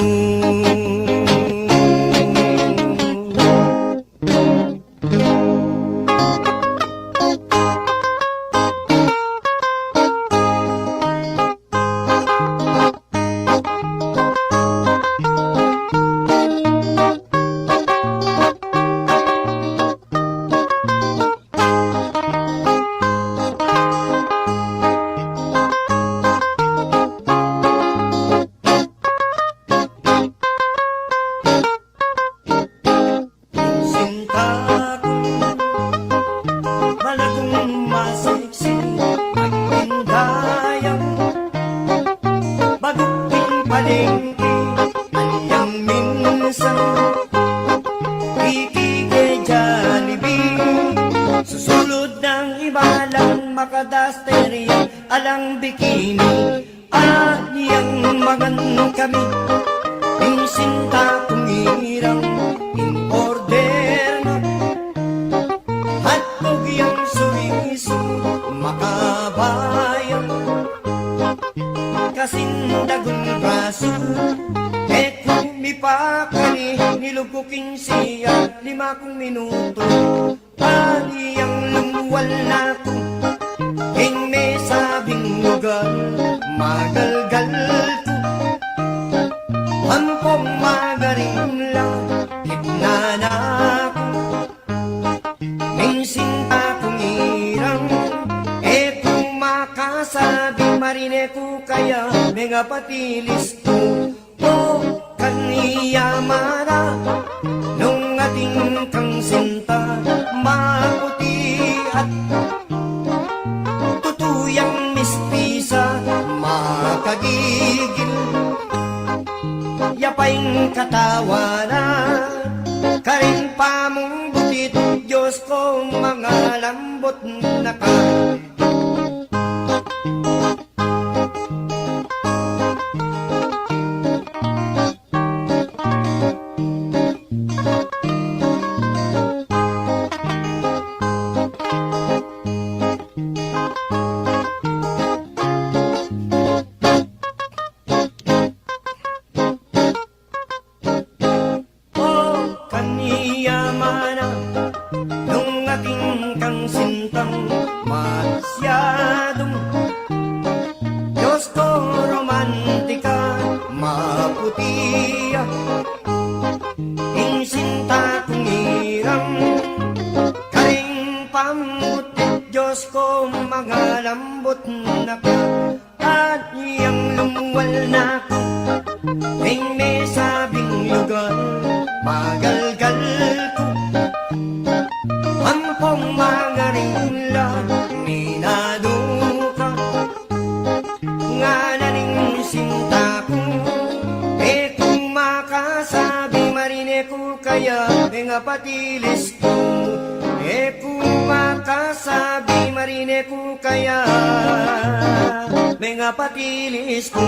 Sinta ko malagong masiksi Ang pindayang Baguping palengke Anyang minsan Kikike Jollibee Susulod ng ibalang makadasterya Alang bikini Anyang magan kami Yung sinta kong irang In order na Hatog yung suwiso Makabayang Kasindagong braso Et kumipakani Niluguking siya 5 minuto Aliyang lumuwal na ko Ing may sabing lugar Magalgal ko Hampong magaring lang Hipnana ko Ning sinta kong irang E kumakasabi marine ko kaya Mga patilis ko O kaniya mara Nung ating kang sinta katawanan, karing pamong bukit, Diyos ko, mga lambot na ka. Kaniyamana nung aking kang sintang masyadong Diyos ko romantika maputi ing sinta kong irang karing pambutit Diyos ko mga lambot na ka at iyang lumuwal na ko ing may sabing lugar magalgal ko ampong mga ringla minado ka nga naning sinta ko kung makasabi marine ko kaya mga patilis ko kung makasabi marine ko kaya mga patilis ko.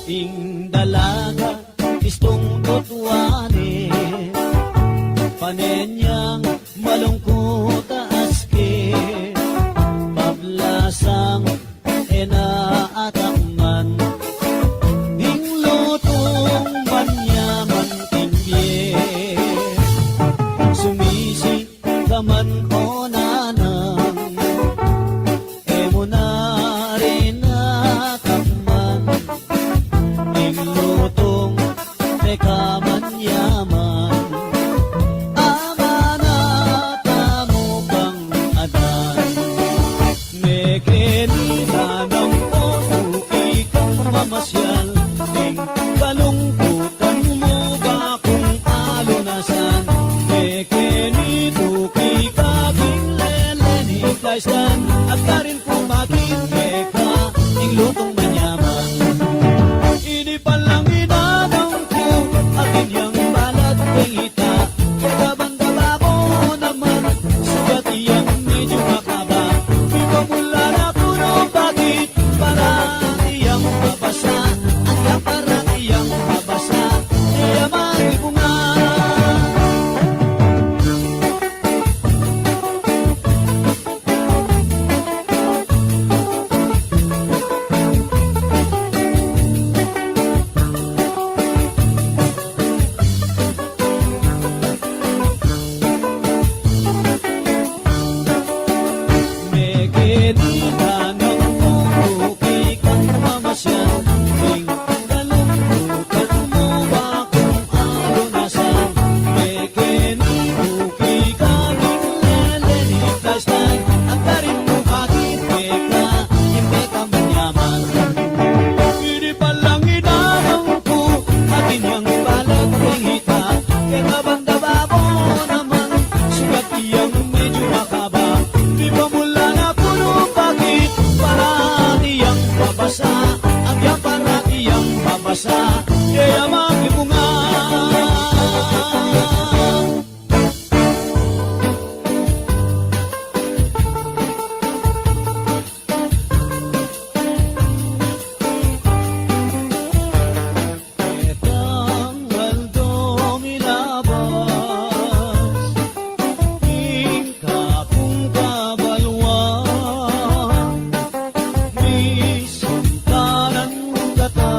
Ing dalaga istong tutuane panenyang malungkot aske pablasang enaatakman ding lutong banyaman timbye sumisi kaman o nanang emo na rin atakman lutong teka manyaman amanata mo bang adan mekenita ng puso ikaw mamasyal ting kalungkutan mo ba kung alunasan mekenito kikaging leleni kaistan at karin kung bakit teka ing lutong manyaman ini palang inanang ko akin yang balat pengita kagabang-gaba mo naman sugat iyang medyo makaba ikaw mula na puro bakit parang iyang mabasa at parang iyang mabasa iya magibunga. Mekenita ng puso kikang mamasyal ting kalungkutan mo ba kung alunasan mekenito kikaging leleni plastan at karin mo bakit teka hindi ka manyaman hindi palang inanang ko atin yang balag pengita kagabang-gaba mo naman sugat iyang medyo makaba di ba mula na puro bakit parati yang babasa ang yang parati yang babasa kaya magibunga. Etang waldo milabas ing kapung kabalwa misuntanan kata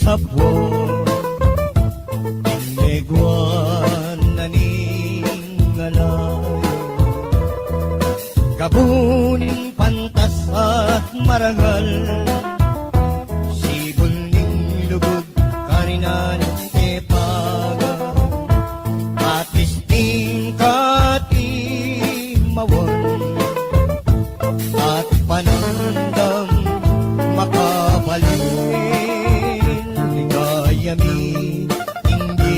sabwo Negwan na ningalay Kabuning pantas at marangal Sibol ning lubog karinan tepaga At isting katimawan At panandam makabalin Ligayami hindi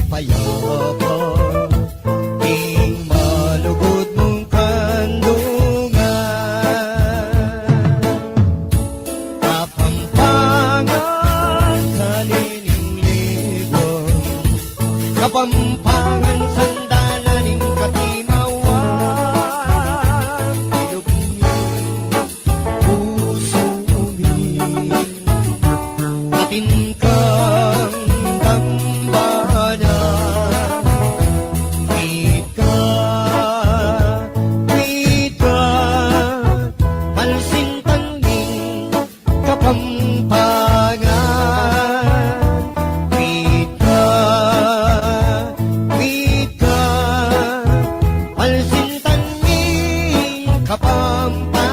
payapa Ing malugod mong kandungan Kapampangan sa liningligon Kapampangan sandalaning katimawan Ilugin puso umin Atin kang dambana Wika, wika Palsing tanging kapampangan Wika, wika Palsing tanging kapampangan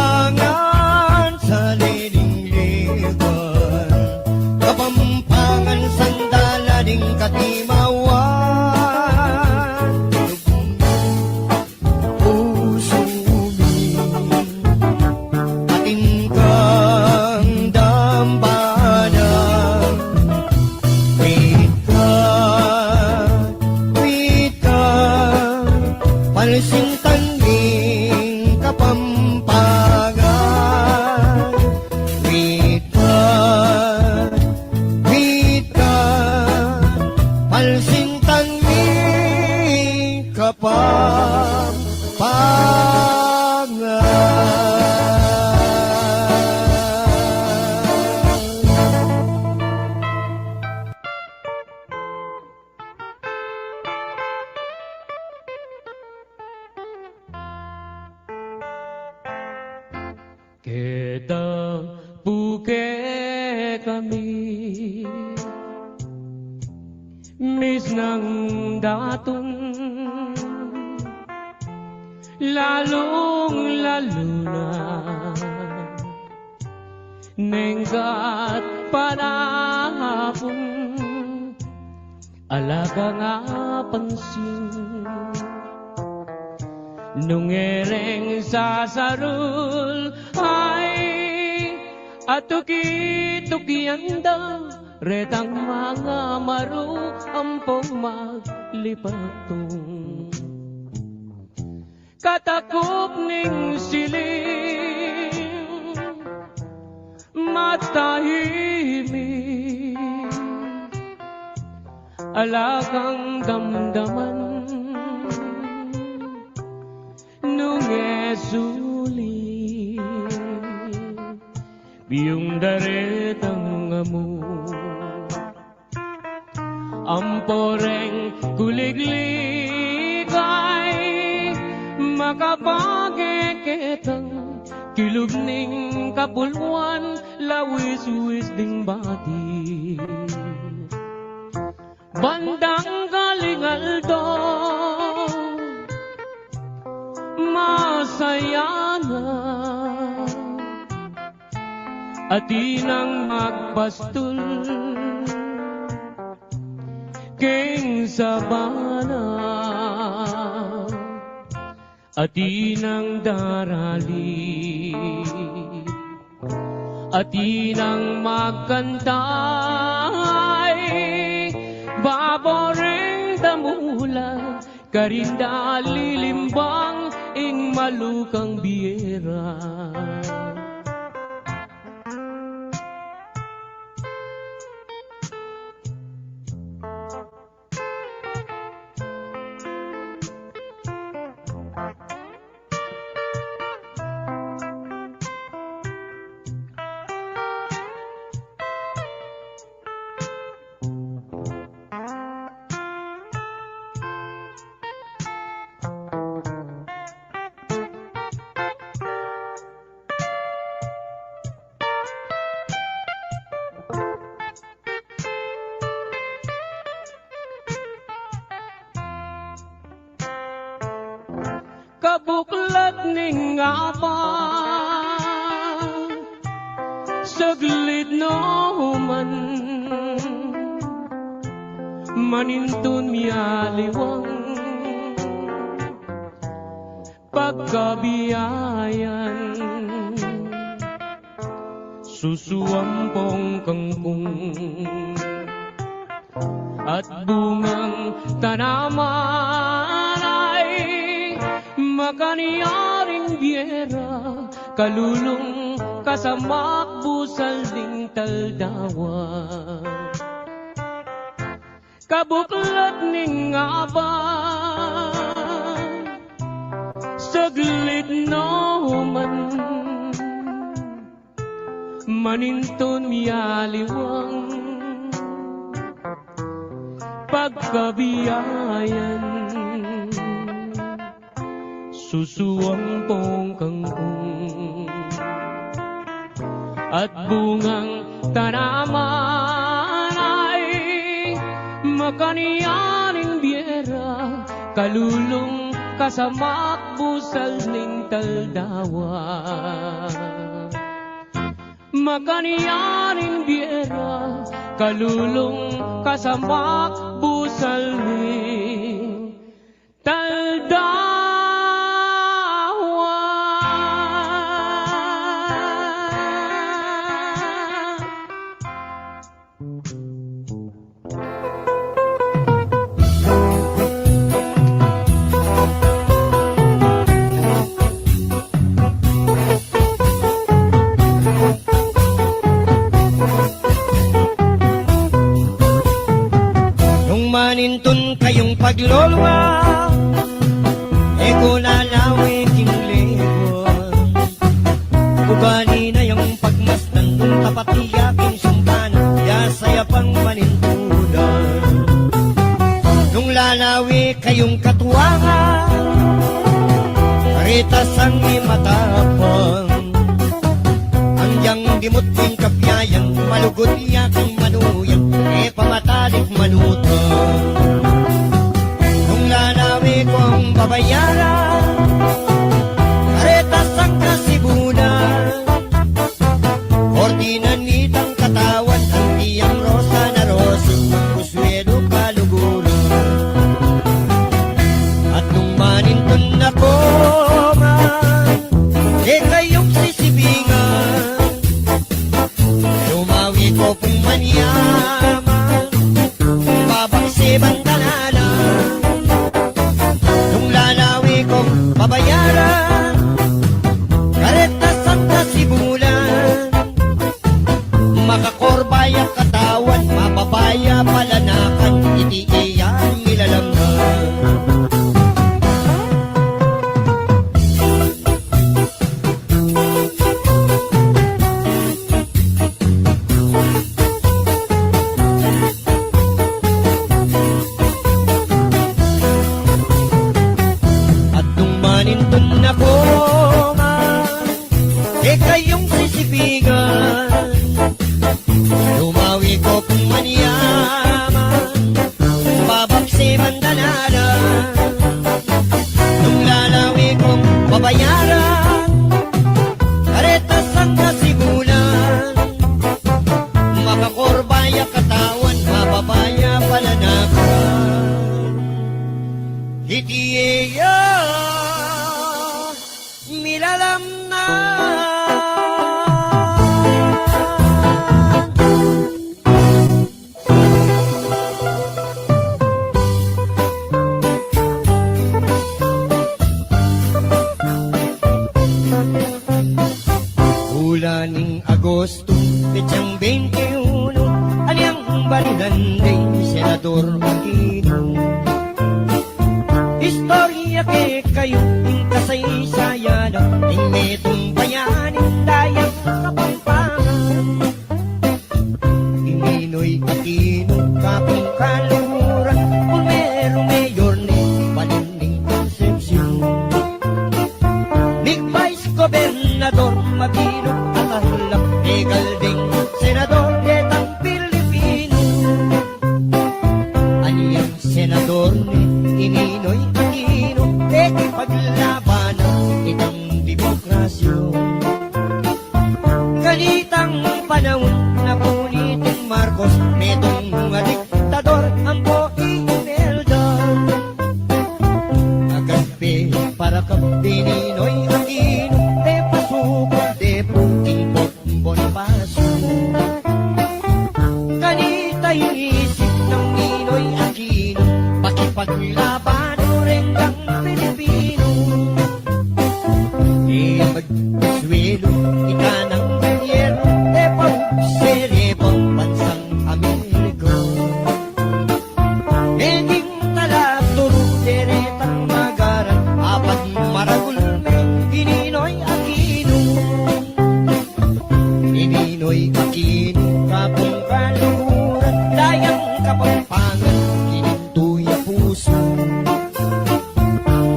Kapampangan sa liningligon Kapampangan sandalaning katimawan Puso umin Atin kang dambana Wika, wika Palsing tanging kapampangan Wika, wika Palsing tanging kapampangan Kita puke kami Mis ng datong Lalong lalo na Nenggat panahapon Alaga nga pansin Nung ereng sasarul ay atuki-tukianda retang mga maru ampong maglipatong katakop ning siling matahimik alagang damdaman nung esuli biyong daretang amo amporeng kuligligay makapageketang kilog ning kapulwan lawis-wis ding bati bandang galingaldo masaya na atinang magbastul king sabana atinang darali at inang magkantay, baboreng damula, karinda lilimbang, ing malukang biyera. Kabuklat ning apa, saglit no man, manintun mialiwang, pagkabiyayan, susuampong kangkong, at bungang tanaman ay makaniyaring biyera, kalulong kasamak busal ding taldawa. Kabuklat ning aba, saglit no man, maninton mialiwang, pagkabiyayan, susuampong kangkong, at bungang tanaman ay makaniyaning biyera, kalulong kasamak busal ning taldawa. Makaniyaning biyera, kalulong kasamak busal ning taldawa. Manintun kayong paglolwa, ego lalawin kinglebon. Ugani na yung pagmasdan, kung tapat iyakin sumpanan, yasaya pang manintunan. Nung lalawi kayong katuwangan, karitas ang imatapang. Andyang dimot din kapyayan, malugod iyaking manuyang, e pamatalik manutang. Nung lalawi ko ang babayaran, karetas ang kasibunan, ordinan nitang katawan, ang iyang rosa na rosa, kuswelo kaluguran. At nung manintun ako man, e kayong sisibingan, lumawi ko pong manyaman, babaksiban kanala. Nung lalawi kong babayaran, karetas ang kasibulan, makakorbaya katawan, mababaya palanakan, hindi iyan nilalamnan. Manintun ako man, e kayong sisipigan, lumawi ko kung manyaman, babaksiman danalan. Nung lalawi kong babayaran, karetas ang kasibulan, makakorbaya katawan, mababaya palanakan. Hitiya nilalam na Ulaning Agosto, petsang 21, Anyang balinan day, Senador Aquino. Istorya ke kayo, yung kasaysayan, yung metong bayanin, dayang Kapampangan. Ninoy Aquino, kapong kaluran, Pulmero Mayor ni Paluning Concepcion. Big Vice Gobernador, Mabino at Ahlak, legal ding Senador, Detang Pilipino. Aniyang Senador ni Ininoy Aquino, paglabanan itang demokrasyon. Ganitang panahon na puniting Marcos, metong mga diktador ang Imelda. Agampi para ka Pininoy Aquino, de pasuko, de puting Bonifacio. Ganita yung isip ng Ninoy Aquino, pakipaglaban o renggang Pilipino. E magpaswelo, ika ng gobyerno, de pagserebang bansang Ameriko. Ending talaturo, deretang magaran, apat maragulme, Ininoy Aquino. Ininoy Aquino, kapong kaluran, dayang Kapampangan, kinintuya puso.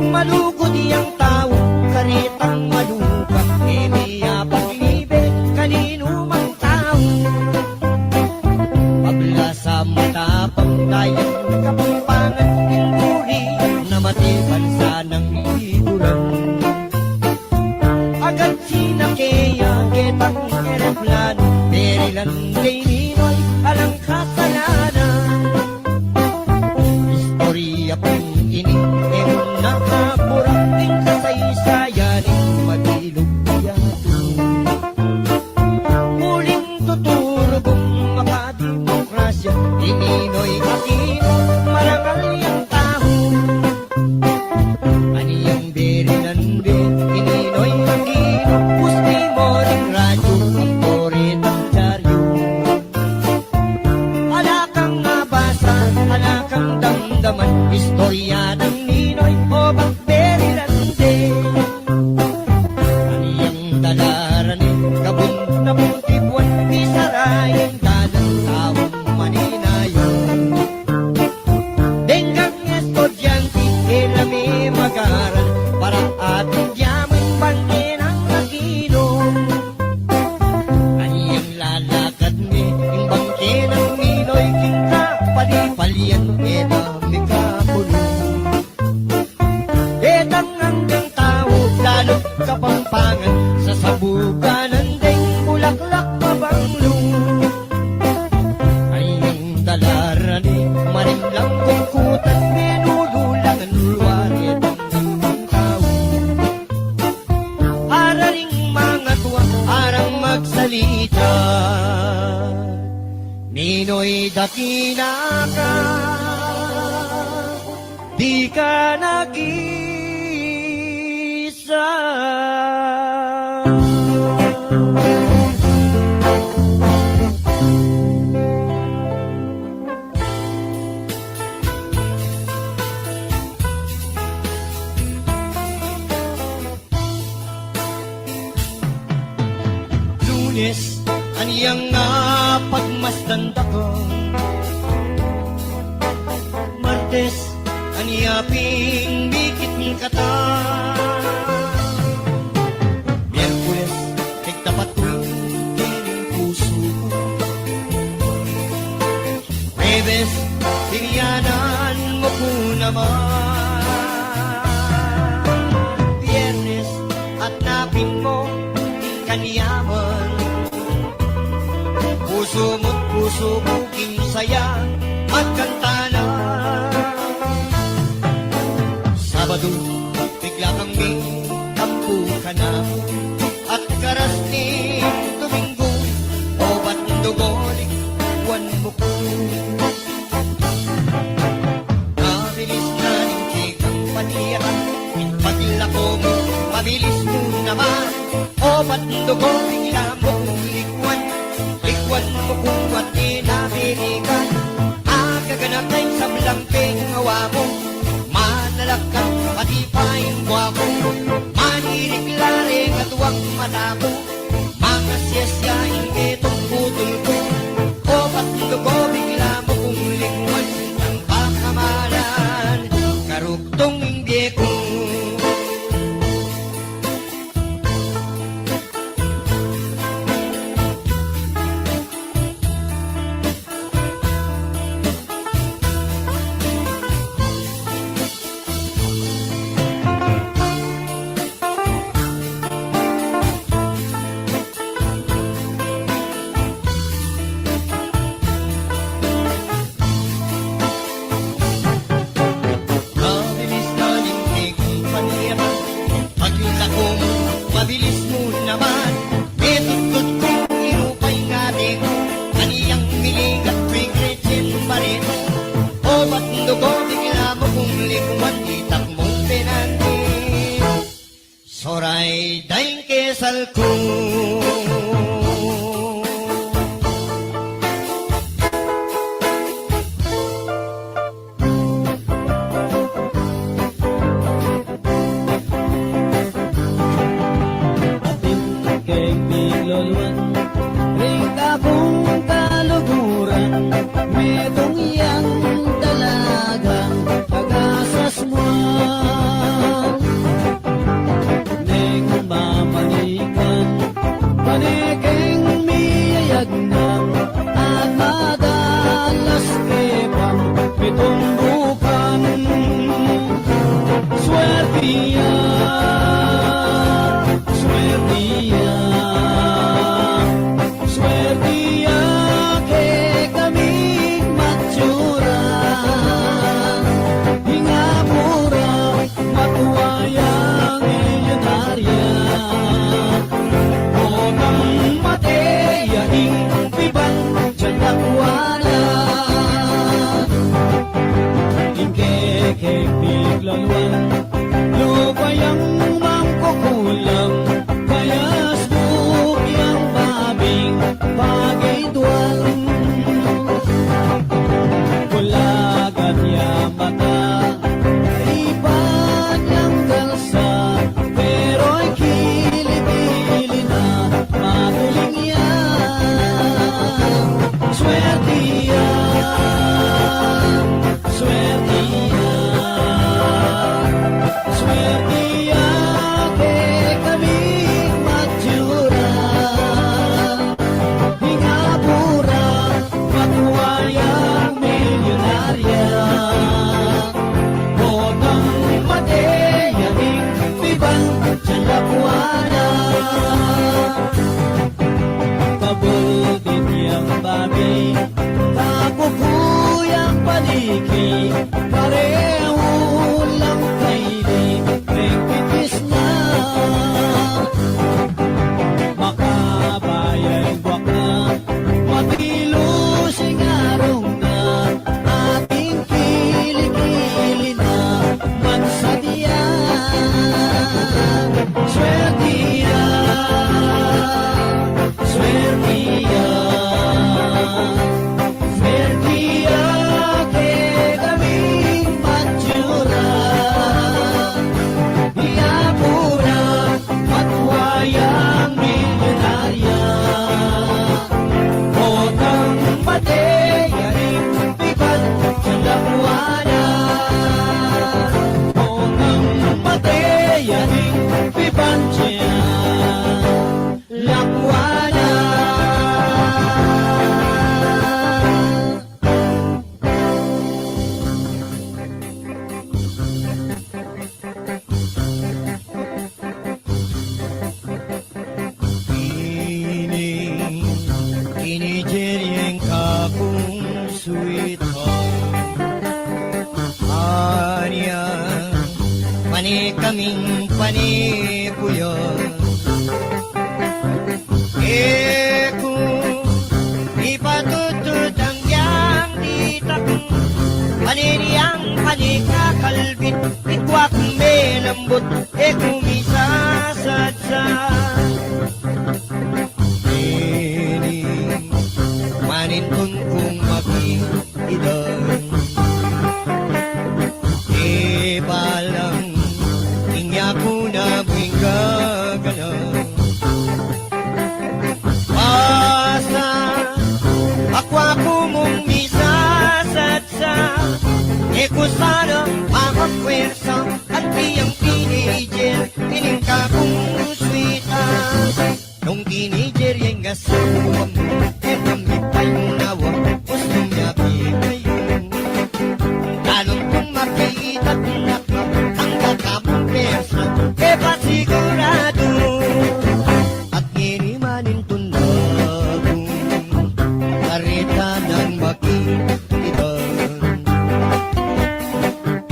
Malugod iyang tao, karitang maluka, emiya paglibe, kanino mang tao. Pabla sa matapang dayang Kapampangan, ilburi na matipan sa ng liburan. Agad sinakeya, ketang ereplano, Maryland kay Ninoy, alang kasalanan. Istorya pang ini, ewan nakapura, ting kasaysayan, madilog yato. Muling tuturo kung makademokrasya, Ininoy Aquino, marangal yang tao. Aniyang berinande, Ininoy Aquino, pusti mo ring radyo, itoretang dyaryo. Ala kang nabasa, ala kang damdaman, istorya ng Ninoy o Berinande. Aniyang dalaran, kabun na puntibuan, isarayin dalang taong maninayon. Denggang estudyante, ilami magaran, para ating yaman bangke ng Aquino. Aniyang lalakad ni, yung bangke ng Ninoy, king kapalipalyan, edami kapulo. Edang hanggang tao, lalo Kapampangan, sa sabuganan ding bulaklak mabanglo. Ayang dalaran ni, marimlang kungkutan, menululangan luwarit ang tao. Araring mga tuwa, arang magsalita, Ninoy dakina ka, di ka nag-isa. Lunes, aniyang nga pagmasdan ko. Martes, aniyaping bikit kata. Miyerkules, tigtapat kining puso ko. Huwebes, tiniyanan mo ko naman. Biyernes, at napin mo kaniyaman. Puso mo't puso buking saya at kantana. Sabado, bigla kang may tampo ka na. At karasting Domingo, o ba't dugolik, buwan mo ko. Mabilis na nintik ang paniyakan, paglako mo, mabilis mo naman. O ba't dugolik, Wan mo kung ba't inamilikan Akaganap na yung sablamping hawa mo Manalagkan pati pa yung buwa mo Maniriklaring at huwag mata mo Mga siyasyaing itong putol ko O ba't ko bigla mo kung lingwan Ng pakamalan Karugtong hindi ko Mabilis na lintik paniyaman Pagkita ko mo, mabilis mo naman Metutut kong inupay nga din Kaniyang miling at pingritin pa rin O ba't ko bigla mo kung likuan Itak mong pinantin Soray daing kesal ko Kay Bigloluan Ring akong kaluguran Medong iyang dalagang Tagasas mo Neng mamanikan Panekeng miyayag ng At madalas kepang Pitong bukan Swertiya Swertiya Swertiya ke kami matsura Hinga mura matuwayang ilyonarya O nang mateya ing piban dyan nakuwala Ingke biglaluan lupayang mangkukulam Kayas bukyang babing pagituan Kulagat yamata Ipan yang galsa Pero'y kilibili na Matuling yan Swertiya Swertiya Swertiya ke kami matsura Hinga pura matuwayang milyonarya Bodang mateyaning piban dyan lapuana Kabutin yang babi Kapupuyang paliki Pareho lang kaili Pengpitis na Makabayay buwak na Matilusing arong na Ating kilikili na Mansadiyan Swertiya Swertiya Swertiya ke kami matsura Iyapura matuwayang milyonarya Otang mateyaring pipan sa lapuana Otang mateyaring pipan sa lapuana Inijeriyeng kakong sweetheart Anya Mani kaming panipuyon Eko Ipatutut ang yang ditakong Paniniyang panikakalbit Ikwak may lambot Eko misasadsa Nung teenager yung asawa mo, eh kami pa'y nawa, gusto niya bigay. Lalong kung makita tinaka, ang kakapong pesa, eh ba sigurado? At nginimanin tundagon, kareta ng makita.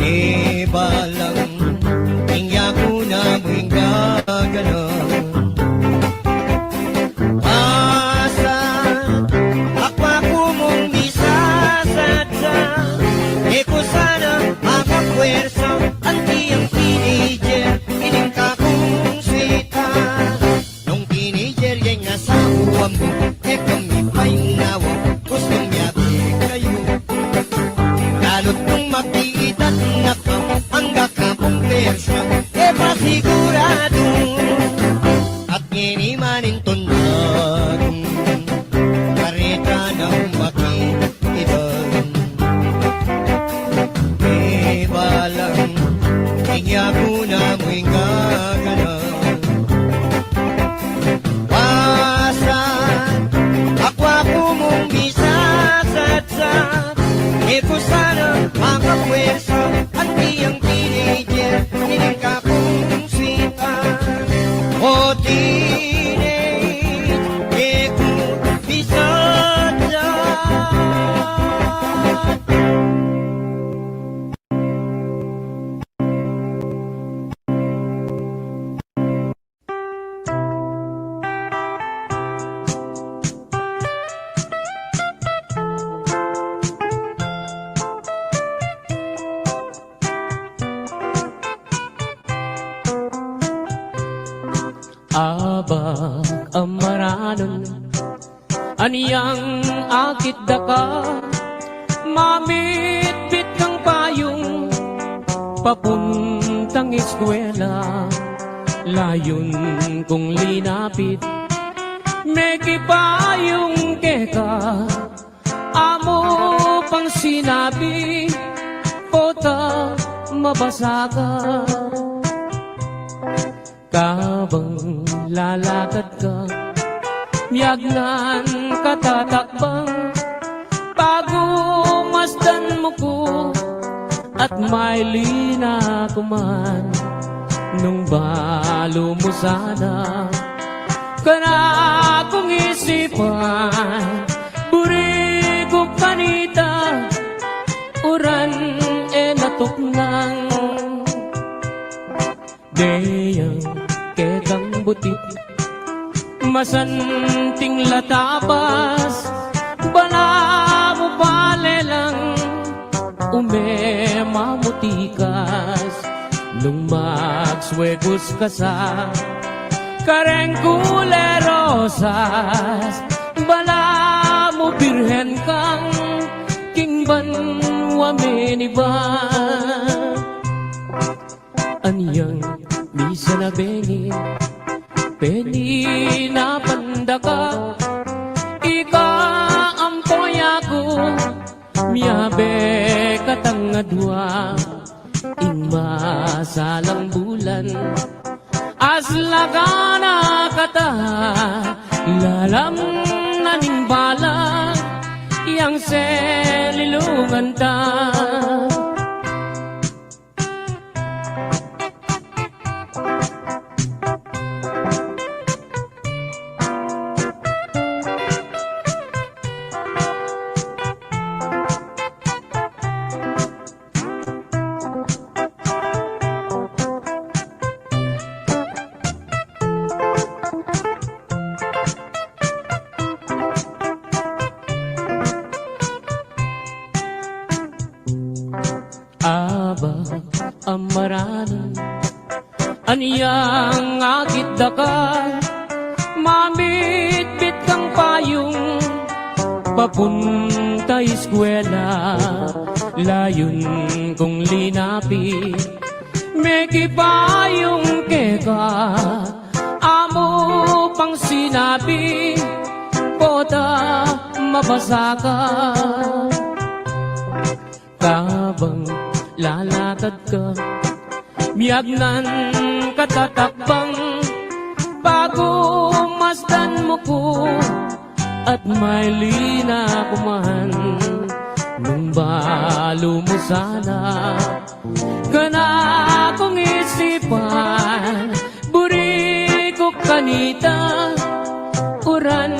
Eh balang, hingga ko na mo'y gaganon. Sigurado at nginimanin tundang kareta ng makikitan. Eh balang hingya ko na mo'y gaganan. Pasan akwa ko mong bisasat-sat, eh ko sana makapwersa at iyang teenager hiningka ko. Oh, teenage, eh kung bisasat. Abag amaranon, aniyang akit daka, mamit-bit kang payong, papuntang eskwela, layon kong linapit, may kipayong keka, amo pang sinabi, pota mabasa ka. Kabang lalakad ka, miyagnan katatakbang, bago masdan mo ko, at may lina kuman, nung balo mo sana, kana kong isipan, burigo kanita, uran e natok nang, deyang ketang butit, masanting latabas, bala mo palelang, umemamutikas, nung magswegos ka sa kareng kulerosas, bala mo birhen kang kingban wameniban. Aniyang misa na bengin, peni na pandaka, ika ampoy ako, miyabe katangadwa, ingmasalang bulan, aslagana kata, lalam naning bala, yang selilungan ta. Abag amaranan, aniyang akit daka, mamit-bit kang payong, papunta eskwela, layon kong linapit, may kipayong keka, amo pang sinabi, pota mabasa ka. Kabang lalakad ka, miyagnan katatakbang, bago masdan mo ko at may lina kuman nung balo mo sana kana kong isipan buri ko kanita uran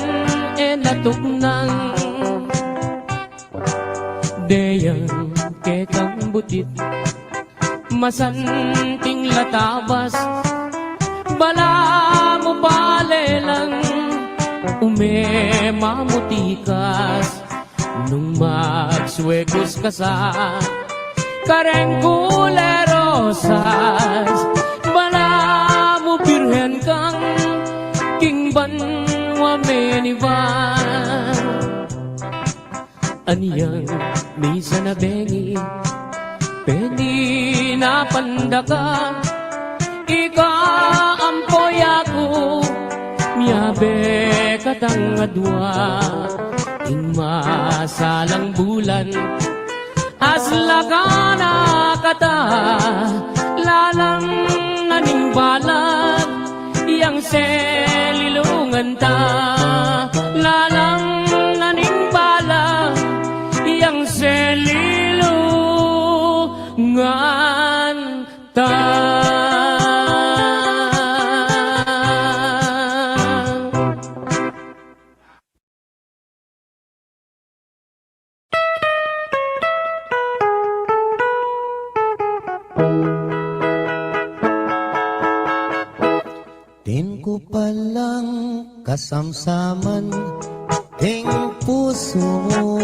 natuk nang deyang ketang butit masanting latabas bala mo balelang umemamutikas nung magswegos ka sa kareng kulerosas bala mo birhen kang kingban wamenivan aniyang misa na bengi peni na pandaka ika ampoy ako miyabe katang adwa ing masalang bulan asla ka na kata lalang naning balag yang selilungan ta lalang naning balag yang selilungan ta. Din ko palang kasamsaman ting puso mo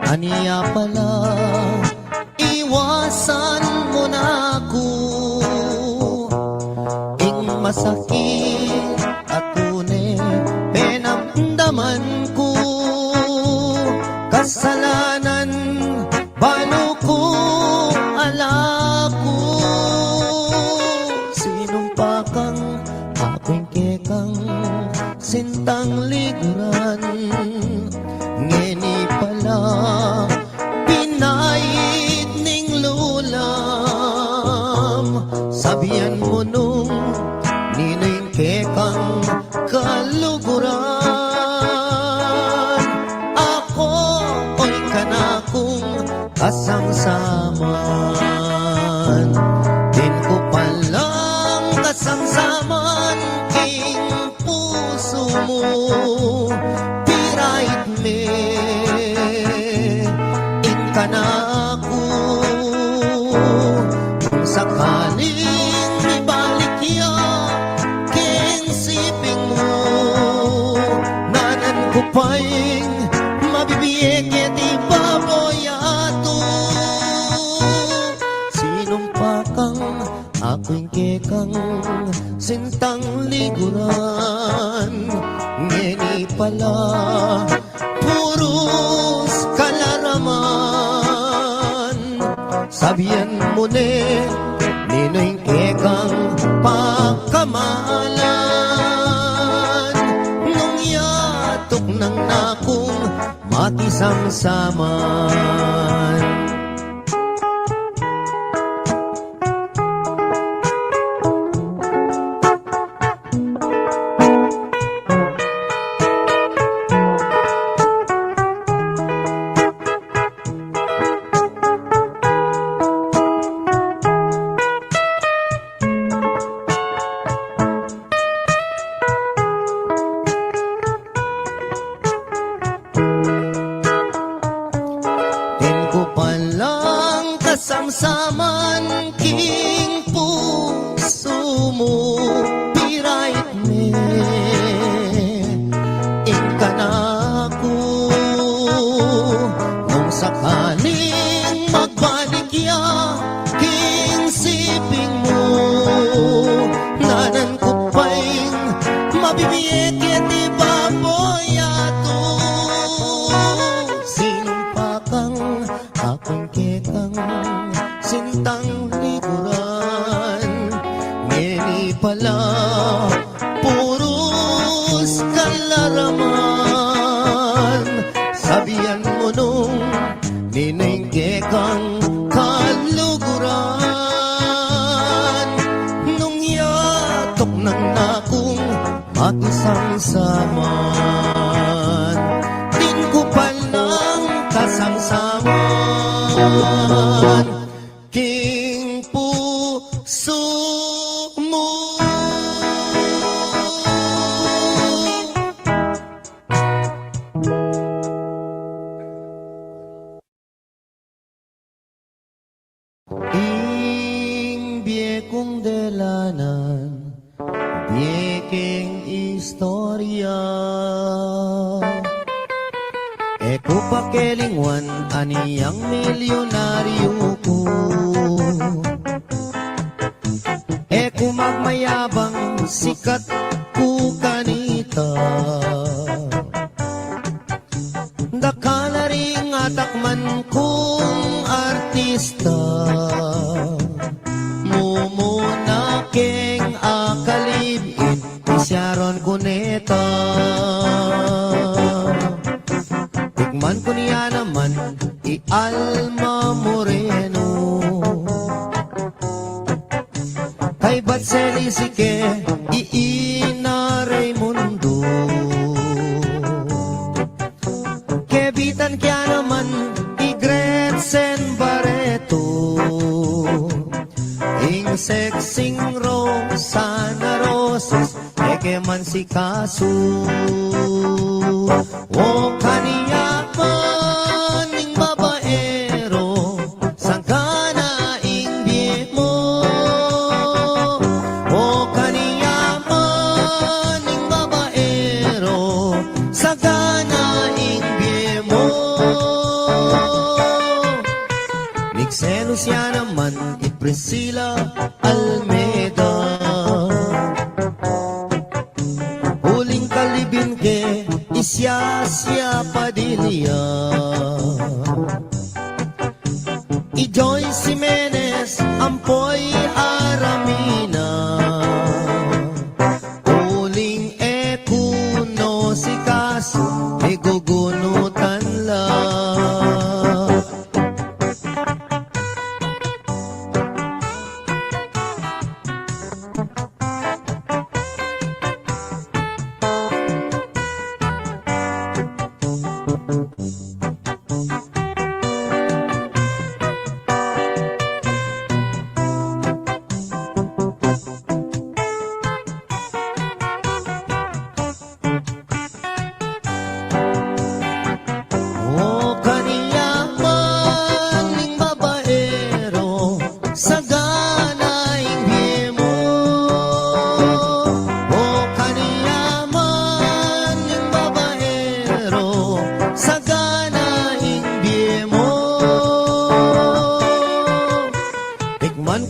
aniya pala iwasan mo na ako ing masakit at tunay penamdaman ko kasalanan balo ko alako sinumpakang aking kekang sintang liguran ngeni pala pinait ning lulam sabihan mo nung nining kekang kaluguran ako oy kanakong kasangsaman din ko palang kasangsaman king puso mo pirait me in kanako kung sakaling ibalik ya king siping mo nanan ko pa'y mabibiyek di baboyato sinumpakang ako'y kekang sintang liguran ngeni pala puros kalaraman sabihan mo ne ninoy kekang pagkamalan nung yatok ng nakong matisangsaman. Kasamsaman king puso mo pirait me in kanako nung sakaling magbalik ya king siping mo nanan ko pa'y mabibiyek di baboyato sinumpakang aking kekang sintang liguran ngeni pala puros kalaraman sabihan mo nung nining kekang kaluguran nung yatok ng nakong makisangsaman. Tinkupal ng kasangsaman, king puso mo. Kung delanan, biekeng istorya. Eko pakelingwan, aniyang milyonaryo ko. Eko magmayabang, sikat ko kanita. Dakala ring atakman kong artista. Mumuna keng akalibin, isyaron ko neta. Tikman ko niya naman, i-Alma Moreno. Kay Batselisike, i-Ina Raimundo. Kebitan kya naman, i-Gretchen Barreto. Ing sexing Rosana Roses, eke man si Kasu. O kaniya man ing babaero, sangkana ing biye mo. O kaniya man ing babaero, sangkana ing biye mo. Nigselos ya naman, Priscilla Almeida. Huling kalibin ke Isya Padilla. I-Joyce Jimenez, Ampoy Aramina. Huling ekuno si Kaso, igugunutan lang.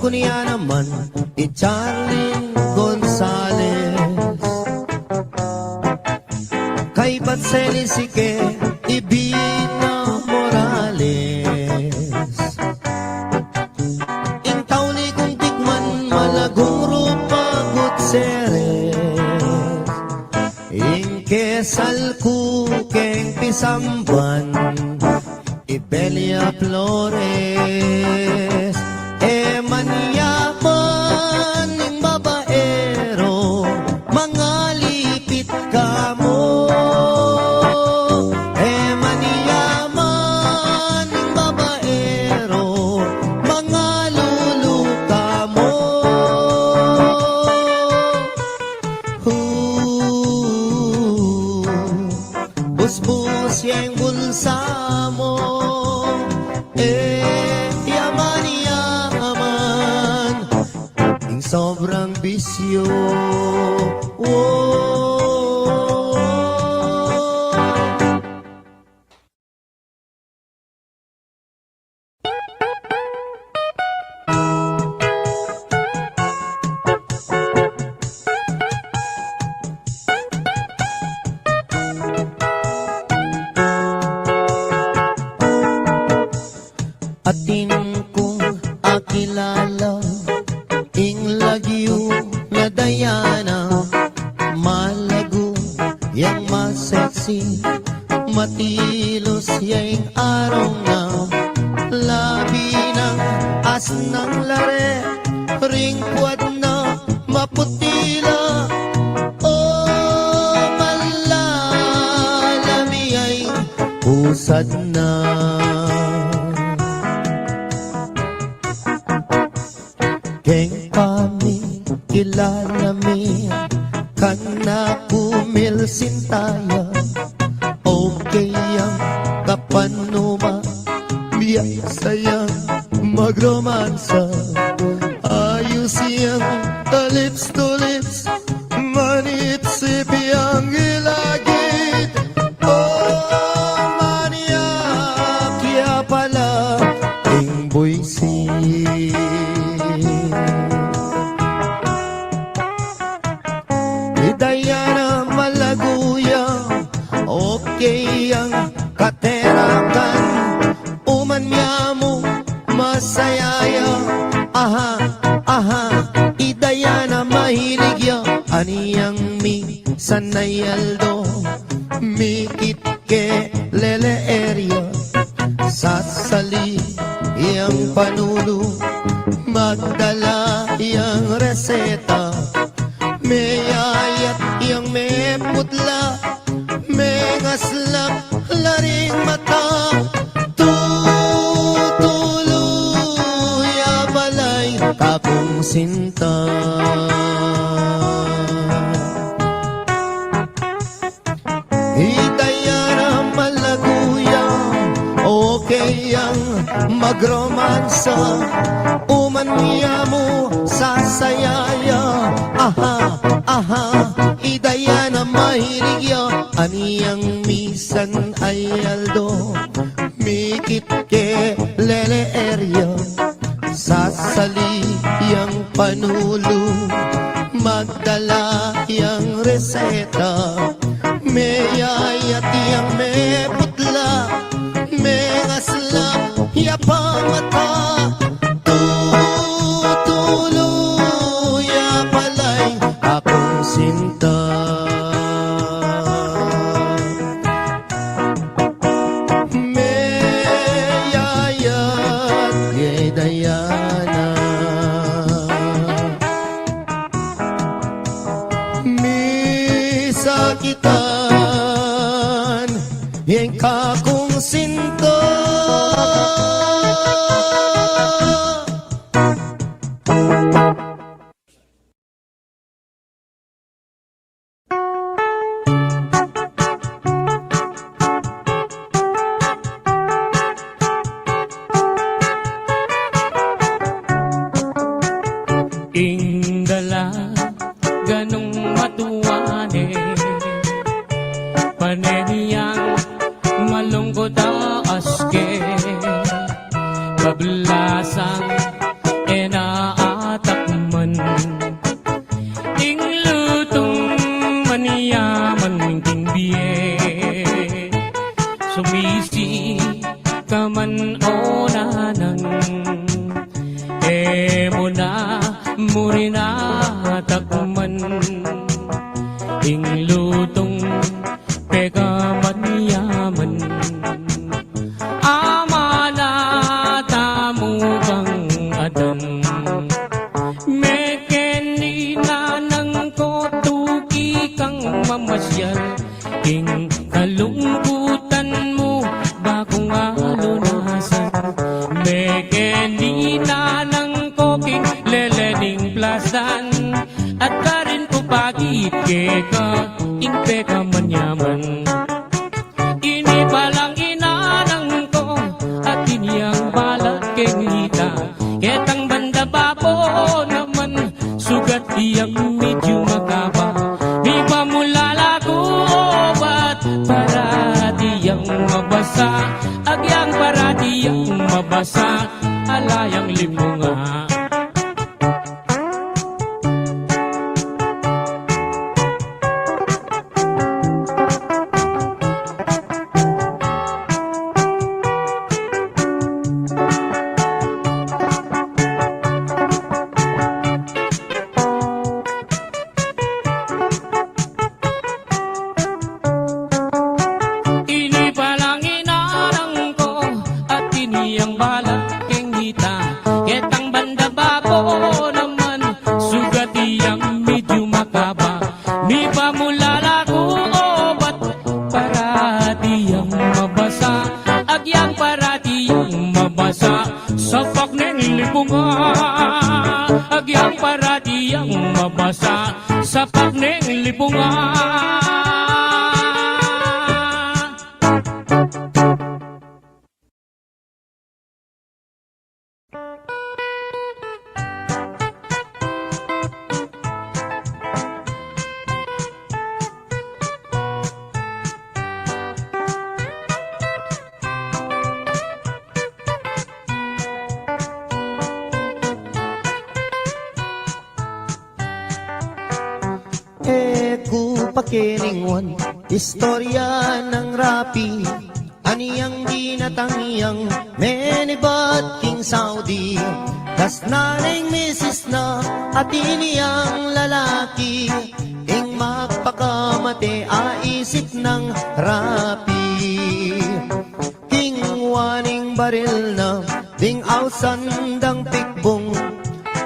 Niya naman, i-Charlene Gonzales. Kay Batselisike, Ibina Morales. Intawli kong tikman, malagong rupa Gutierrez. Ingkesal ku keng pisamban, Ibelia Flores. Maniyaman ng babaero, mga lipit ka mo. Maniyaman ng babaero, mga luluka mo. Busbus yung bulsa mo. Sobrang bisyo. Atin kong akilala ing lagyo na Diana, malago yang masexy, matilos yang arong na labi ng asnang lare, ringkwad na maputila. Oh, usad na. Keng pami kilala mi kana kumilsin tayo. Okay ang kapanuma biyasayang magromansa. Ayos yang lips to lips manitsip yang ilagid. Oh mania kaya pala ang buisi. Dayana malaguya, okay ang katerakan. Uman niya mo masayaya, aha, aha. Idayana mahilig ya, aniyang mi sanayaldo. Mikit ke lele area, sasali yang panulo. Magdala yang reseta, may ayat yang may putla, may ngaslap laring mata. Tutuluya balay kapong sinta. Hidayana malaguya, okay ang magromansa. Uman niya mo sasayaya, aha, aha. Idayana mahilig ya, aniyang misan ay aldo. Mikit ke lele area, sasali yang panulo. Magdala yang reseta, may ayat yang may putla, may ngaslap yapang mata. Tutuluya palay akong sinta. May ayat kay Dayana, may sakitan yang kakong sinta. Ingdala ganong matuwane, paneniyang malungkot aske, kablasang enaatakman. Ing lutong maniyaman king biye, sumisi kaman onanan. Emo na murina takman, ing lutong pekaman yaman. Amana tamu kang adan, mekeni nanang ko tuki kang mamasyal. Ing kalungkutan mo bakong alunasan, mekeni nanang koking lelening plasan. At karin ko pagit keka inte ka manyaman. Ini palang inanang ko at iniyang balat kenita. Ketang banda bapo naman sugat iyang medyo makaba. Di ba mulala ko obat para diyang mabasa. Agyang para diyang mabasa, alayang limunga. Di ba mulala ko obat para diyang mabasa. mabasa sa pakneng libunga. Agyang paradiyang mabasa sa pakneng libunga. Ku pakilingon, istorya ng rapi, aniyang ginatangiyang menibat King Saudi. Das nanay misis na at iniyang lalaki, ing magpakamate aisip ng rapi. King waning baril na ding ausandang pikbong,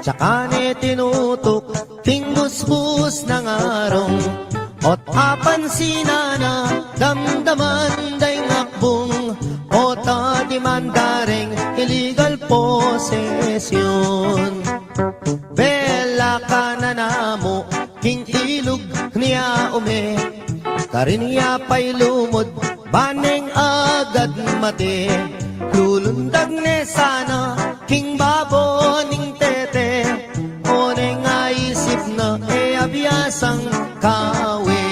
tsaka ni tinutok ting busbus ng arong. Ot apan sinana damdaman day ngakbong, o di mandareng illegal possession. Bela ka na namo king ilog niya ume, karin niya pa'y lumod baneng agad mate. Lulundag ne sana king baboning tete, o neng aisip na abiyasang kawe.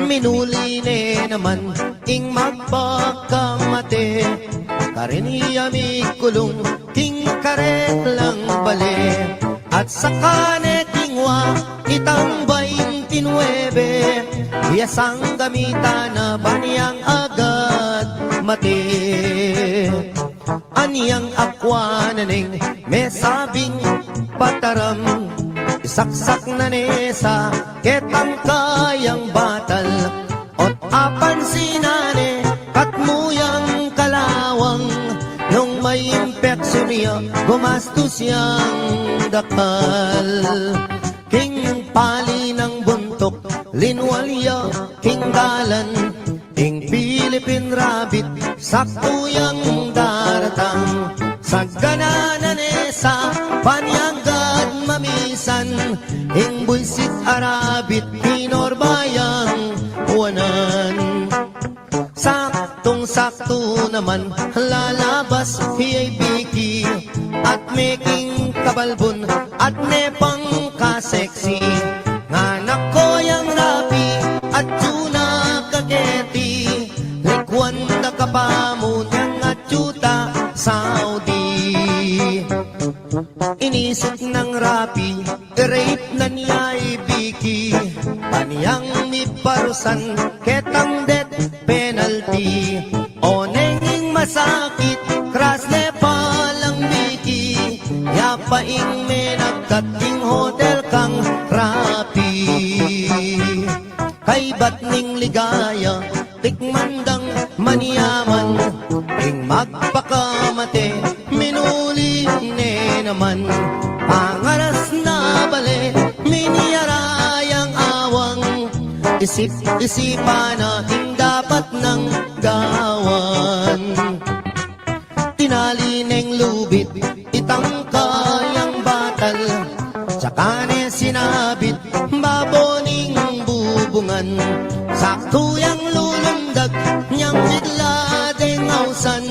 Minuli ne naman ing magpakamate, karin iya mikulong king karet lang bale. At saka ne kingwa itang 29, biyasang gamita na baniyang agad mate. Aniyang akwa na neng may sabing pataram, isaksak na nesa ketang kayang batal. Ot apan sinane katmuyang kalawang, nung may impeksyon niya gumastos siyang dakal. King pali ng buntok linwalya king galan, king Philippine rabbit saktuyang daratang. Sagananan esa panyanggad mamisan, ing buisit arabit pinorbayang wanan. Saktong-sakto naman lalabas hiyay biki, at making kabalbon at nepang kaseksi. Nganak ko yang rapi at tuna kaketi, likwan na kapamon yang atsuta Saudi. Inisip ng rapi, rape na niya ibiki, paniyang miparusan ketang death penalty. O nenging masakit, kras ne palang biki, yapaing menagkating hotel kang rapi. Kay ba't ning ligaya, tikmandang maniyaman, ing magpakamate, minuli ne naman. Pangaras na bale, miniyarayang awang, isip-isipan na ing dapat ng gawan. Tinali neng lubit, itang kayang batal, tsaka ne sinabit, baboning bubungan. Saktuyang lulundag, niyang bigla ding ausan,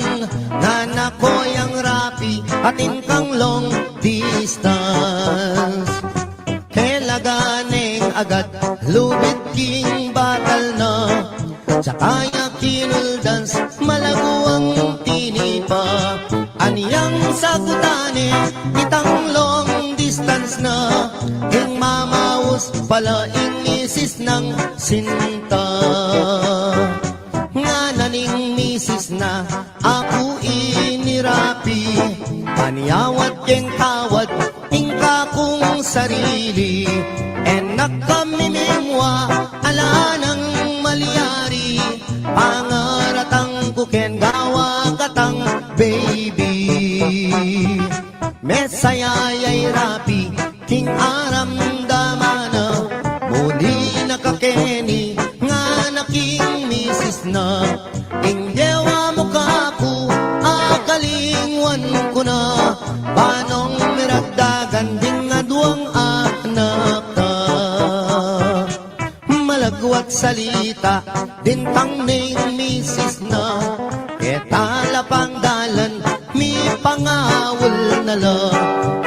nanakoyang rapi, atin kang long distance. Kailaganeng agad, lubit king batal na, tsaka kinuldans, malaguang tinipa. Aniyang sagutane, itang long distance na, ing mamaus pala ing misis ng sinta. Nga naning misis na ako inirapi, paniyawat keng kawad ing kakong sarili. Enak kami mimwa ala ng malyari, pangaratang kuken gawa katang baby. Mesayayay rapi king aram damana, muli nakakeni nga naking misis na, ing dewa mo kaku agwat salita, dintang ni misis na, ketala pang dalan, mi pangawal na la,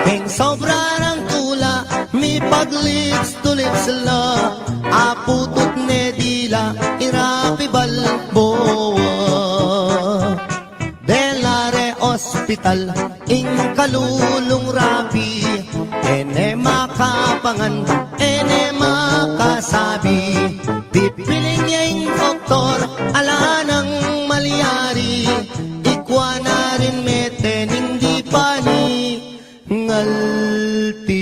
keng sobra ng tula, mi paglips tulips la, aputot ne dila, irapi balboa. Delare Hospital, ing kalulong rapi, ene makapangan, ene makasabi, pipiling niya yung doktor, ala nang malyari, ikwa na rin meten, hindi pa ni ngalti.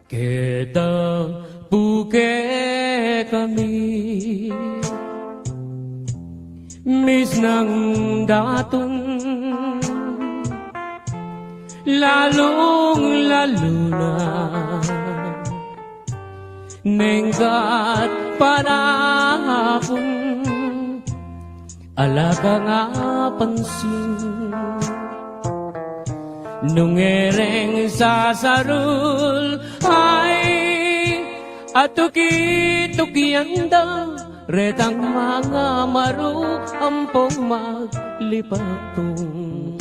Kita puke kami mis ng daton, lalong lalo na nenggat panahon, alaga nga pansin nung ereng sasarul ay atuki-tukianda retang mga maru ampong maglipatong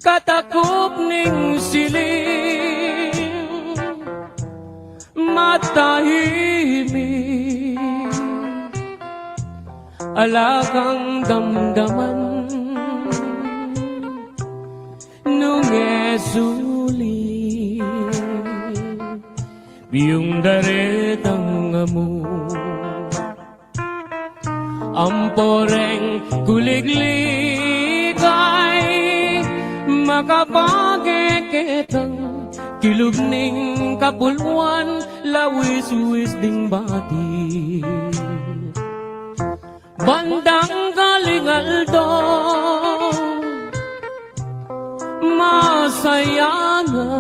katakop ning siling matahimik alagang damdaman nung esuli biyong daretang amo amporeng kuligligay makapageketang kilog ning kapulwan lawis-wis ding bati bandang galingaldo masaya nga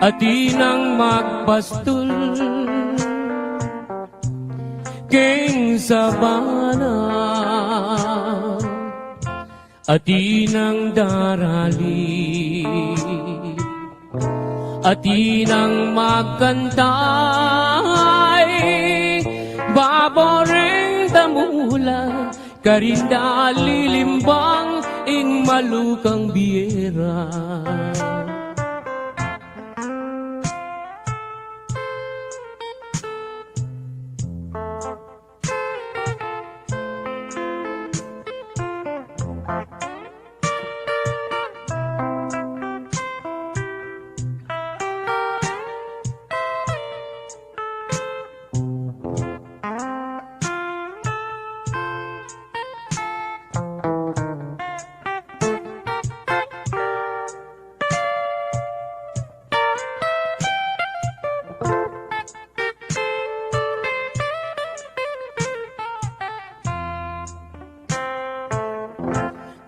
atinang magpastul keng sabana atinang darali atinang magkantay baboreng damula karinda lilimbang ing malukang biyera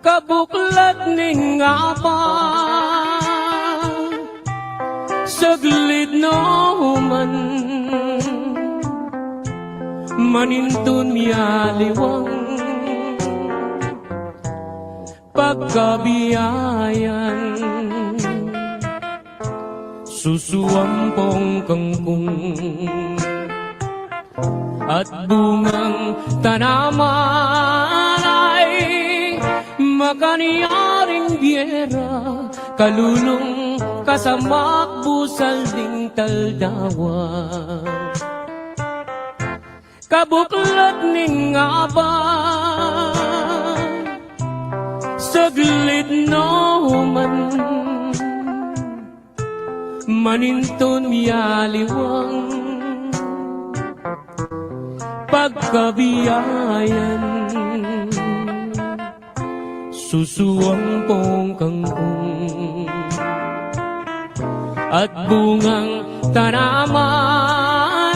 kabuklat ning apa saglit no man manintun yaliwang pagkabiyayan susuampong kangkong at bungang tanaman ay makaniyaring biyera kalulong kasamak busal ding taldawa kabuklat ning aba saglit no man maninton yaliwang pagkabiyayan susuampong kangkong at bungang tanaman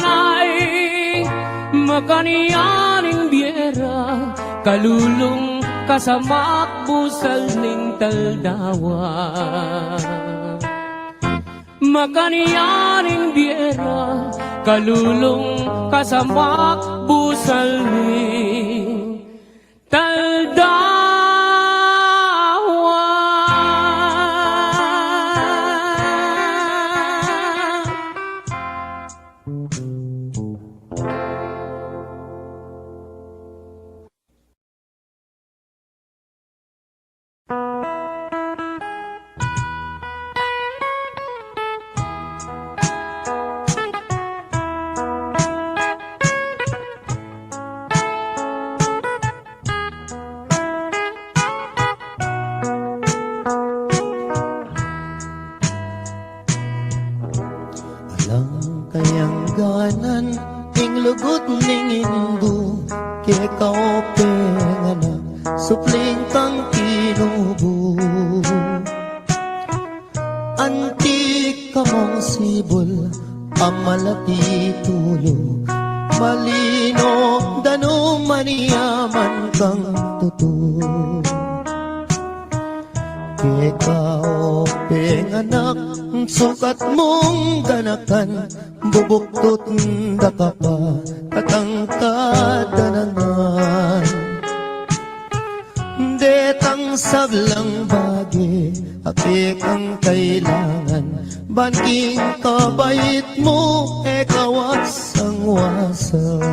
makaniyaning biyera, kalulong kasamak busal ning taldawa. Makaniyaning biyera, kalulong kasamak busal ning taldawa. Alam kayang ganan ing lugot ning indu kay kaopeng anak supling kang tinubo. Antik ka mong sibol amalati tulo malino dano maniyaman kang tuto. Ikaw, penganak, sukat mong ganakan, bubuktot da ka pa, katangkad danangan. Detang sablang bagi, apik ang kailangan, banking kabait mo, wasang-wasang.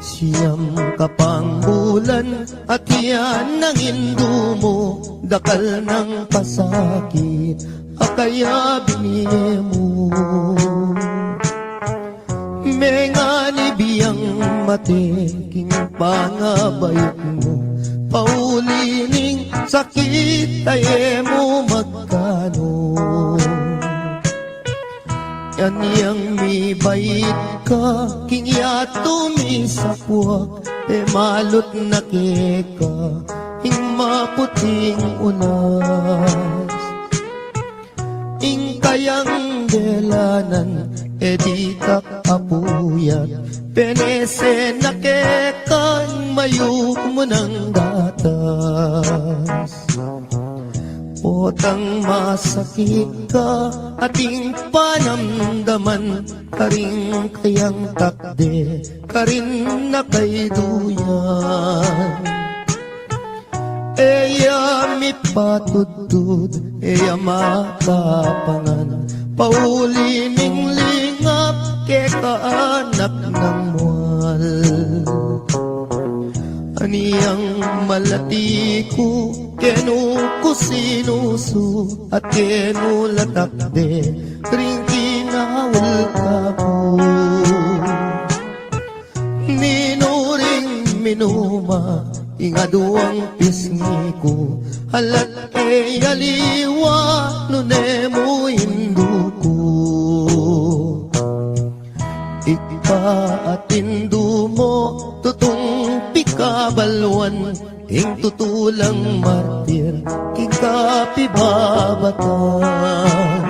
Siyam kapang bulan at yan ang indo mo, dakal ng pasakit, akaya binili mo. Mengani biyang matiking pangabayot mo, paulining sakit ay mo magkano. Yan yang mi bait ka, kingya tumisapwak, malot na keka, ing maputing unas. Ing kayang delanan, di kakapuyat, penese na kekang mayuk mo ng gatas. Potang masakit ka, ating panamdaman, karing kayang takde, karin na kay duyan. Eya mi patudud, eya makapangan, paulining lingap, ke kaanak ng mual. Aniyang malati ko, kenu ko sinusu, at kenu latakde, ring kinawal ka po. Ninuring minuma, ingaduang pisngi ko, halat e yaliwa, nunemo indu ko. Ipaatindu mo, tutong pikabalwan, ing tutulang martir, kikapibabatan.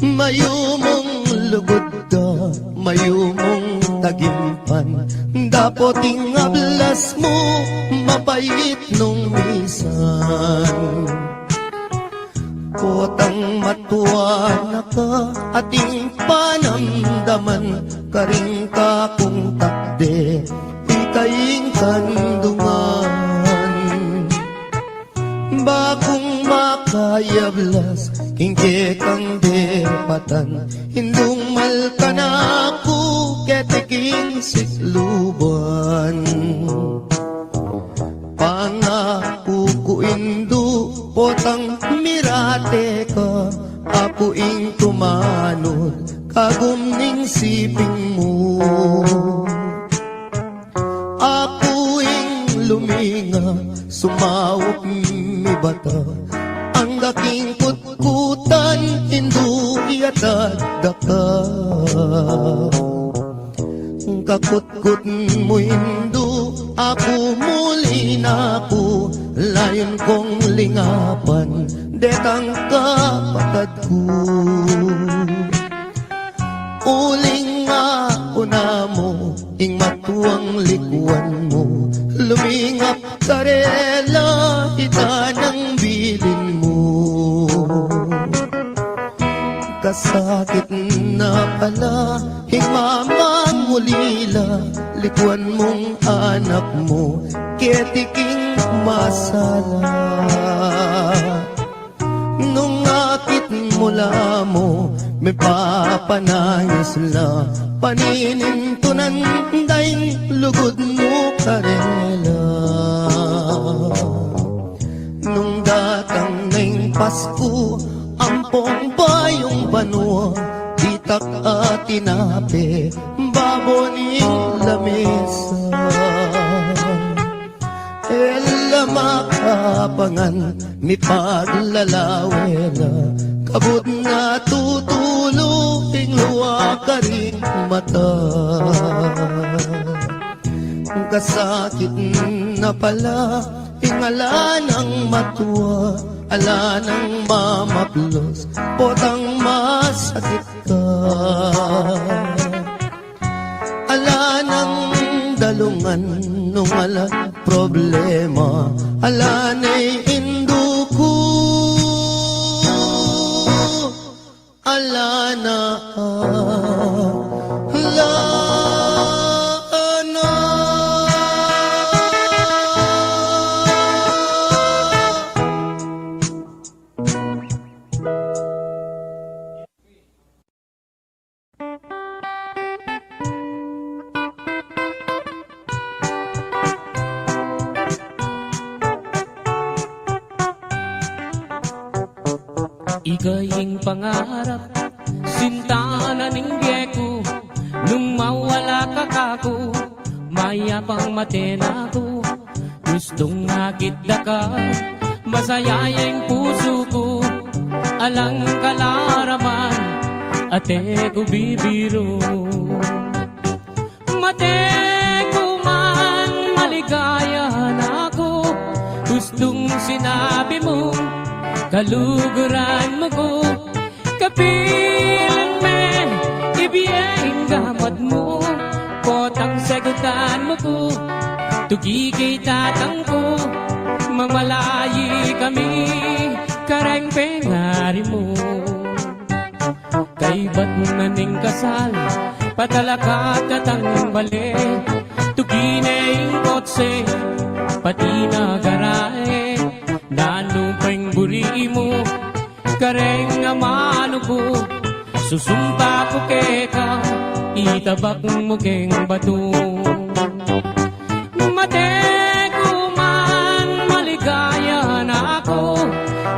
Mayumong lugod ka, mayumong tagimpan, dapoting ablas mo, mapait nung misan. Potang matuwa na ka, ating panamdaman, karing ka kung takde, ikaying kandungan. Bakong makayablas, kingke kang depatan, hindung malka na ako, ketiking sikluban. Pangako ko indo, potang mirate ka, ako ing tumanod, kagumning siping mo. Ako ing luminga, sumawak mi bata, ang daking kutkutan, indo iatadaka. Kakutkut mo indo, ako muli na ako, layon kong lingapan, detang kapatid ko. Uling ang likuan mo. Lumingap karela, ita ng bilin mo. Kasakit na pala, hingmamang ulila, likuan mong anak mo, ketiking masala. Nung akit mula mo, may papanayos la, paninintunan daing lugod mo karela. Nung datang ng Pasko, ampong bayong banwa, itak at tinape, baboning lamesa. Ela makapangan, mi paglalawela, kabut na tutulong luwa ka rin mata. Kasakit na pala, ingala ng matuwa, ala ng mamaplos, potang masakit ka. Ala ng dalungan, nung ala problema, ala na'y induko, ala na, ala na. Ika'ying pangarap, sinta na ninggye ko, nung mawala ka kako, mayapang matena ko. Gustong nakita ka, masayayang puso ko, alang kalaraman, ate ko bibiro. Mate ko man, maligaya na ako, gustong sinabi mo, kaluguran mo ko, kapilan me, ibiyeng gamat mo, potang sagutan mo ko, tugigay tatang ko, mamalayi kami, kareng pengari mo. Kay ba't naning kasal, patalakat katang bali, tuginay kotse, pati na garae, nanupeng buri mo, kareng amano ko, susumpa ko keka, itabak mo keng bato. Mate ko man, maligaya na ako,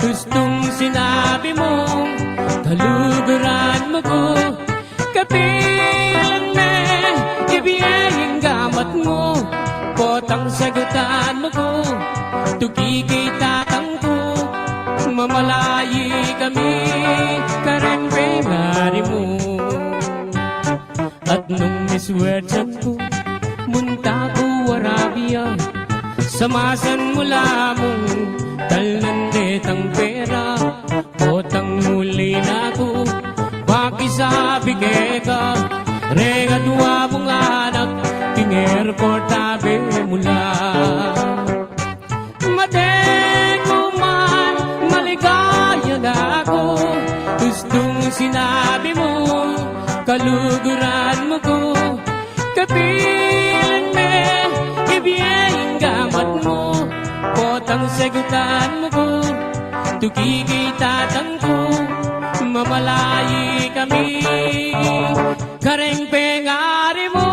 gustong sinabi mo, kaluguran mo ko, kapilan me, ibiyeng gamat mo, potang sagutan mo ko, tugigay tatang ko, mamalayi kami, kareng pengari mo. At nung miswertyan ko, munta ko Arabia, samasan mula mong talnandet ang pera, potang muli na ko, pakisabi keka, regadwa mong anak, king airport tabi mula. Mate ko man, maligaya na ako, gustong sinabi mo, kaluguran mo ko, kapilan me, ibiyeng gamat mo, potang sagutan mo ko, tugigay tatang ko, mamalayi kami, kareng pengari mo.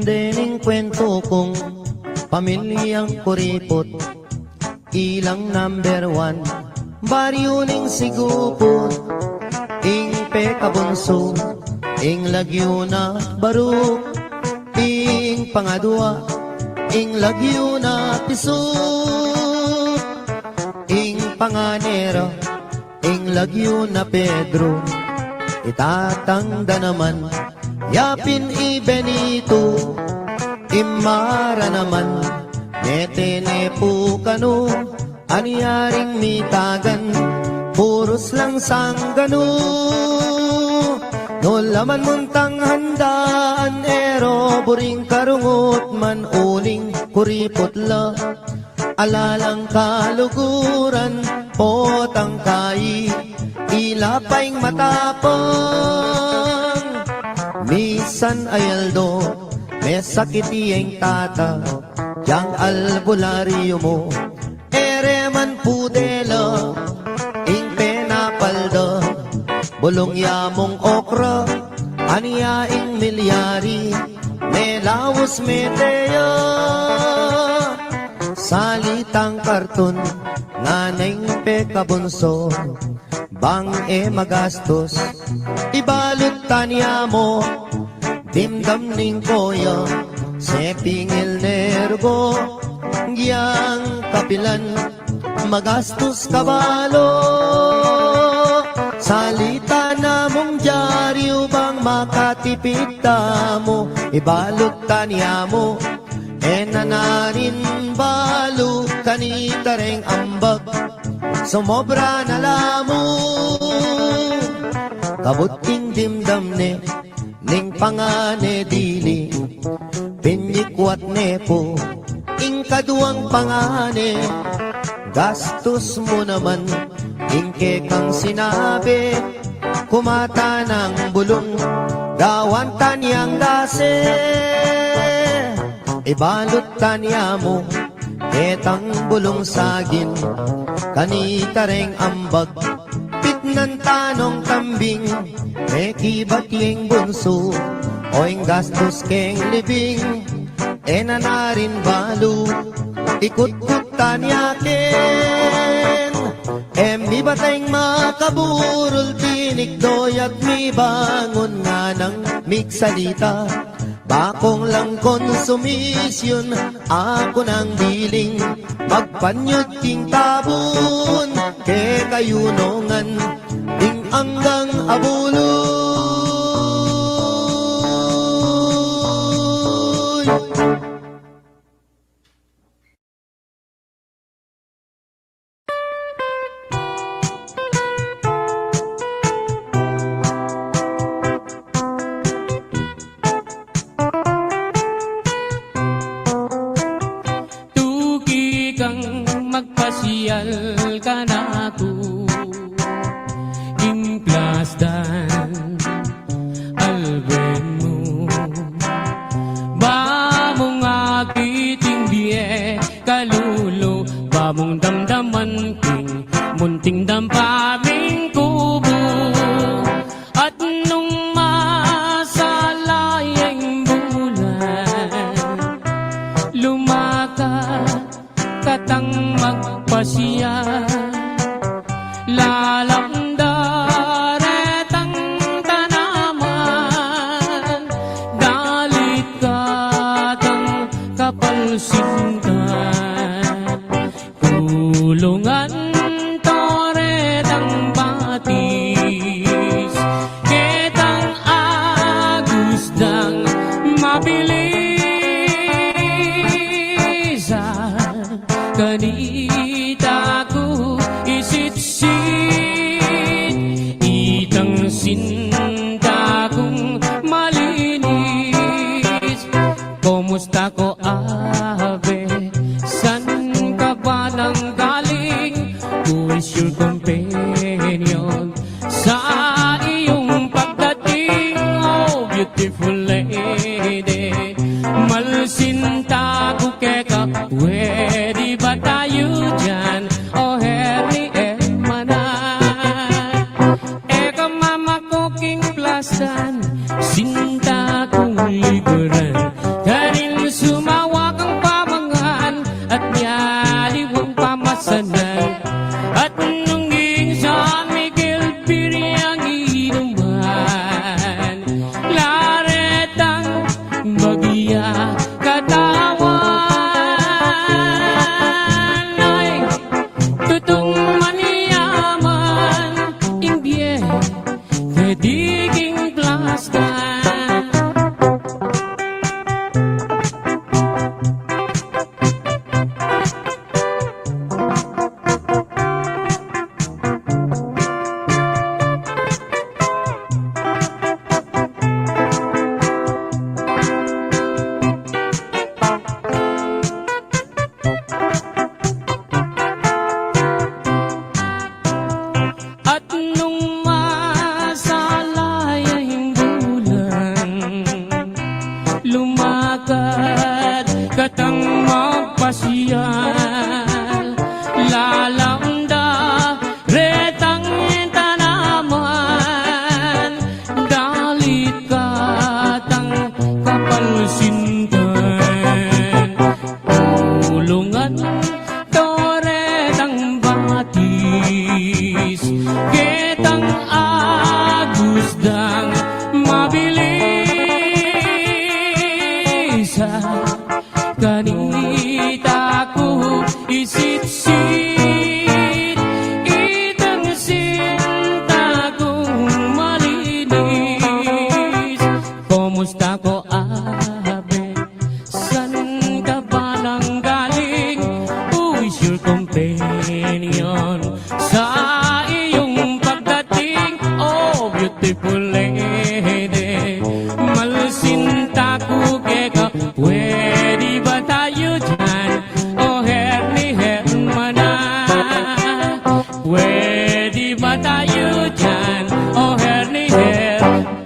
Dening kwento kong pamilyang kuripot, ilang number 1, baryo ning sigupot, ing pekabunso, ing lagyo na baruk, ing pangadwa, ing lagyo na pisok, ing panganero, ing lagyo na Pedro, itatangda naman, yapin i Benito, imara naman, netene po kano, anyaring mitagan, puros lang sanggano. No laman muntang handaan, ero buring karungot man uling kuripot la. Alalang kaluguran, potang kai, ilapaing matapang. Misan ayaldo, may sakit iyeng tata, yang albularyo mo, ere man pudela, ing penapalda, bulong yamong okra, aniyaing milyari, may lawas meteya. Salitang karton, nganeng pekabunso, bang magastos, ibalot tanya mo, dimdam ning koya, sepingil nergo, giyang kapilan, magastos kabalo. Salita na mong dyaryo bang makatipid mo, ibalot tanya mo, nanarin balo kanitareng ambag, sumobra na lamo. Kabuting dimdam ne, ning pangane dili, pinyikwat ne po, ing kaduang pangane, gastos mo naman, ing kekang sinabi, kumata ng bulong, gawan tanyang dase. Ibalot tanya mo, etang bulong sagin, kanitareng ambag, pitnan tanong kambing, mekibat yung bunso, oing gastos keng libing, nanarin balo, ikut-kut tanya ken, mi bateng makaburol, tinik doyag mi bangon nga ng miksalita, bakong lang konsumisyon, ako nang biling, magpanyod ting tabon, ke kayunongan, ting anggang abuloy. Magpasyal ka na ako, implasdan alben mo, ba mong akiting biye kalulo, ba mong damdaman king munting dampaming kubo, at nung masalayang bulan lumakat katang magpasya, lalamdaretang tanaman, dalit katang kapalsingan, kulungan toretang batis, ketang agusdang mabilis, kanita ko isit-sit, itang sinta kong malinis. Kumusta ko ave, san ka ba nang galing? Who is your companion sa iyong pagdating, oh beautiful lady? Malsinta ko keka, pwede ba tayo katang magpasyal lalanda retang tanaman dalit katang kapalsintan tulungan toretang batis ketang agusdang mabilis kanita ko isit-sit itang sinta kong malinis kumusta ko abe san ka ba nang galing who is your companion sa iyong pagdating oh beautiful lady malsinta ko keka pwede ba tayo dyan oh herni hermana pwede ba tayo dyan oh herni hermana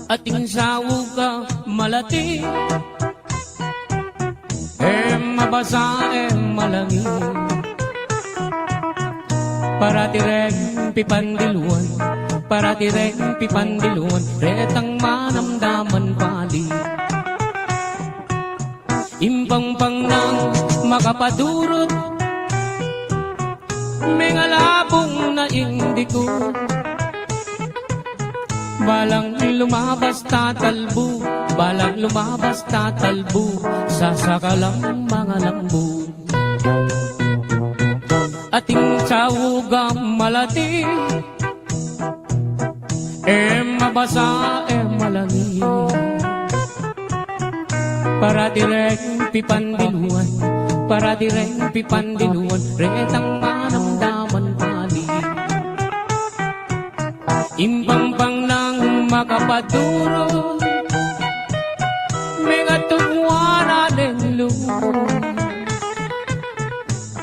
ating sawog ka malati mabasa malangi para tireng pipandiluan para tireng pipandiluan retang manamdaman pali impang-pang nang makapadurot may ngalabong na indiko balang lumabas tatalbo balang lumabas tatalbo sasakalang mga lambo ating sawugang malati mabasa malangi para direng pipandiluan para direng pipandiluan retang manamdaman pali impang-pang nang makapaduro may katugwana ng lumo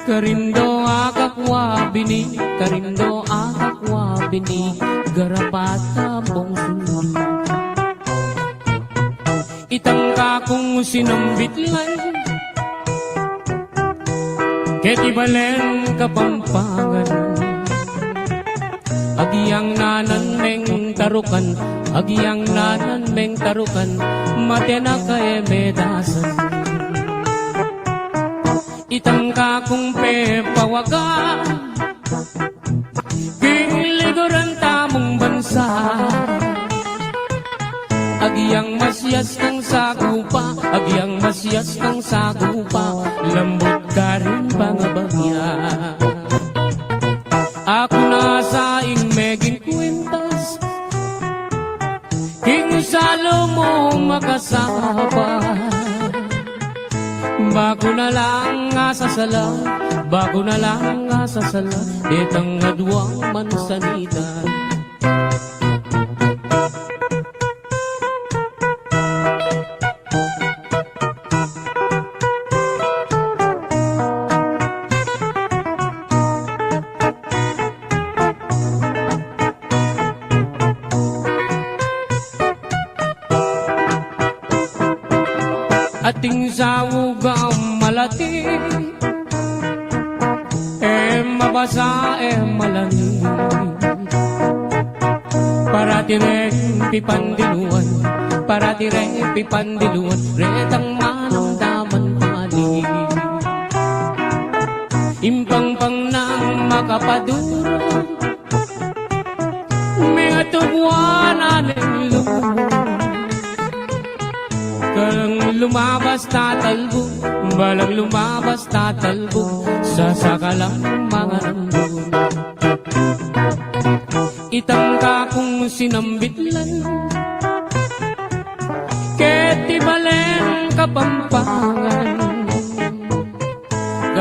karindo akakwa bini karindo akakwa bini garapata mong sulo itangka kong sinambitlan ketibalen kapampangan agiyang nanan meng tarukan agiyang nanan meng tarukan matena kay medasan itangka kong pepawaga kingliguran tamong bansa agiyang masyas kang sagupa agiyang masyas kang sagupa lambot ka rin pangabagya ako nasa meging kwintas king salo mo makasapa bago na lang asasala bago na lang asasala itang nadwang mansanita ating sawugang malati mabasa malangi para tireng pipandiluan para tireng pipandiluan retang manamdaman pali impang-pang nang makapaduro may atugwana ng lumo kalang lumabas tatalbo balang lumabas tatalbo sasakalang mga lambo itangka kong sinambitlan ketibalen kapampangan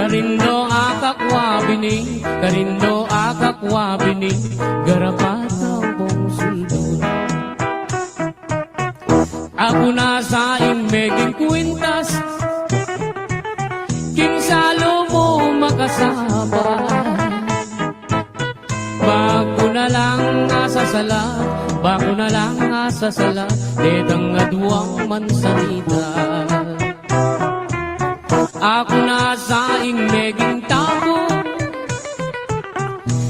Karindo akakwa bining, karindo akakwa bining, garapataw kong sundot. Ako na sa imeging kwintas, king salo mo makasama. Bago na lang asasala, bago na lang asasala, detang aduang mansanita. Ako na sa imeging tabo,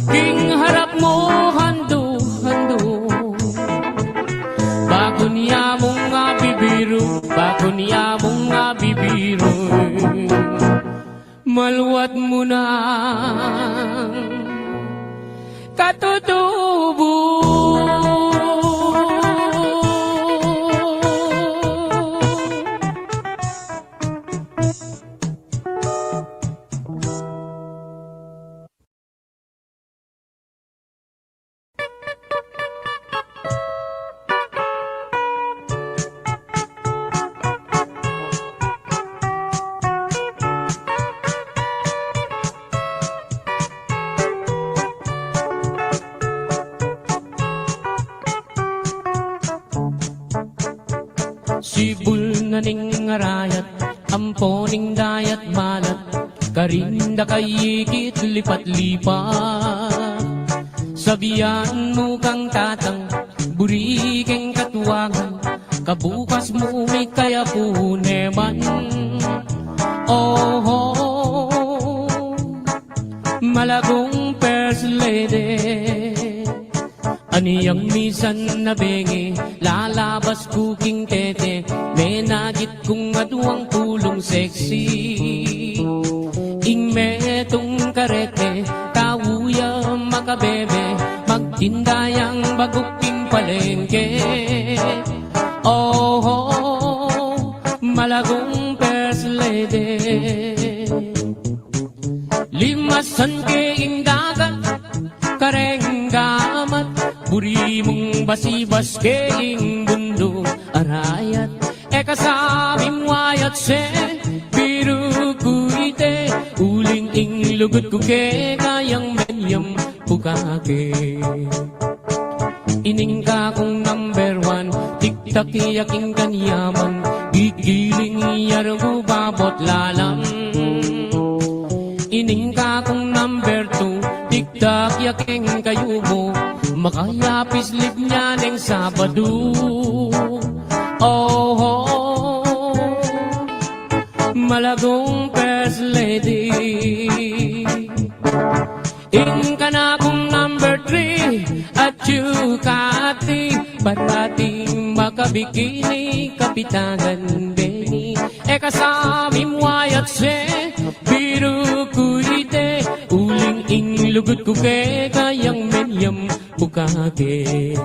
king harap mo hando-hando. Bago niya mong nga bibiro, bago niya mong nga bibiro, maluwat mo na katutubo. Sibul na ning ngarayat, amponing dayat malat, karinda kayikit lipat-lipat. Sabihan mo kang tatang, burikeng katuwangan, kabukas mo may kaya puneman. Oh, malagong first lady, aniyang misan na bengi, lalabas kuking tete, may nagit kong aduang tulong sexy. Ing metong karete, kawuya makabebe, magtindayang baguking palengke. Oh, malagong first lady, limasan keing dagat, kareng gamat, buri mong basibas keing bundo arayat. Eka sabing wayat se, biru kuite, uling ing lugut ko ke, kayang menyam pukake. Ining ka kong number one, tiktak iyaking kanyaman, gigiling iyarong babot lalang. Ining ka kong number two, tiktak yaking kayo mo, makayapis lip niya ng Sabado. Oh, malagong first lady, ing ka na kong number three, at yukati, parating makabikini, kapitangan Benny. Eka sa mimwayat se, biru kuite, uling ing lugut ko ke, kayang menyam bukake.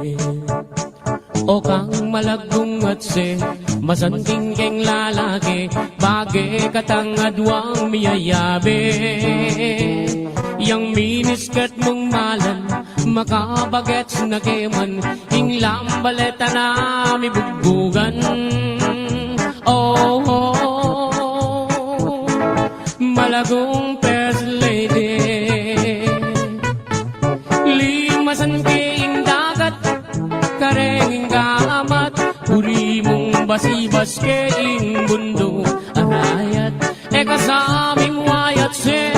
O kang malagong at se, masanting keng lalaki, bagay katang adwang miyayabe. Yang miniskirt mong malan, makabagets na keman, ing lambaleta na mibugbugan. Oh, malagong first lady, limasan keing dagat, kareng gamat, uri mong basibas keing bundo arayat. Eka sa aming wayat se,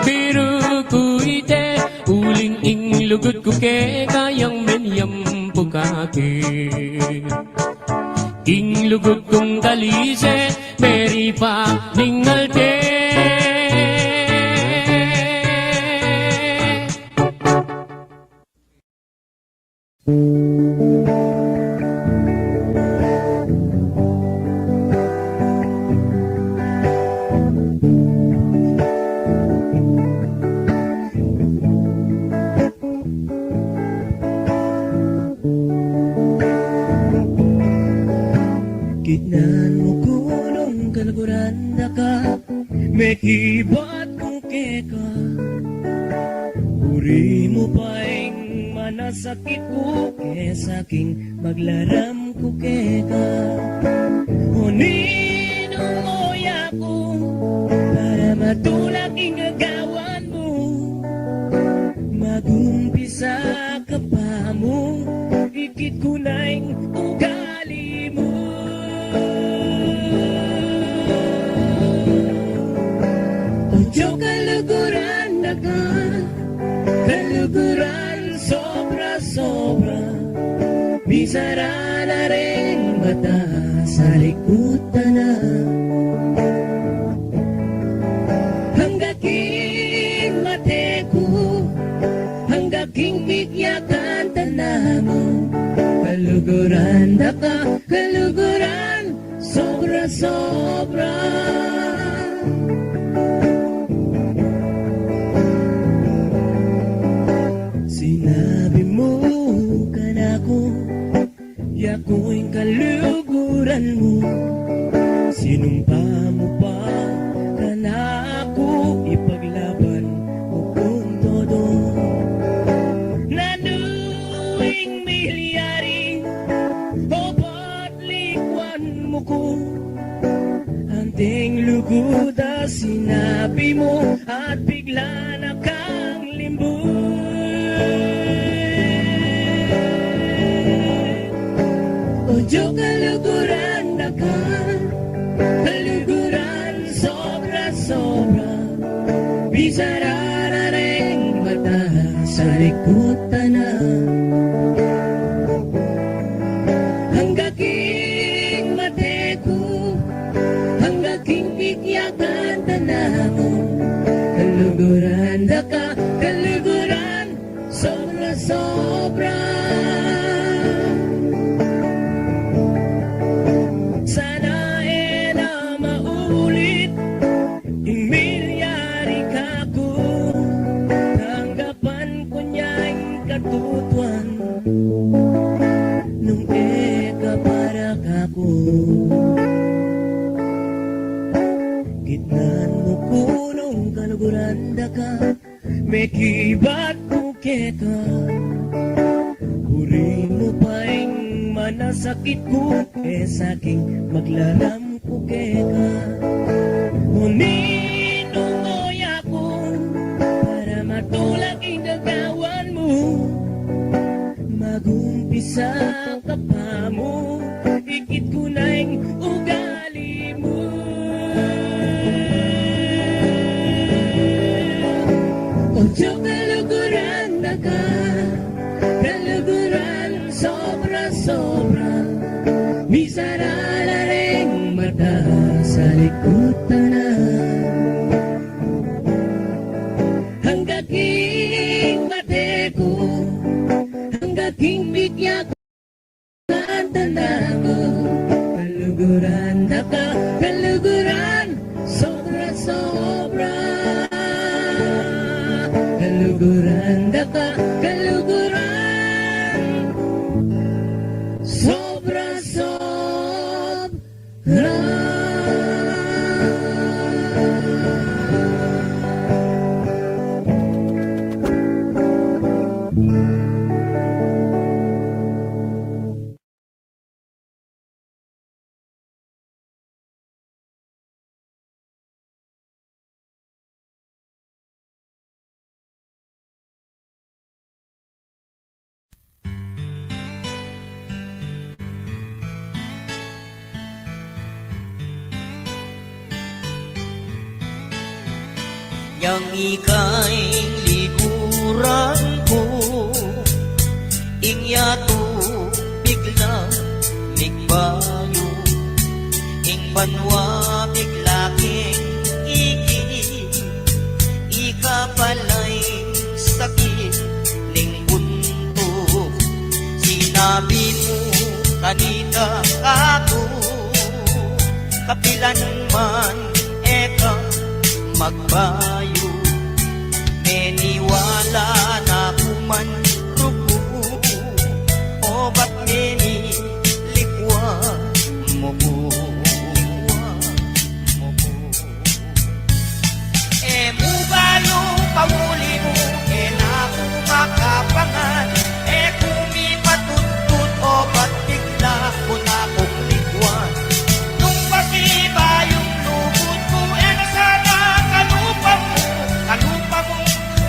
biru kuite, uling ing lugut ko ke, kayang menyam pukake. Ing lugut kong dalise, meri pa ningalte. Gitnaan mo kulong kalaguranda ka, may hibat kong keka. Uri mo paing manasakit ko, kesaking maglaram ko keka. Hunin mo yako, para matulak ko na'y ugali mo. Ojo kaluguran na ka, kaluguran sobra-sobra. Bisara na rin mata sa likutan na. Hanggaking mate ko, hanggaking bigyakan tanamo. Kaluguran na ka, kaluguran sobra-sobra. Sinabi mo ka na ko, yako'y kaluguran mo. Sinumpa mo pa ka na ako, ipaglaban mo kung todo. Nanuing milyari, o ba't likwan mo ko? Anting luguda sinabi mo, at bigla na kang limbog. Ojo kaluguran na ka, kaluguran sobra-sobra. Bisara na rin mata sa likutan na. Hanggaking mate ko, hanggaking bigyakan tanamo. Kaluguran na ka, kaluguran sobra-sobra. Sana na maulit yung milyari ka ko. Tanggapan ko niya'y katutuan nung eka para ka ko. Gitnan mo kunong kaluguran da ka, may kibat buke ka. Puri mo pa'y manasakit ko, saking maglaram ko ka. Uninungoy ako para matulak ang gagawan mo. Magumpisa ka pa mo, ikit ko na'y ugali mo. Ojo kaluguran na ka, kaluguran sobra-sobra. Bisara na rin mata sa likutan na. Hanggaking mate ko, hanggaking bigyakan tanamo. Kaluguran na ka, kaluguran sobra-sobra. Kaluguran na ka, kaluguran sobra-sobra. Yang ika'y liguran ko, ingyato bigla ligbayo, ing banwa biglaking iki, ika pala'y sakit ning buntok. Sinabi mo kanina ako, kapilan man eka magbayo, meniwala na kuman rupo, o ba't likwa mo po, mubalo pamuli mo, na kumakapangan, kumi patutut, o ba't bigla ko na kong likwan. Nung pasiba yung lubot ko, nasana kalupa mo,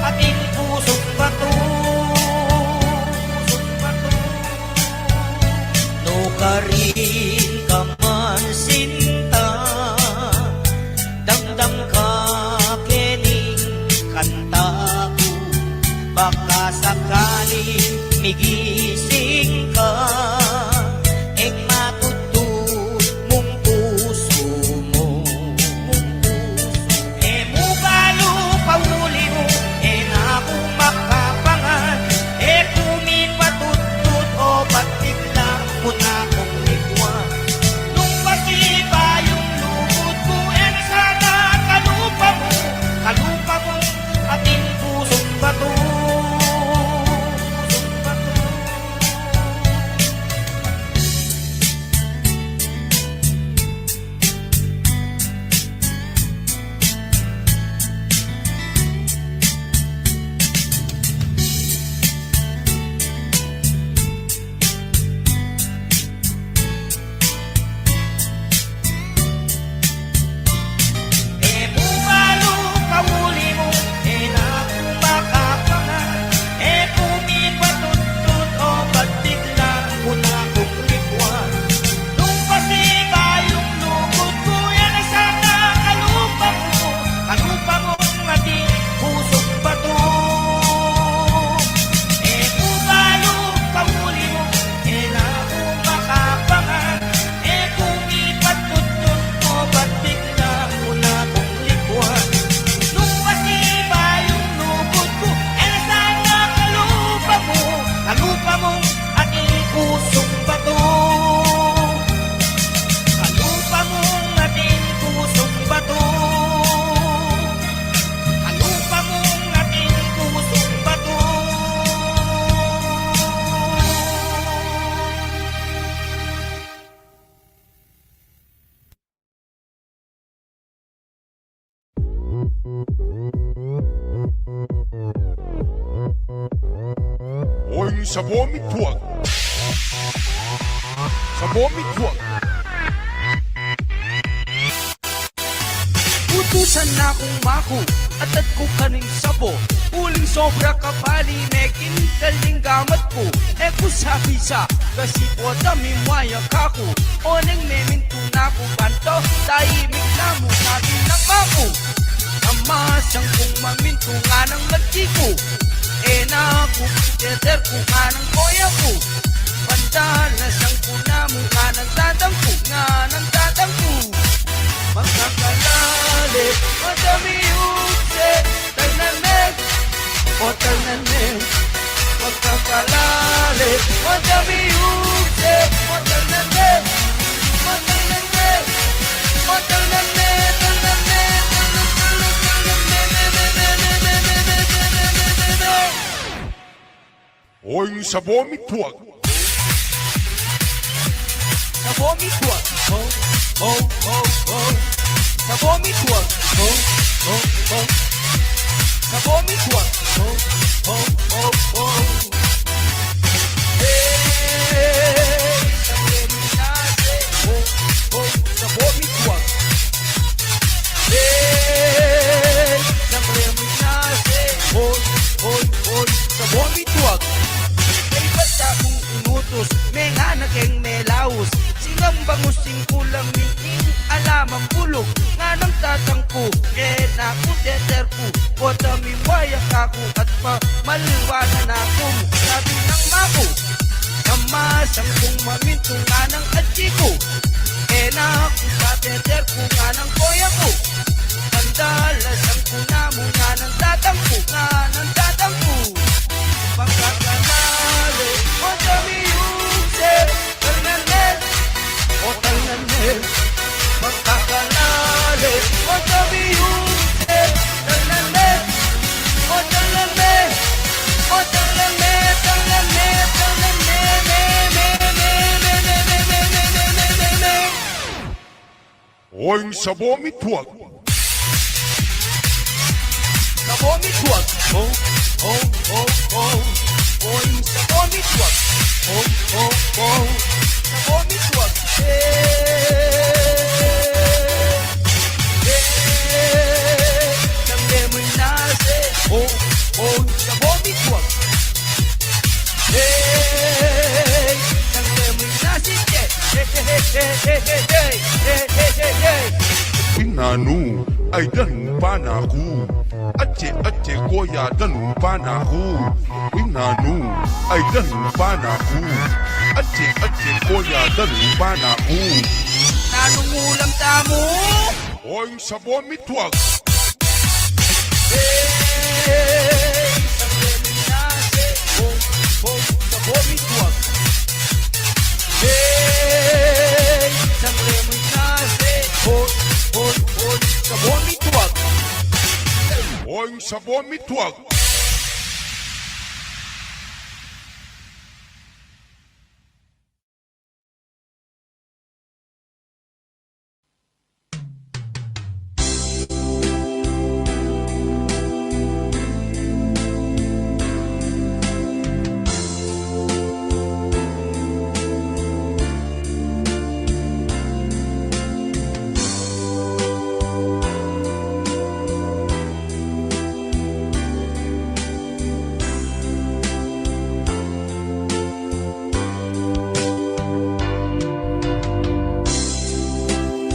ating pusong bato. Oing sa vomit huwag. Sa vomit huwag. Utusan na kong mako, atad ko kaning sabo. Uling sobra ka pali, mekin kaling gamat ko. Eko sabi sa, kasi po dami maya kako. O nang meminto na ko banto, tahimik na mo natin ng mako. Amasang kong maminto nga ng magtiko. E na ako, teder ko nga ng koya ko. Pandalasang ko na mo nga ng tatangko, nga ng tatangko. Magkakalali, madami ukse, tagnanig, o tagnanig. Magkakalali, madami ukse, o tagnanig, o tagnanig, o tagnanig, tagnanig, Oing sa vomit huwag. Sa vomit huwag, oh, oh, oh, oh. Sa vomit huwag, oh, oh, oh. Sa vomit huwag, oh, oh, oh, oh. Hey, sa leminase, oh, oh. Sa vomit huwag. Hey, sa leminase, oh, oh, oh. Sa vomit huwag. May basta kong inutos, may hanak ang melaos. Singang bangusing kulang mining alamang bulog. Nga nang tatangko, eh naku deter ko. Kota miwayak ako at malwanan ako. Sabi ng mako, kamasang kong maminto nga ng adji ko. Eh naku sa deter ko nga ng koya ko. Kandalasang ko na mo nga ng tatangko, nga ng tatangko. Pagkakanali, o dami ukse, tagnanig, o tagnanig. Pagkakanali, o dami ukse, tagnanig, o tagnanig, o tagnanig, tagnanig, tagnanig. Oing sa vomit huwag. Sa vomit huwag, oh, oh, oh, oh. Oing sa vomit huwag, oh, oh, oh. Sa vomit huwag, Sang lemoy nase, oh, oh. Sa vomit huwag, sang lemoy nase, Pinanu ay ganun pa na ako. Atche koya ganun pa na ako. Pinanu ay ganun pa na ako. Atche koya ganun pa na ako. nanong ulam tamo. Oing sa vomit huwag. Sang lemoy nase, oh, oh. Sa vomit huwag. Sang lemoy nase, oh, oh, oh. Sa vomit huwag. Oing sa vomit huwag.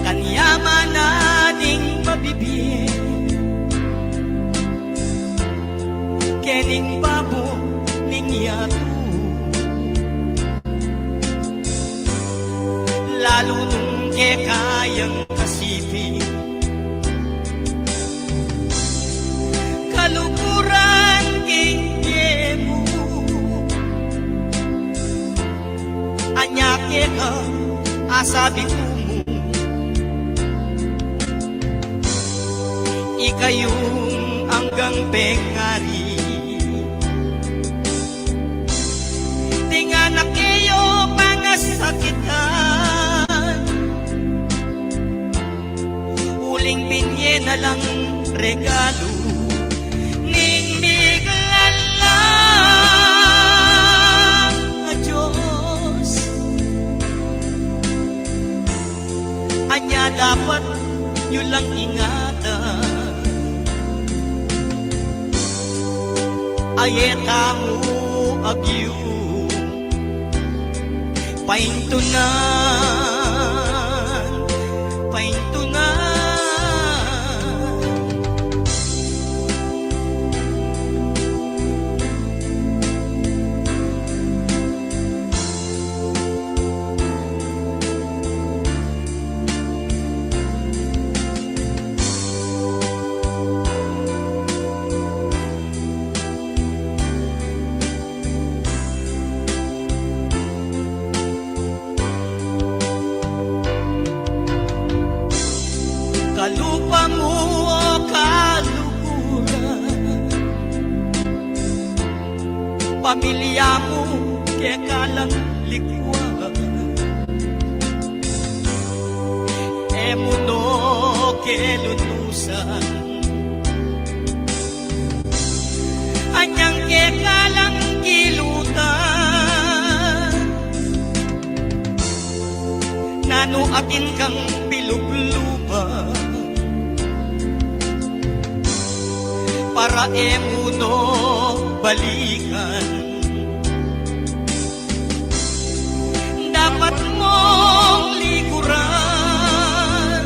Kanyaman nating mabibig, kening babo ning yato. Lalo nung kayang kasipin, kalukuran mo. Anyake ka asabi mo, ikayong hanggang pengari. Tinga na kayo pangasakitan, uling binye na lang regalo ning biglalan. ayetamu agyu paintunan kalupa mo o kalukuran, pamilya mo kaya kalang likwa, emuno kelunusan, anyang kaya kalang kilutan, nano akin kang pilugluba, para emuno balikan. Dapat mong likuran,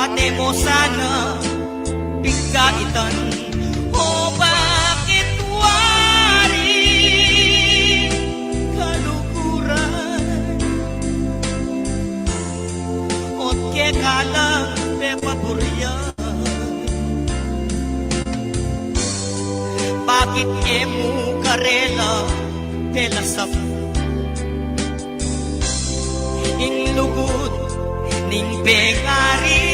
ate mo sana bigkaitan. O bakit wari kalukuran, ot ke kalang pe paborya. Bakit emu karela pelasap ing lugod ning pengari.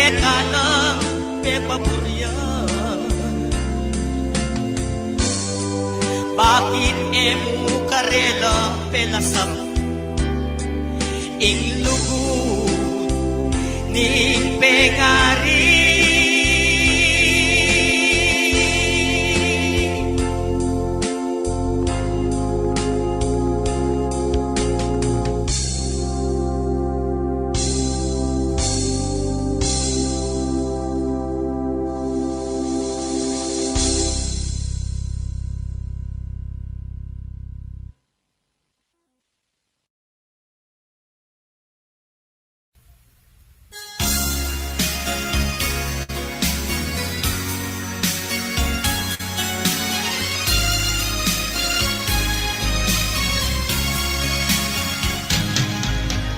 Kalang pepaburya, bakit emu karela pelasap ing lugod ning pengari.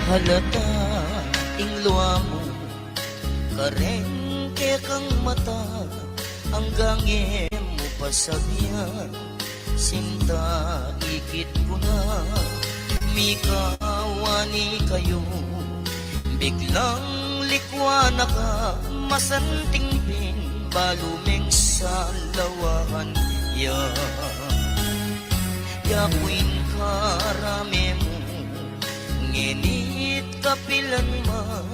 Halata ing luha mo, karengke kang mata, hanggang mo pasabihan, sinta ikit ko na, mikawani kayo, biglang likwa na ka, masanting pin, balumeng sa lawahan, yakwin karame mo, nginit kapilan man,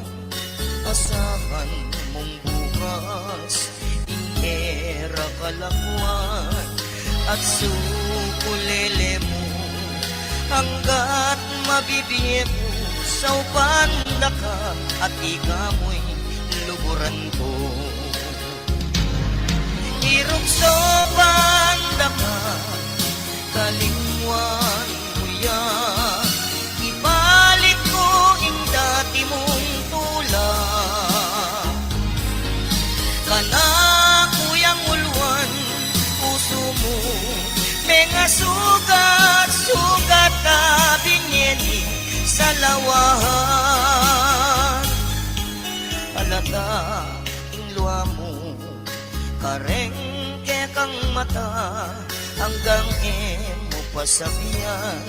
asahan mong bukas, ingera kalakwan, at sukulele mo, hanggat mabibigay mo, sa upanda ka, at ikamoy luburan ko. Irog sa upanda ka, kalingwan mo yan, ibalik ko ang dati mong tulad. Kana kuyang ulwan, puso mo, mga sugat na binyeni sa lawahan. Alata ing luha mo, karengke kang mata, hanggang mo pasabihan,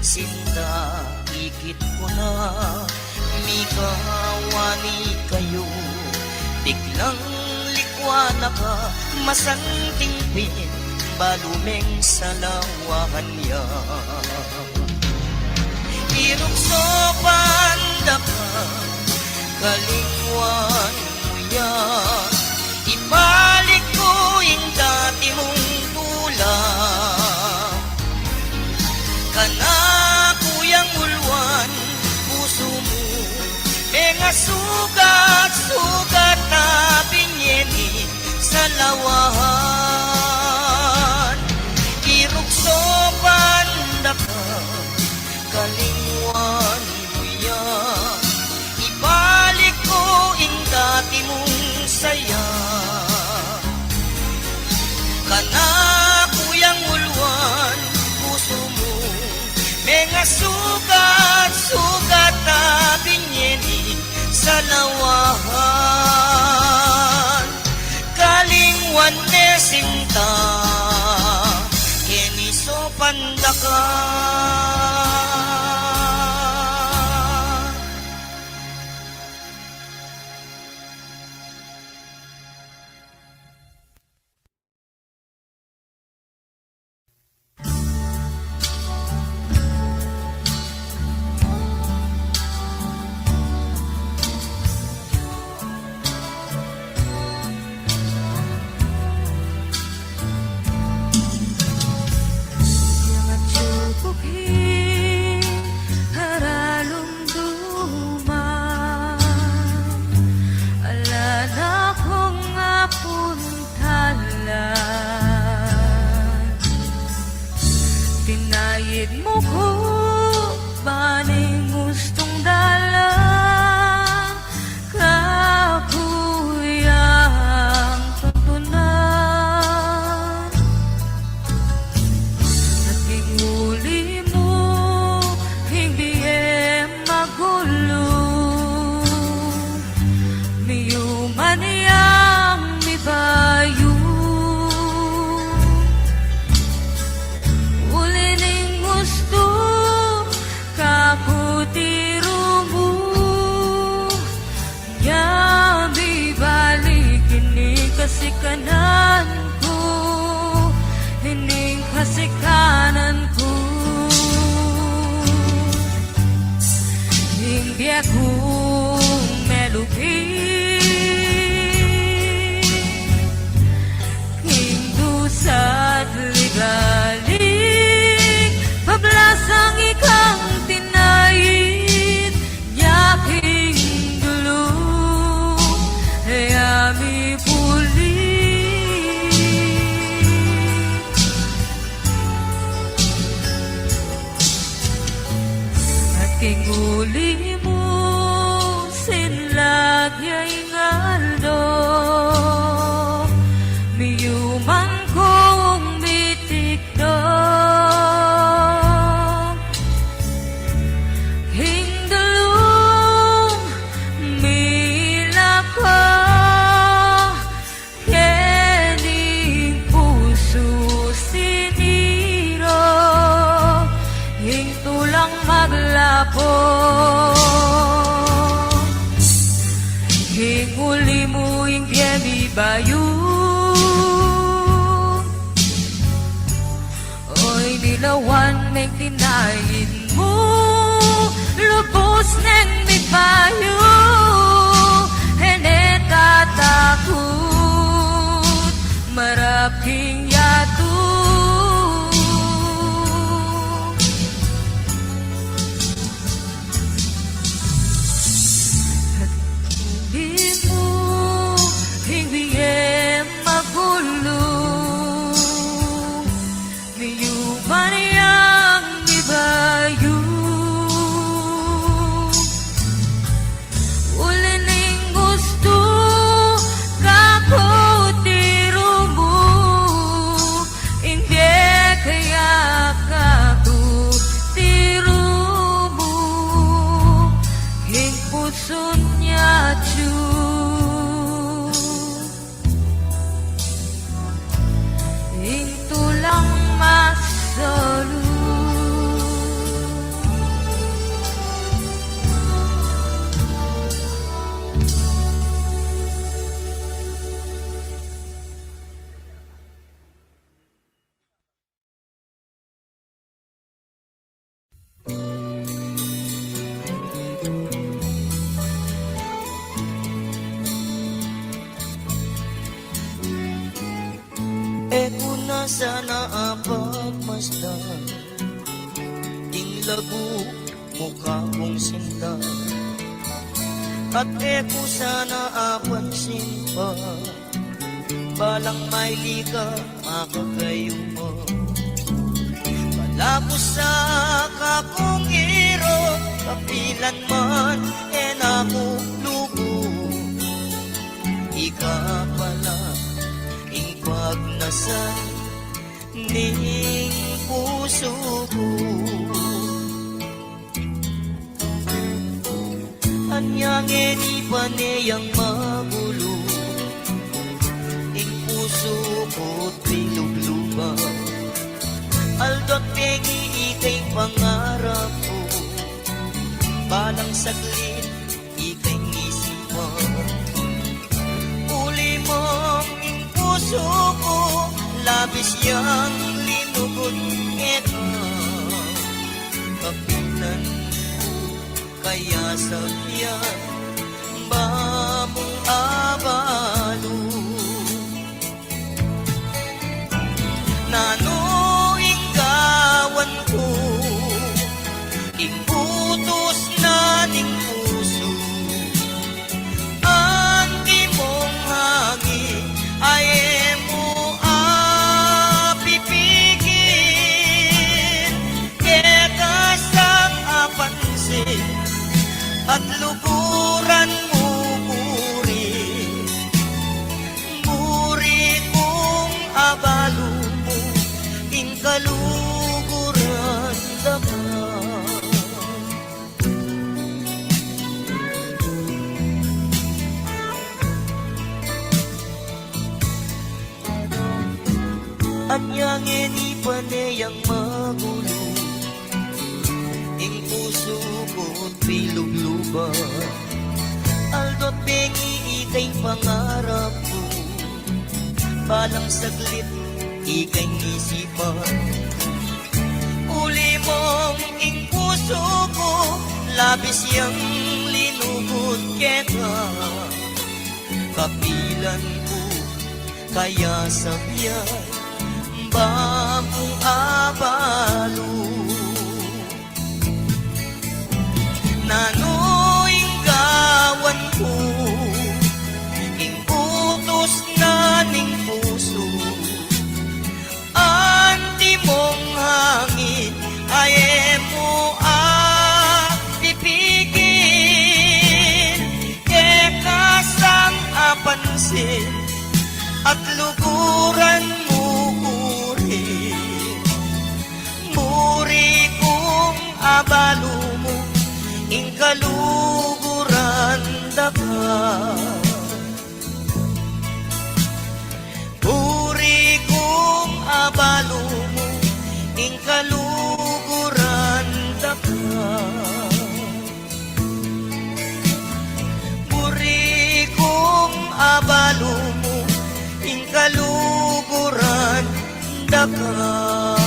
sinta Pinikit ko na mikawani kayo, biglang likwa na ka masanting pin balumeng sa lawahan niya. Irukso panda ka kalingwan mo yan, ibalik ko yung dati mong tulang. Kana kuyang ulwan, puso mo mga sugat na binyeni sa lawahan. Irukso panda ka kalingwan mo yan, ibalik ko yung dati mong saya. Kana kuyang ulwan, puso mo mga sugat na binyeni sa lawahan. Kalingwan ne sinta keniso pandaka. Tinayid mo ko baning gustong dalang kakuyang tuntunan. Naging huli mo hindi magulo, miyuman yang mibayo. Kasikanan ko, hining kasikanan ko, hindi akong melupi, hindusat ligalig, pablasang ikang tinayid, yaking dulo, hayami uli mo sinlagyay ngaldo, miyuman kong mitikdo, hingdalong mila ko, kening puso siniro, hingtulang maglapo. Hinguli mo yung biyemi bayo, oy nilawan may tinayid mo, lubos neng may bayo, hene tatakot, maraping yato. sana pagmasdan Ting lagu mukha mong sinta At eko sana apansin pa Balang may liga makakayo mo Palako sa kakong iro Kapilan man en ako lugo Ika pala ing pagnasan ning puso ko Anyang enipaneyang magulo ing puso ko't bilugluba Aldot pengi ikay pangarap ko Balang saglit ikay isipan Uli mong ing puso ko Labis yang linugod eka Kapitan ko kaya sabihan Ba mong abalo Nanuing gawan ko Imputos na ning puso Ang di mong hangin ay mo apipigin Kekasang apansin at luburan mo muri Muri kong abalo mo Inkaluguran dapat Anyang enipaneyang magulo Ing puso ko't bilugluba Aldot bengi ikay pangarap ko Balang saglit ikay isipan Uli mong ing puso ko Labis yang linugod keka Kapilan ko kaya sabihan Ba mong abalo Nanuing gawan ko Ing utos na ning puso Anti mong hangin ay mo pipigil Ekasang apansin At luguran mo muri Muri kong abalo mo Inkaluguran dapat Muri kong abalo mo Inkaluguran dapat Muri kong abalo mo Inkaluguran dapat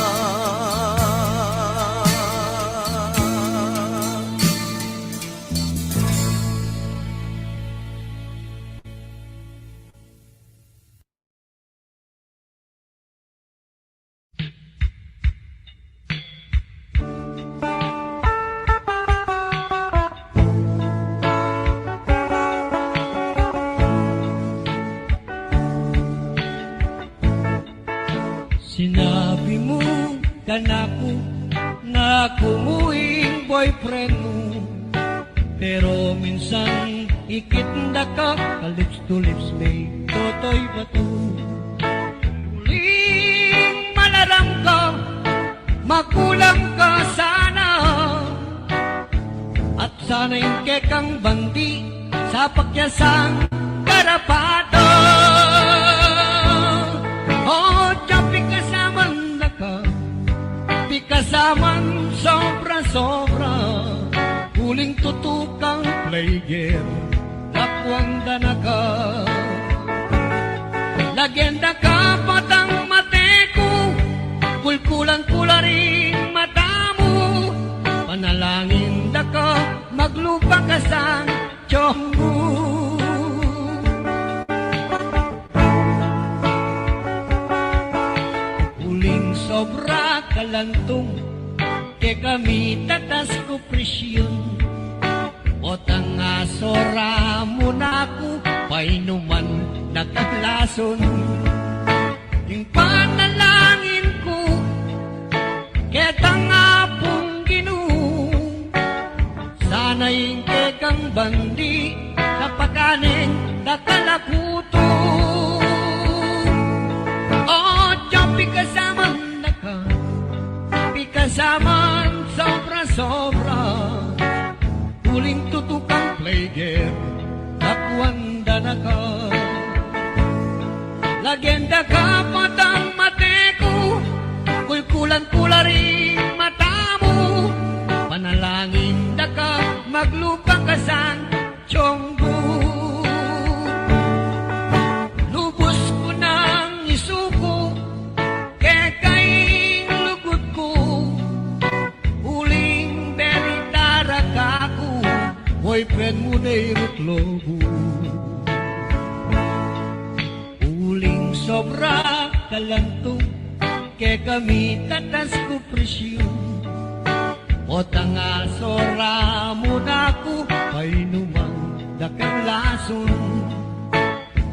Sinabi mo kanako na kumuing boyfriend mo Pero minsan ikinda ka lips to lips may totoy bato Muling malaram ka, makulang ka sana At sana'y kekang bandi sa pakyasang karapato Oh, chapi kasaman na ka Di kasaman sobra-sobra Huling tutukang player Lakwang na ka Lagenda ka patang mateko Kulkulang-kula rin mata mo Panalangin da ka Maglupa ka sa tiyong mo kalantong ke kami tatas ko presyon. O tanga sora mo na ko, painuman nakalason. Yung panalangin ko, ke tanga pong Ginoo, sana'y ke kang bandi, napakanin nakalakuto. O Diyan pikasaman na ka, pikasaman sobra-sobra, huling tutukang player, nakwanda na ka. Lagenda ka patang mateko, kulkulan-kula rin mata mo, panalangin na ka, maglupang kasan, tiyonggo. Lubos ko nang isuko, kekaing lugod ko, uling beritara ka ko, boyfriend mo na irutlobo. Uling sobra kalantong, ke kami tatas ko presyon. O tanga sora mo na ko, painumang dakang lason.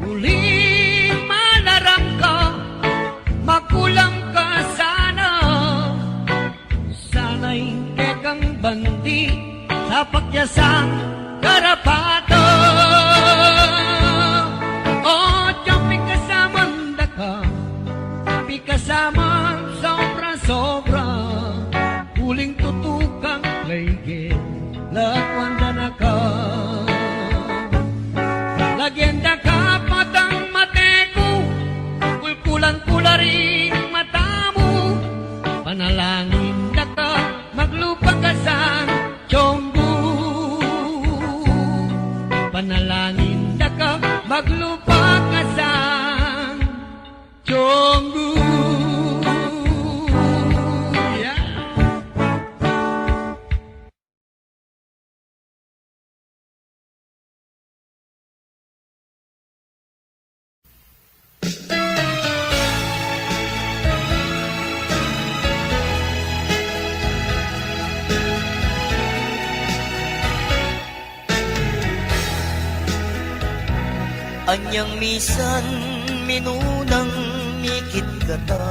Uling malarang ka, makulang ka sana, sana'y kekang bandi sa pakyasang karapato. O Diyan pikasaman da ka, pikasaman sobra-sobra, huling tutukang playgate, lakwanda na ka. Lagenda ka patang mateko, kulkulan-kula rin mata mo, panalangin na ka, maglupang kasan, tiyonggo. Panalangin na ka, maglupang kasan, tiyonggo. Yeah. Anyang misan minunang mikit kata,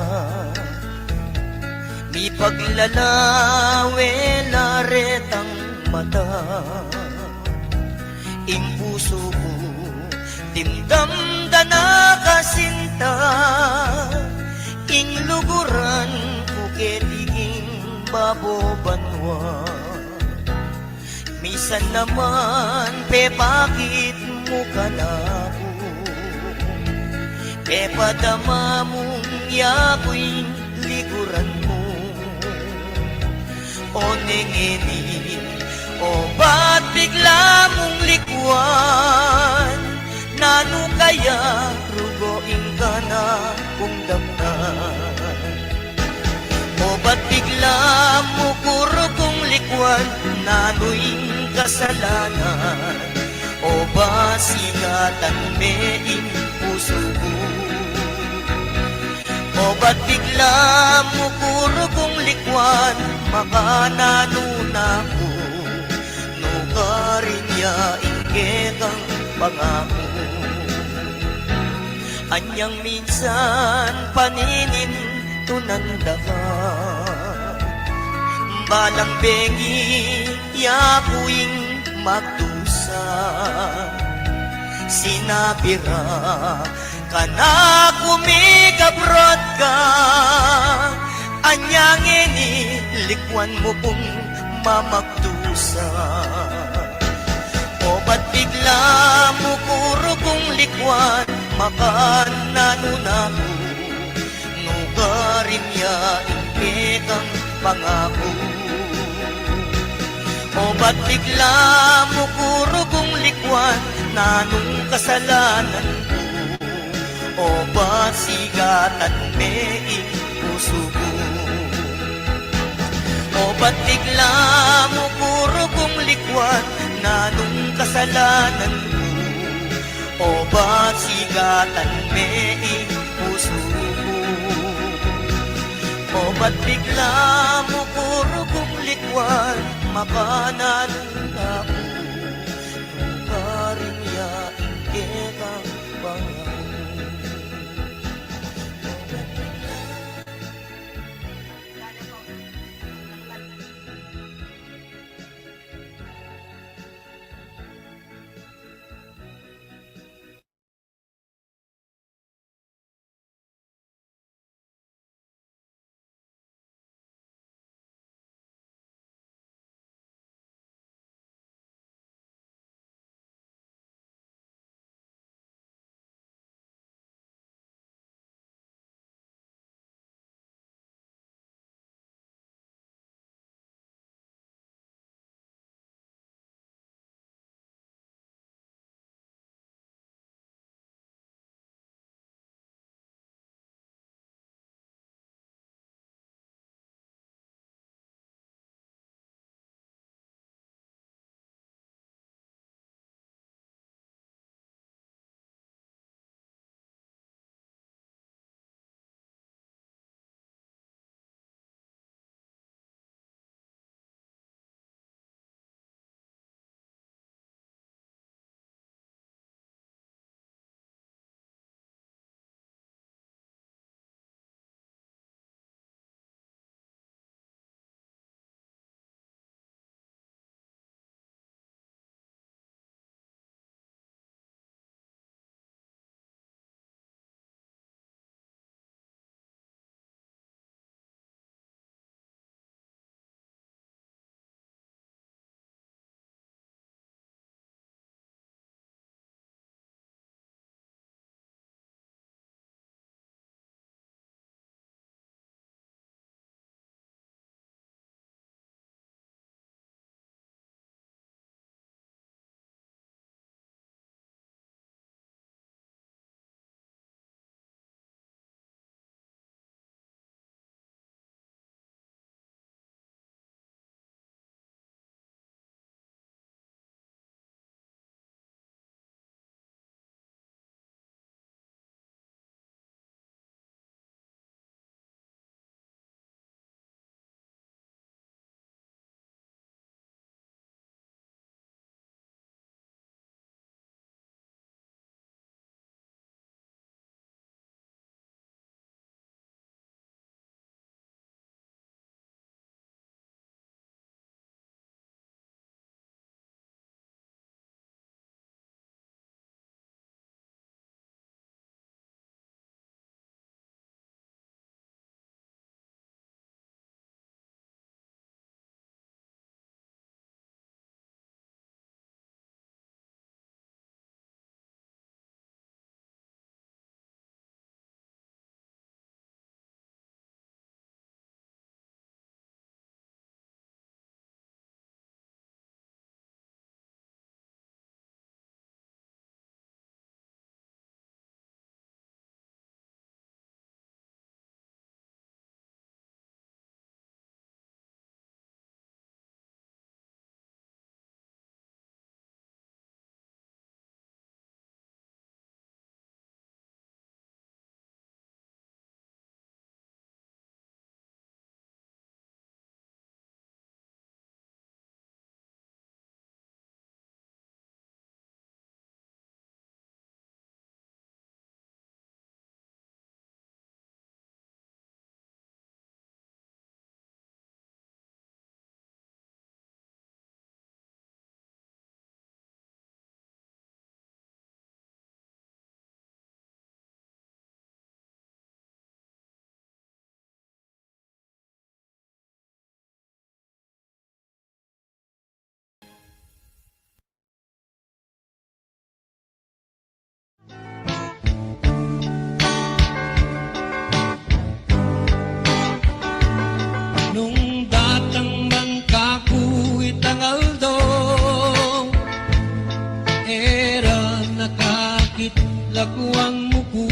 mi paglalawe laretang mata. Ing puso ko timdam dana kasinta, ing luguran ko ketiging babobanwa. Misan naman pe bakit mo ka na ko, pe padama mong yako'y liguran mo. O nengeni, o ba't bigla mong likuan, nano kaya rugoing ka na kung damnan. O ba't bigla mo kuro kong likuan, nano'y kasalanan. O ba sigatan meing puso ko, o ba't bigla mo kuro kong likwan, makananuna ko, nugarin ya ingketang pangako. Anyang minsan paninin tunanda ka, balang bengi yakuing magdusa. Sinabira ka na kumigabrot ka, anyang inilikwan mo kung mamagdusa. O ba't bigla mo kuro kong likwan, makananuna ko, nugarin ya ingketang pangako. O ba't bigla mo kuro kong likwan, nanong kasalanan ko, o ba't sigatan meing puso ko. O ba't bigla mo kuro kong likwan, nanong kasalanan ko, o ba't sigatan meing puso ko. O O ba't bigla mo puro kong likwan makanan ako karing yain kitang bangaw. lakuang muku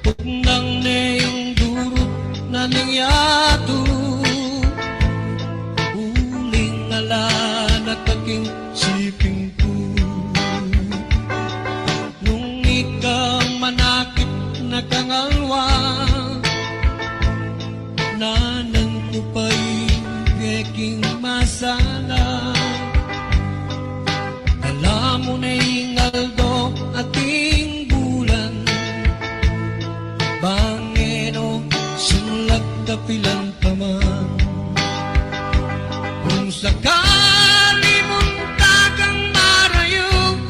Tuknang ne yung durut na nangyatu Uling ala nakaking siping ko Nung ikaw manakit na kangalwa peking masala. Dala mo na ingaldo ating bulan, Bangeno sulat kapilan pa man. Kung sakali mong tagang marayo,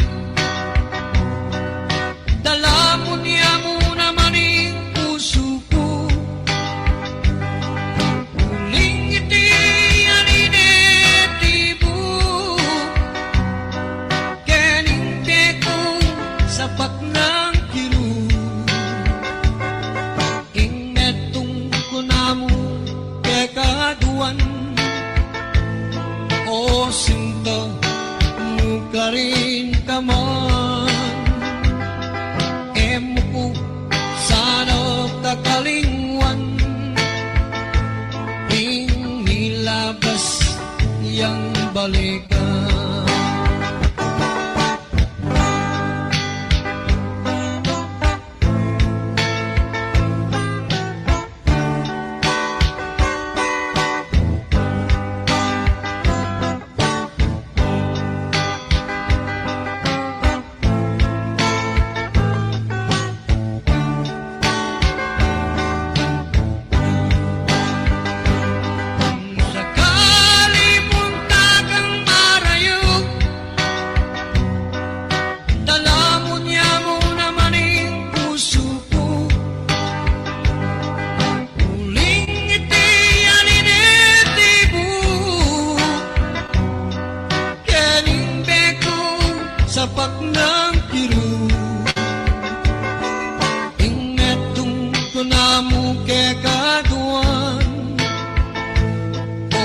dala mo niya mo naman ang puso ko. Uling iti aninetibo, keninte ko sapat ng kiro. Ingetong ko na mo kekaduan, o sinta mo ka rin ka man. Emo ko sana kakalingwan, inilabas yang balikan. Sakali mong tagang marayo, dala mo niya mo naman ang puso ko. Uling iti aninetibo, kenimbe ko sapat ng kiro. Ingetong ko na mo kekaduan, o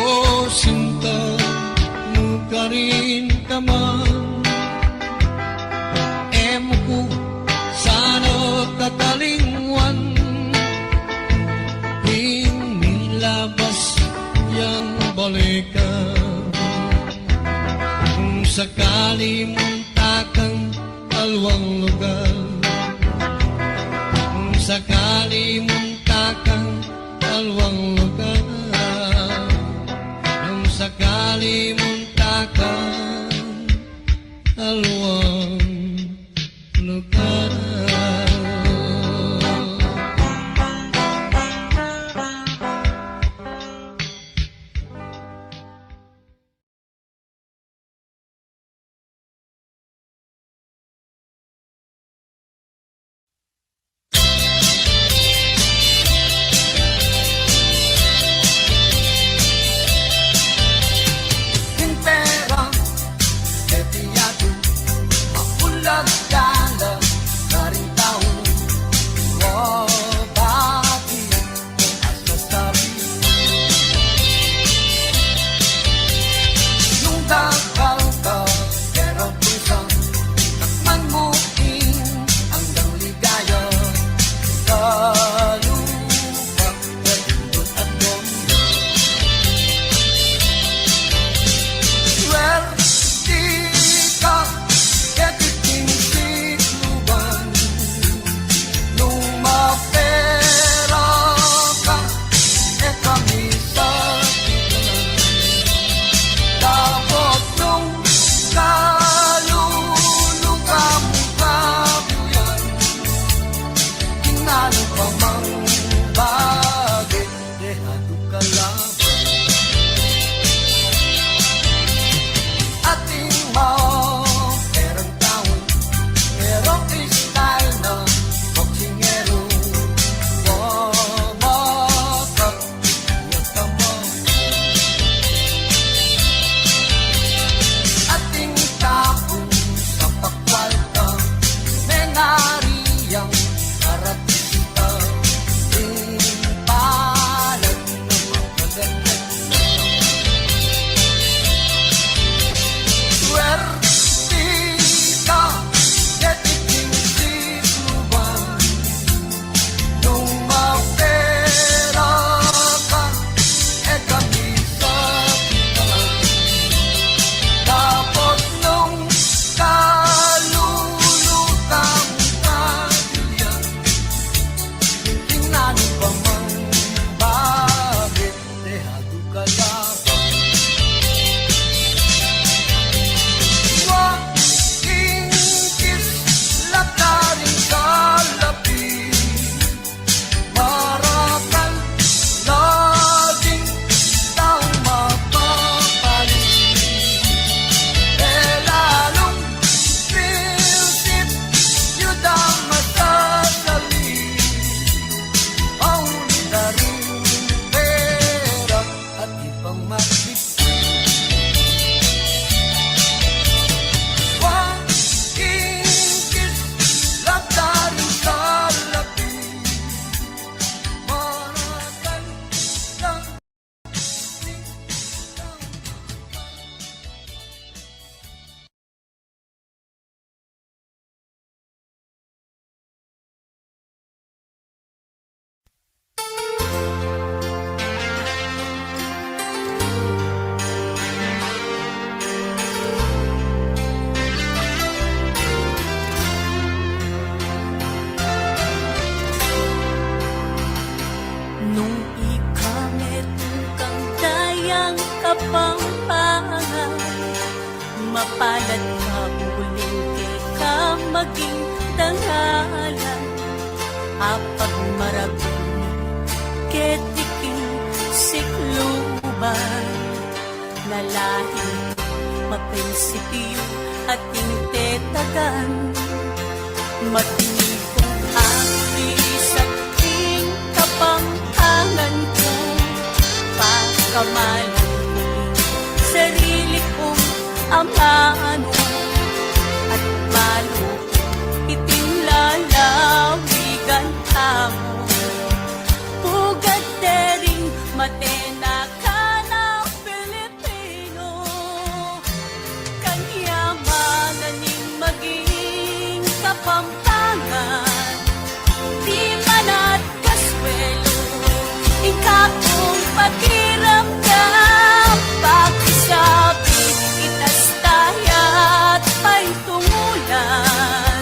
sinta mo ka rin ka man. Emo ko sana kakalingwan, inilabas yang balikan. Kung sakali mong takang alwang lugar, kung sakali mong takang alwang lugar, kung sakali mong takang alwang lugar. Kapampangan. Mapalad ka, bulingke ka, maging dangalan. Apag marabing, ketiking sikluban. Nalahing maprinsipyo at tetagan. Matinig kong alis at ting kapampangan ko. Pakamalan ko sarili kong amano. At balo itinlalawigan mo. Pugad dering matena ka ng Pilipino. Kanyamanan ning maging kapampangan. Di manat kaswelo, ikakong pakiramdam. Pakisabi, itastayat pa'y tungulan.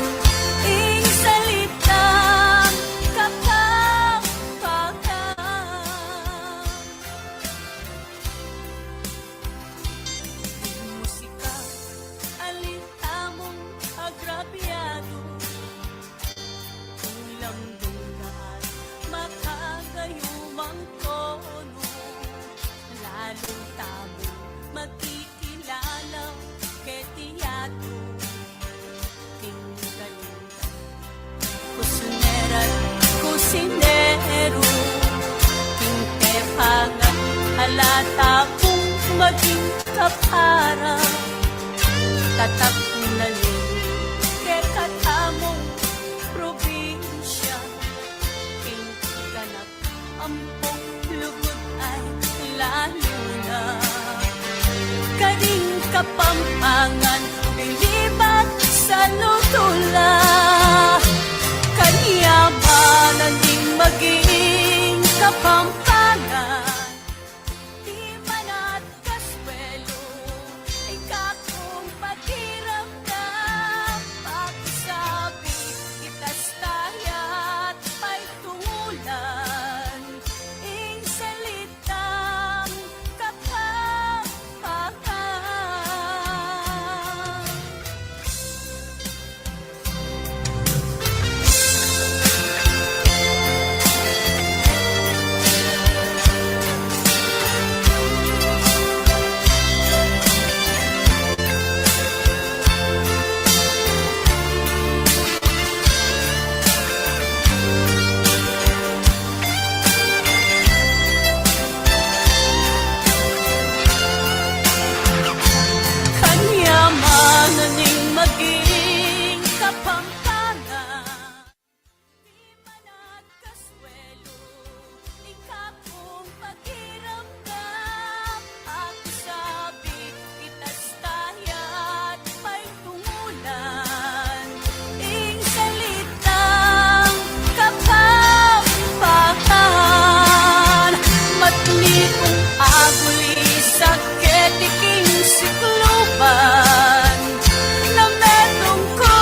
Ing salitang kapampangan. Musika, alintamong agrabyado. Ulang dulan, makagayumang tono. Lalong tamo, magkikilala kay tiyado. Tinggalingan, kusinera, kusinero. Tingtepangan, halata kong maging kapara. Tatak na rin, kay katamong probinsya. Tingganap, ampong lugod ay lalo na. Karing kapampangan, bilibat sa lutula. Kanyamanan ding maging kapampangan. Di manat kaswelo, ikakong pakiramdam. Pakisabi, itastayat pa'y tungulan. Ing salitang kapampangan. Kanyamanan ning maging kapampangan. Di manat kaswelo, ikakong pakiramdam. Pakisabi, itastayat pa'y tungulan. Ing salitang kapampangan. Matni kong aguli sa ketiking sikluban. Na metong ko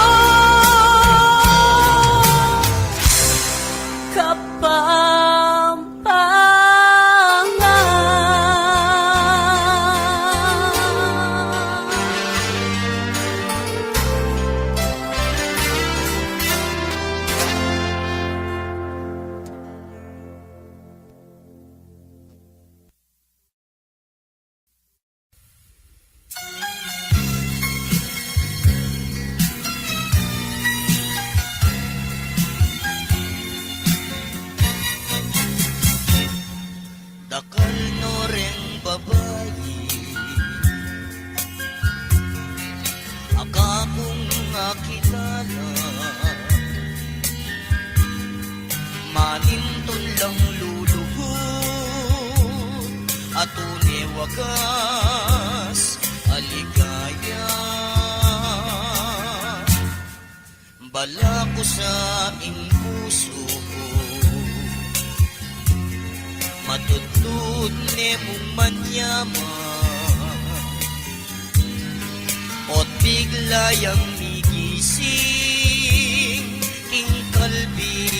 Dakal no ring babayi, akakong nakilala. Maninton lang luluhod, at wagas aligaya. Bala ko sa aking puso, matutod ne mong manyaman. At bigla yang migising king kalbi.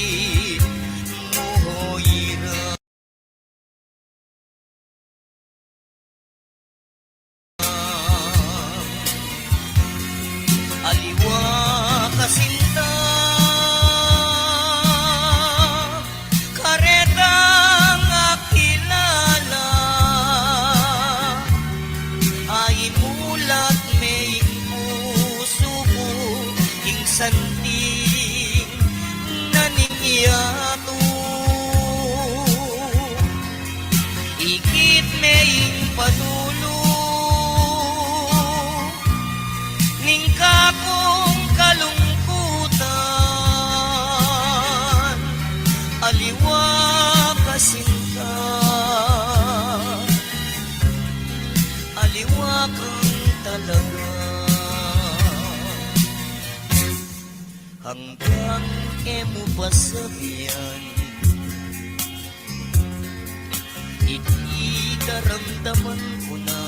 santing naningiyato ikit meing panulo ning kakong kalungkutan aliwa kasinta aliwa kang talaga hanggang emo pasabihan ikaramdaman ko na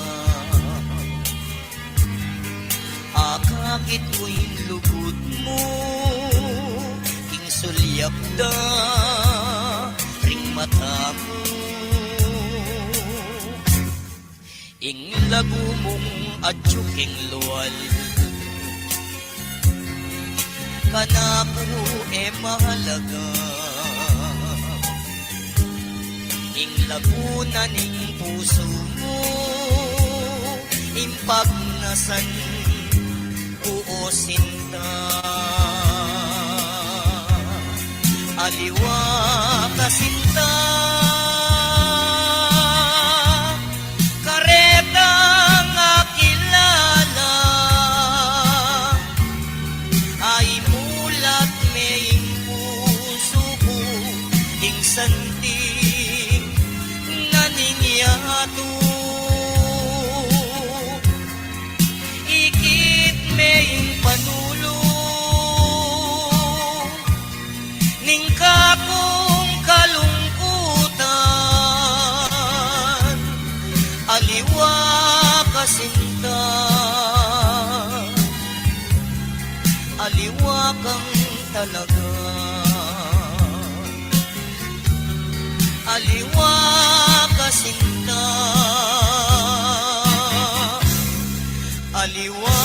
akakit ko'y lugod mo king sulyap da ring mata mo ing lagu mong adjuking luwal kana po mahalaga ing laguna ning puso mo impagnasan oo sinta aliwa kasinta kareta nga kilala ay mulat meing puso ko ing santing naningiyato ikit meing panulo ning kakong kalungkutan aliwa kasinta aliwa kang talaga aliwa kasinta aliwa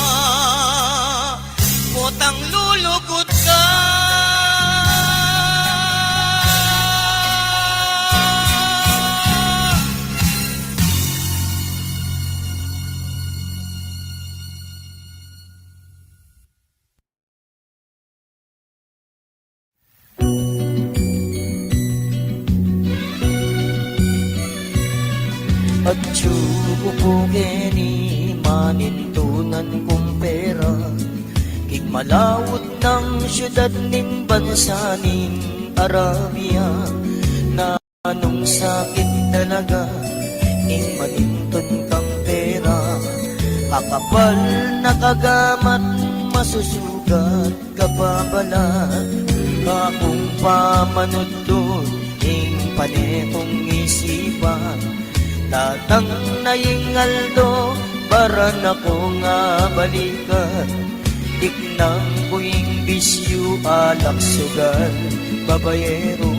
botang lulugot ka at sugo po kini manintunan kong pera kig malawot ng syudad ning bansa ning Arabia na anong sakit talaga ning manintun kang pera kakapal na kagamat masusugat kapabalat kakong pamanudlod ing panetong isipan tatang naingaldo baran ako nga balikan tiknang kuing bisyo alak sugal babayero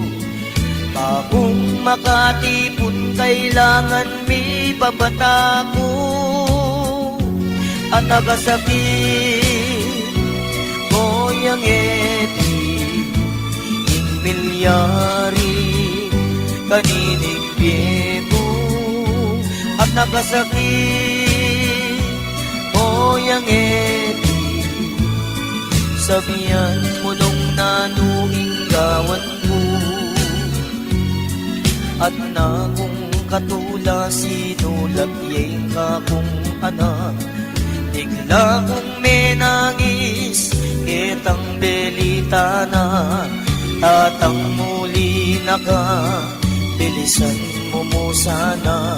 akong makatipon kailangan mi babata ko at nagasakit koyang eti ing milyari kaninig biyeko at nagasakit koyang eti sabihan mo nung nanuing gawan ko at na kung katula sinulat yay ka kong anak bigla kong menangis kitang belita na tatang muli na ka bilisan mo mo sana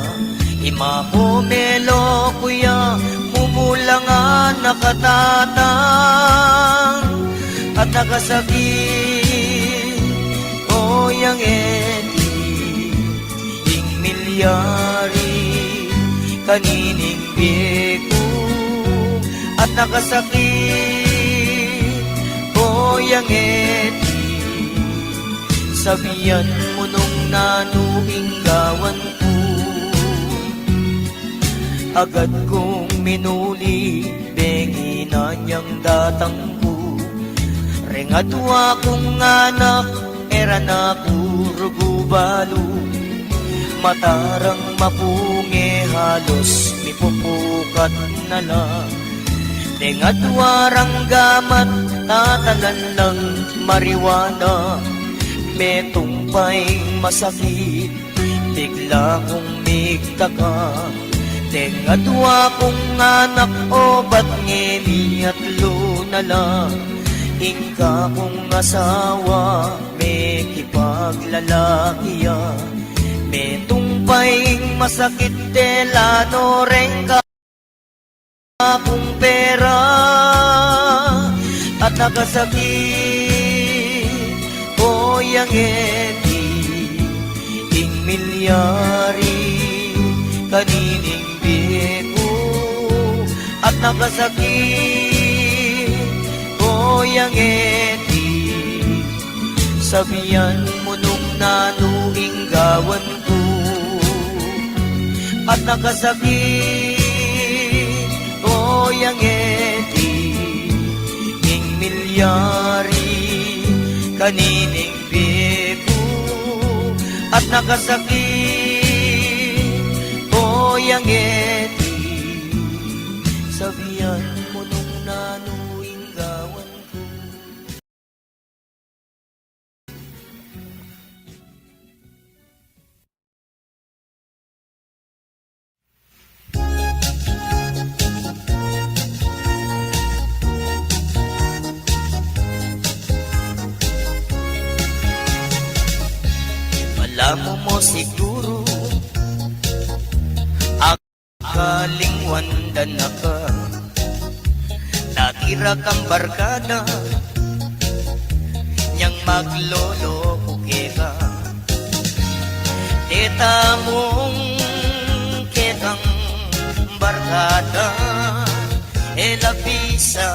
ima ko melo kuya mumula nga nakatatang at nakasakit koyang eti ing milyari kanining biyeko at nakasakit koyang eti sabihan mo nung nanuing gawan ko agad kong minuli bengi na niyang datang ko rengadwa kong anak era na puro balo matarang mapunge halos mipupukat na lang Dengat warang gamat tatanan ng mariwana, may tumpay masakit, bigla kong migtaka. Dengat wakong anak o ba't ngeni at lunala, ingka kong asawa, may kipaglalakiya. May tumpay masakit telano rengka akong pera at nakasakit o yang edi ing milyari kanining biko at nakasakit o yang edi sabihan mo nung nanuing gawan ko at nakasakit o yang edi ing milyari kanining biko at nakasakit o yang edi sabihan mo nung nanuing gawan ko. Alam mo siguro akalingwandan na ka, natira kang barkada niyang magloloko ka. Teta mong ketang barkada elabisa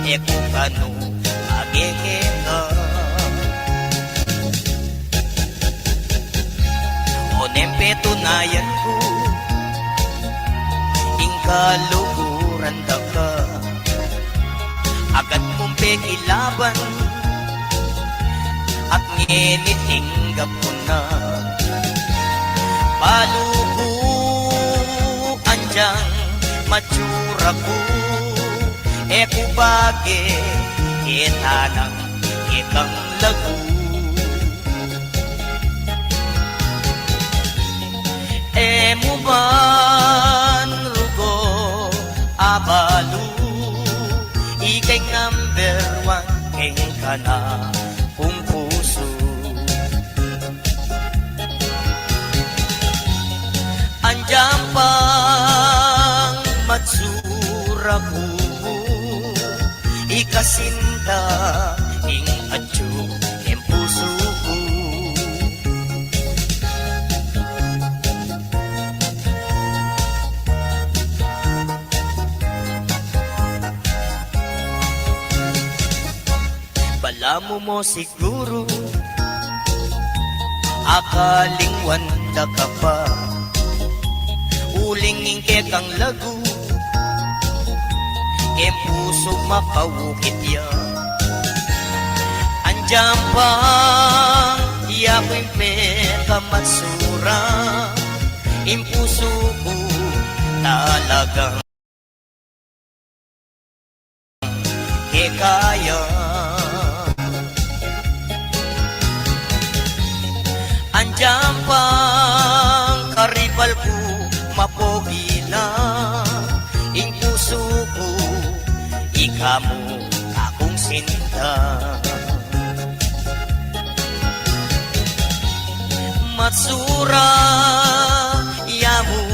ekukano agekeka. Onempe tunayan ko ingkaluhuran da ka, agad mong pekilaban at ngenit hinggap ko na. Paluko anjang matsura ko eku bage itanang ikang lagu. Emo ban rugo abalu ikay number 1 keng kana kung puso. Andiyan pang matsura ko ikasinta ing atyo ing puso ko. Balamu mo siguro akalingwanda ka pa, uling ingke kang lagu em puso mapawukit ya. Andiyan pang iyako'y pekamatsura im puso ko talagang kaya. Andiyan pang karibal ko mapogi na ing puso ko, ika mo akong sinta. Matsura yamu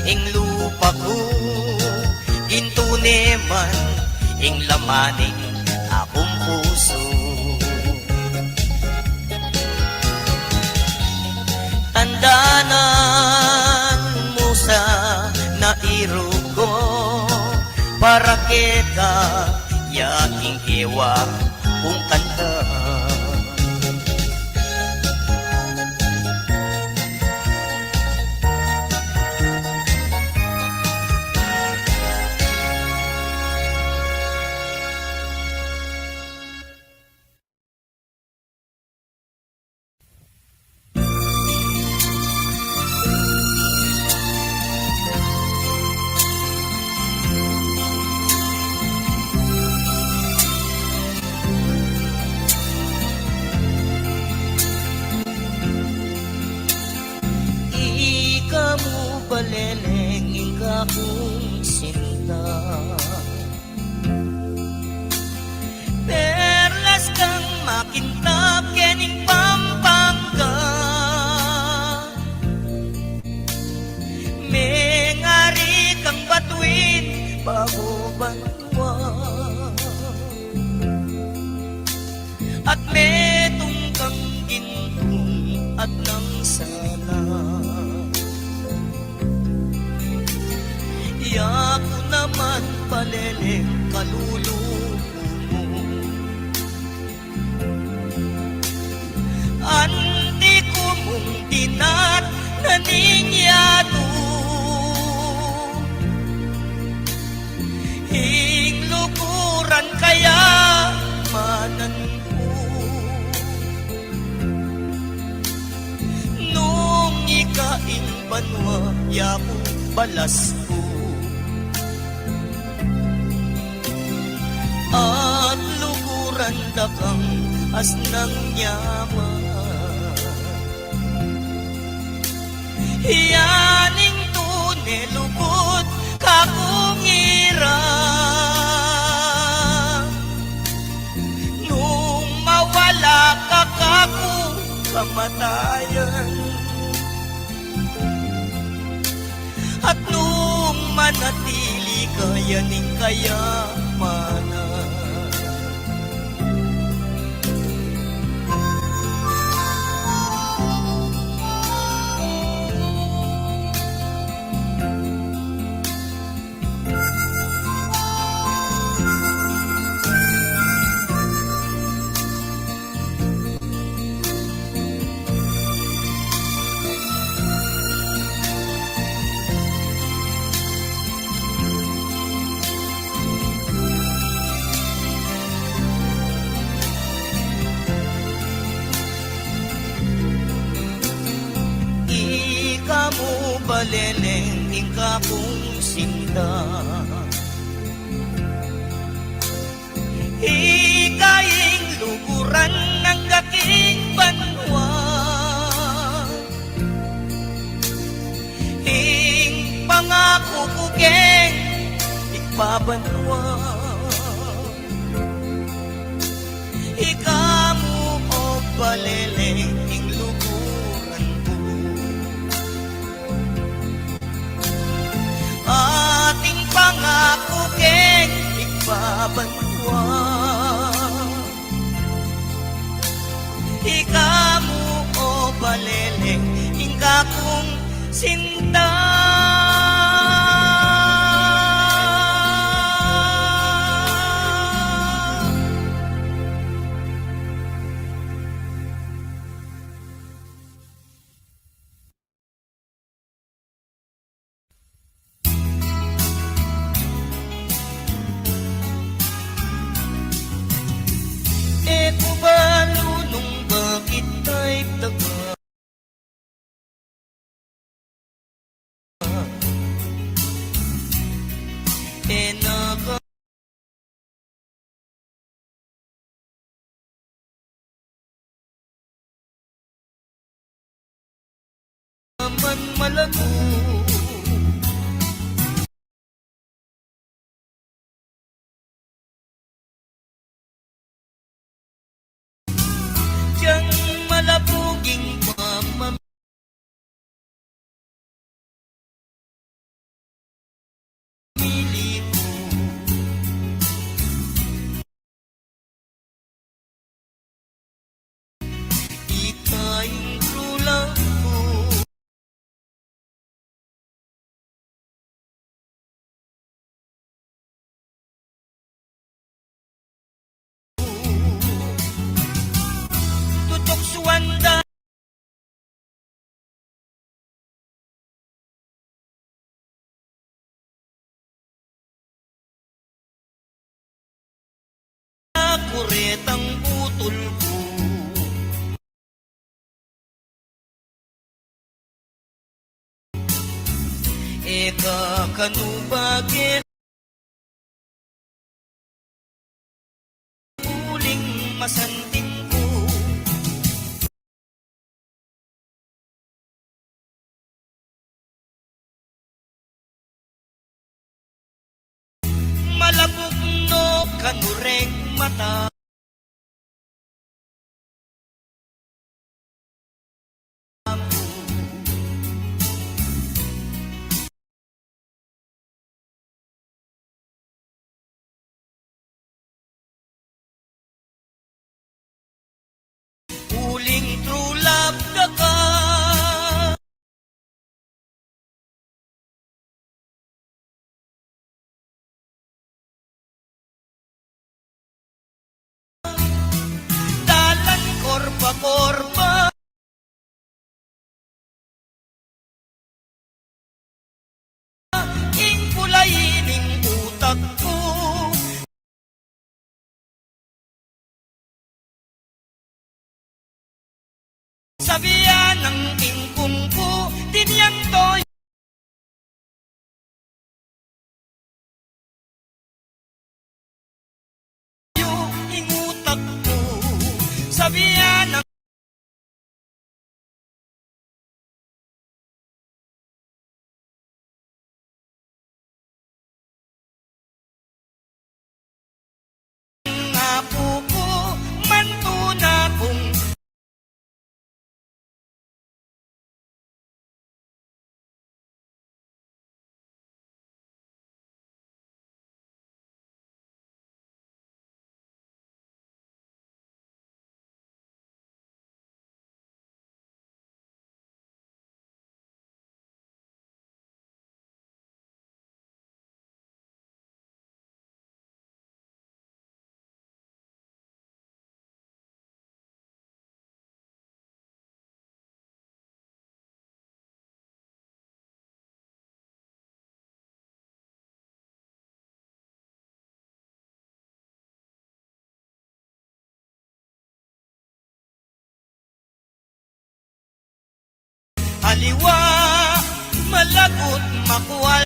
ing lupa ko, gintune man ing lamaning akong puso. Tandanan mo sa nairo ko, para kita yaking hiwa kung kanta. akong sinta. Perlas kang makintab kening Pampanga, mengari kang batuin bago banwa, at metong kang gintong at nang sana. Iyaku naman paleleng kaluluwa mo, anti ko mong tinat naninyado, hinglukuran kaya manan ko. Nung ikaing banwa yapo balas ko, at lukuran dakang asnang yaman. Iyaning tune lukot kakungira, nung mawala ka kaku kamatayan, at nung manatili ka yaning kayamanan. Baleleng ingka kong sinda, ikaing lukuran ng aking banwa, ing pangako ko keng ikpabanwa. Ikamu o baleleng ing lukuran ko, ating pangako keng ikbabanwa. Ikamu o baleleng ingka kong sinta. Man malago, diyang malabuging mamamili ko. Ikaing trulang ko, tutok suwanda kuretang putol ko. Eka kanubagin uling masanting ko, manureng mata. Uling true love na ka. Dalan korba-korba. Ing pulayining utak ko. Sabihan ng ingkong ko, dinyang to'y ingutak ko. Sabihan ng apo ko, mantuna kong aliwa, malagot, makuwal